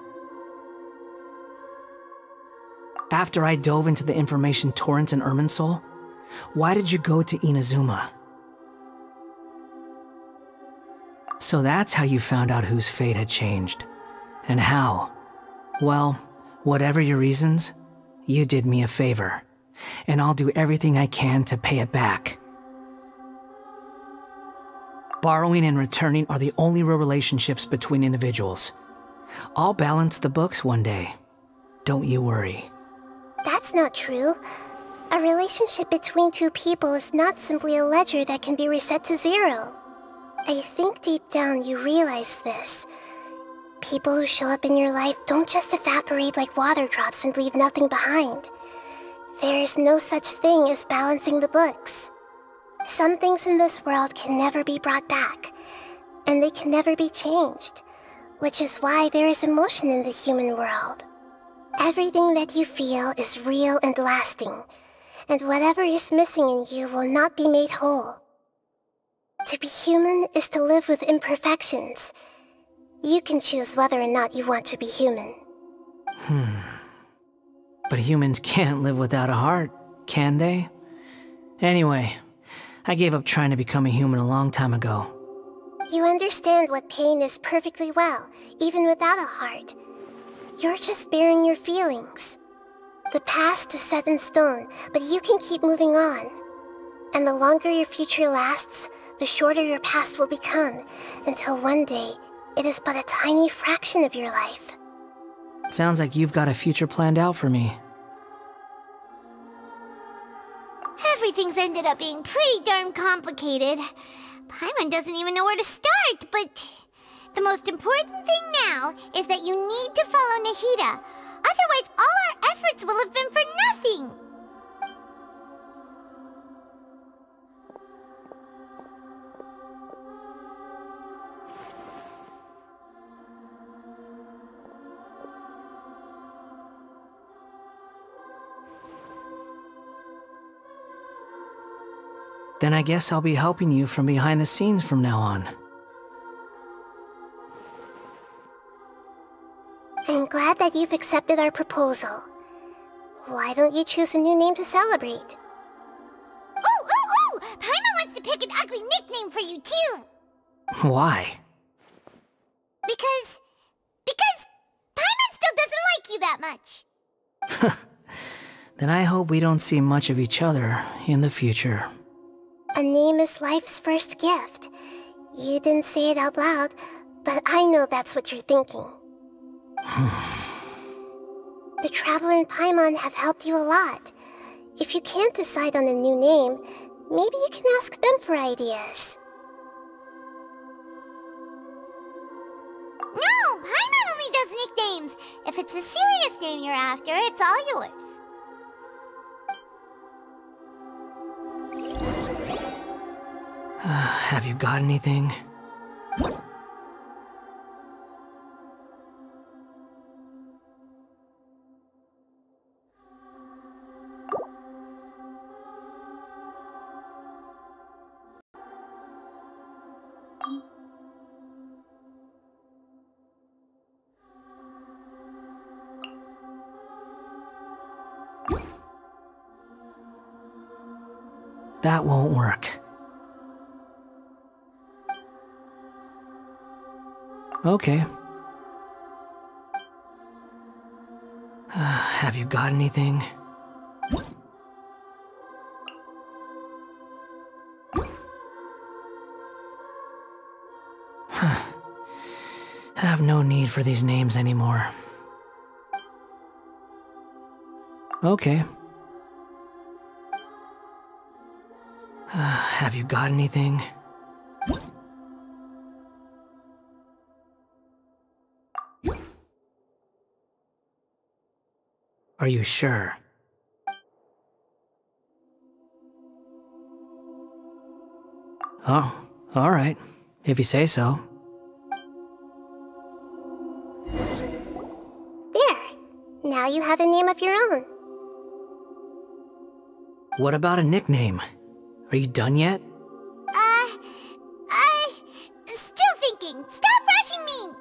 After I dove into the information torrent in Irminsul, why did you go to Inazuma? So that's how you found out whose fate had changed. And how? Well, whatever your reasons, you did me a favor. And I'll do everything I can to pay it back. Borrowing and returning are the only real relationships between individuals. I'll balance the books one day. Don't you worry. That's not true. A relationship between two people is not simply a ledger that can be reset to zero. I think deep down you realize this. People who show up in your life don't just evaporate like water drops and leave nothing behind. There is no such thing as balancing the books. Some things in this world can never be brought back, and they can never be changed, which is why there is emotion in the human world. Everything that you feel is real and lasting, and whatever is missing in you will not be made whole. To be human is to live with imperfections. You can choose whether or not you want to be human. But humans can't live without a heart, can they? Anyway, I gave up trying to become a human a long time ago. You understand what pain is perfectly well, even without a heart. You're just bearing your feelings. The past is set in stone, but you can keep moving on. And the longer your future lasts, the shorter your past will become, until one day, it is but a tiny fraction of your life. Sounds like you've got a future planned out for me. Everything's ended up being pretty darn complicated. Paimon doesn't even know where to start, but the most important thing now is that you need to follow Nahida. Otherwise, all our efforts will have been for nothing. Then I guess I'll be helping you from behind the scenes from now on. I'm glad that you've accepted our proposal. Why don't you choose a new name to celebrate? Ooh! Paimon wants to pick an ugly nickname for you, too! Why? Because Paimon still doesn't like you that much. Then I hope we don't see much of each other in the future. A name is life's first gift. You didn't say it out loud, but I know that's what you're thinking. The Traveler and Paimon have helped you a lot. If you can't decide on a new name, maybe you can ask them for ideas. No! Paimon only does nicknames! If it's a serious name you're after, it's all yours. Have you got anything? That won't work. Okay. Have you got anything? Have no need for these names anymore. Okay. Have you got anything? Are you sure? Oh, all right. If you say so. There! Now you have a name of your own. What about a nickname? Are you done yet? Still thinking. Stop rushing me!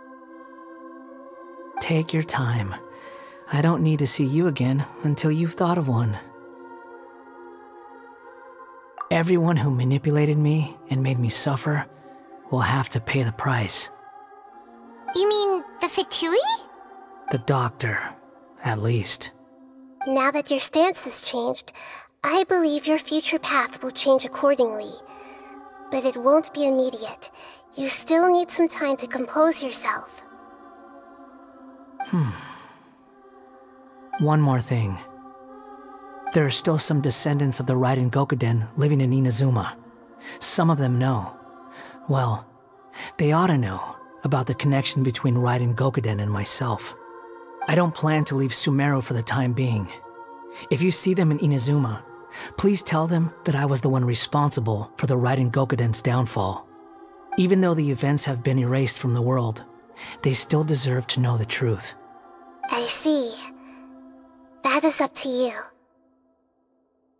Take your time. I don't need to see you again until you've thought of one. Everyone who manipulated me and made me suffer will have to pay the price. You mean the Fatui? The doctor, at least. Now that your stance has changed, I believe your future path will change accordingly. But it won't be immediate. You still need some time to compose yourself. One more thing. There are still some descendants of the Raiden Gokuden living in Inazuma. Some of them know. Well, they ought to know about the connection between Raiden Gokuden and myself. I don't plan to leave Sumeru for the time being. If you see them in Inazuma, please tell them that I was the one responsible for the Raiden Gokuden's downfall. Even though the events have been erased from the world, they still deserve to know the truth. I see. That is up to you.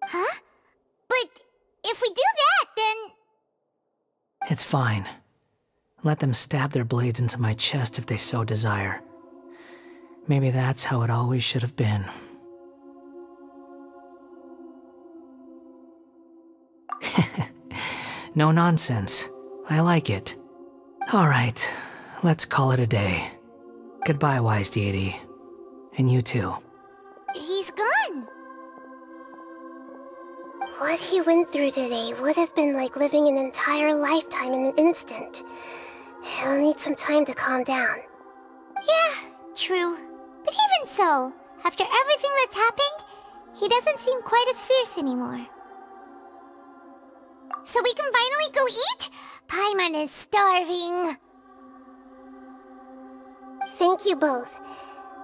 Huh? But if we do that, then... It's fine. Let them stab their blades into my chest if they so desire. Maybe that's how it always should have been. No nonsense. I like it. Alright, let's call it a day. Goodbye, wise deity. And you too. He's gone. What he went through today would have been like living an entire lifetime in an instant. He'll need some time to calm down. Yeah, true. But even so, after everything that's happened, he doesn't seem quite as fierce anymore. So we can finally go eat? Paimon is starving. Thank you both.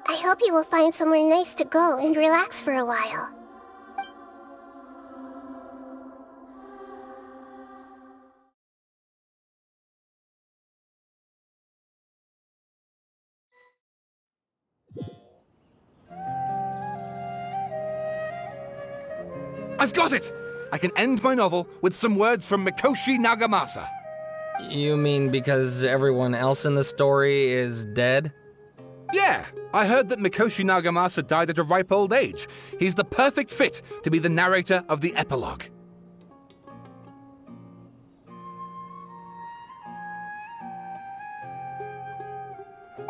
I hope you will find somewhere nice to go and relax for a while. I've got it! I can end my novel with some words from Mikoshi Nagamasa. You mean because everyone else in the story is dead? Yeah, I heard that Mikoshi Nagamasa died at a ripe old age. He's the perfect fit to be the narrator of the epilogue.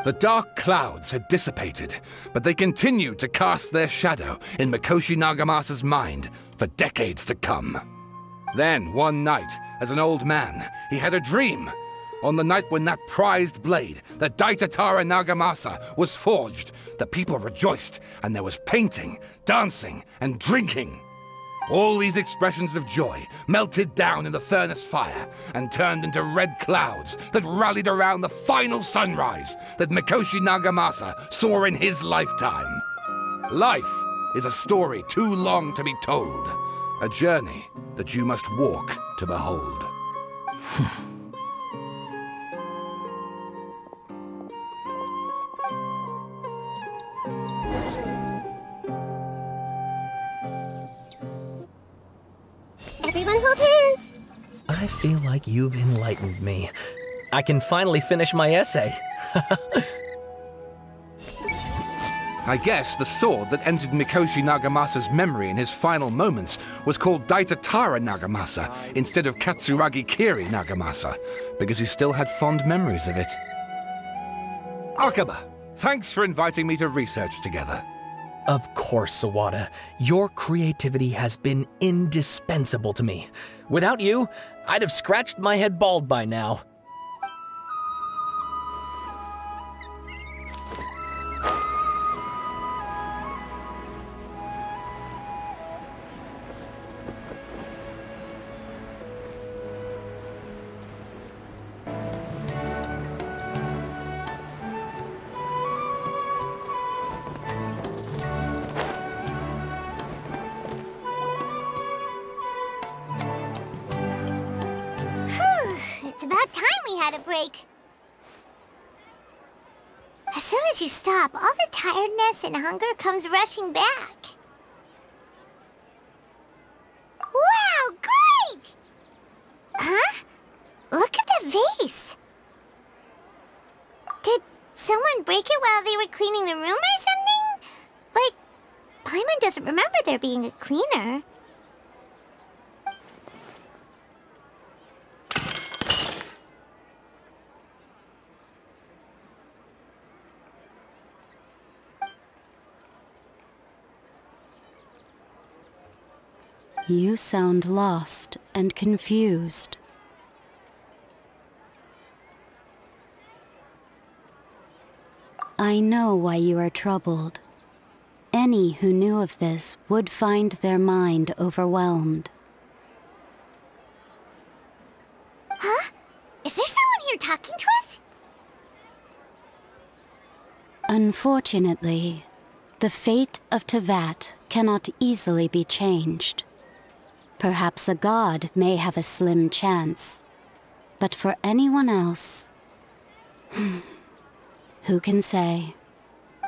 The dark clouds had dissipated, but they continued to cast their shadow in Mikoshi Nagamasa's mind for decades to come. Then, one night, as an old man, he had a dream, On the night when that prized blade, the Daitatara Nagamasa, was forged, the people rejoiced, and there was painting, dancing, and drinking. All these expressions of joy melted down in the furnace fire and turned into red clouds that rallied around the final sunrise that Mikoshi Nagamasa saw in his lifetime. Life is a story too long to be told, a journey that you must walk to behold. Everyone hold hands! I feel like you've enlightened me. I can finally finish my essay. I guess the sword that entered Mikoshi Nagamasa's memory in his final moments was called Daitatara Nagamasa instead of Katsuragi Kiri Nagamasa, because he still had fond memories of it. Akaba, thanks for inviting me to research together. Of course, Sawada. Your creativity has been indispensable to me. Without you, I'd have scratched my head bald by now. It's about time we had a break. As soon as you stop, all the tiredness and hunger comes rushing back. Wow, great! Huh? Look at the vase. Did someone break it while they were cleaning the room or something? But Paimon doesn't remember there being a cleaner. You sound lost and confused. I know why you are troubled. Any who knew of this would find their mind overwhelmed. Huh? Is there someone here talking to us? Unfortunately, the fate of Tevat cannot easily be changed. Perhaps a god may have a slim chance, but for anyone else, who can say?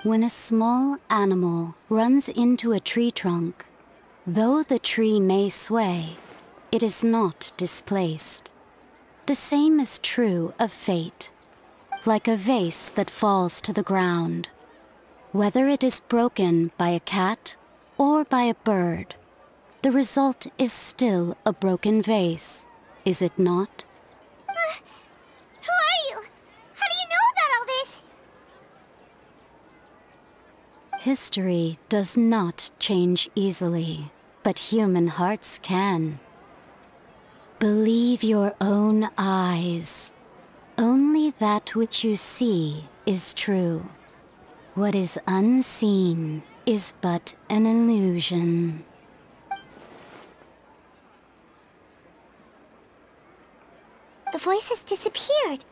When a small animal runs into a tree trunk, though the tree may sway, it is not displaced. The same is true of fate, like a vase that falls to the ground. Whether it is broken by a cat or by a bird, the result is still a broken vase, is it not? Who are you? How do you know about all this? History does not change easily, but human hearts can. Believe your own eyes. Only that which you see is true. What is unseen is but an illusion. The voice has disappeared.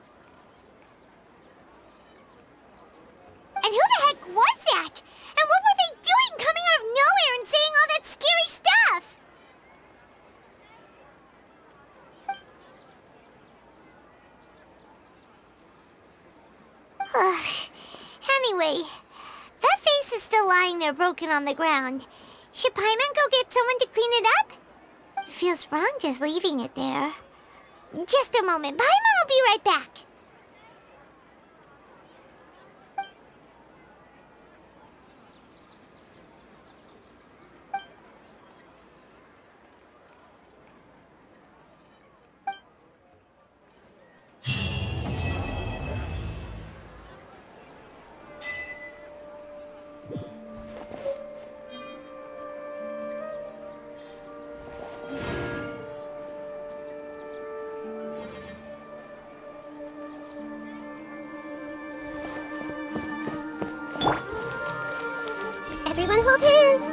And who the heck was that? And what were they doing coming out of nowhere and saying all that scary stuff? Anyway, that face is still lying there broken on the ground. Should Paimon go get someone to clean it up? It feels wrong just leaving it there. Just a moment. Paimon will be right back. both hands.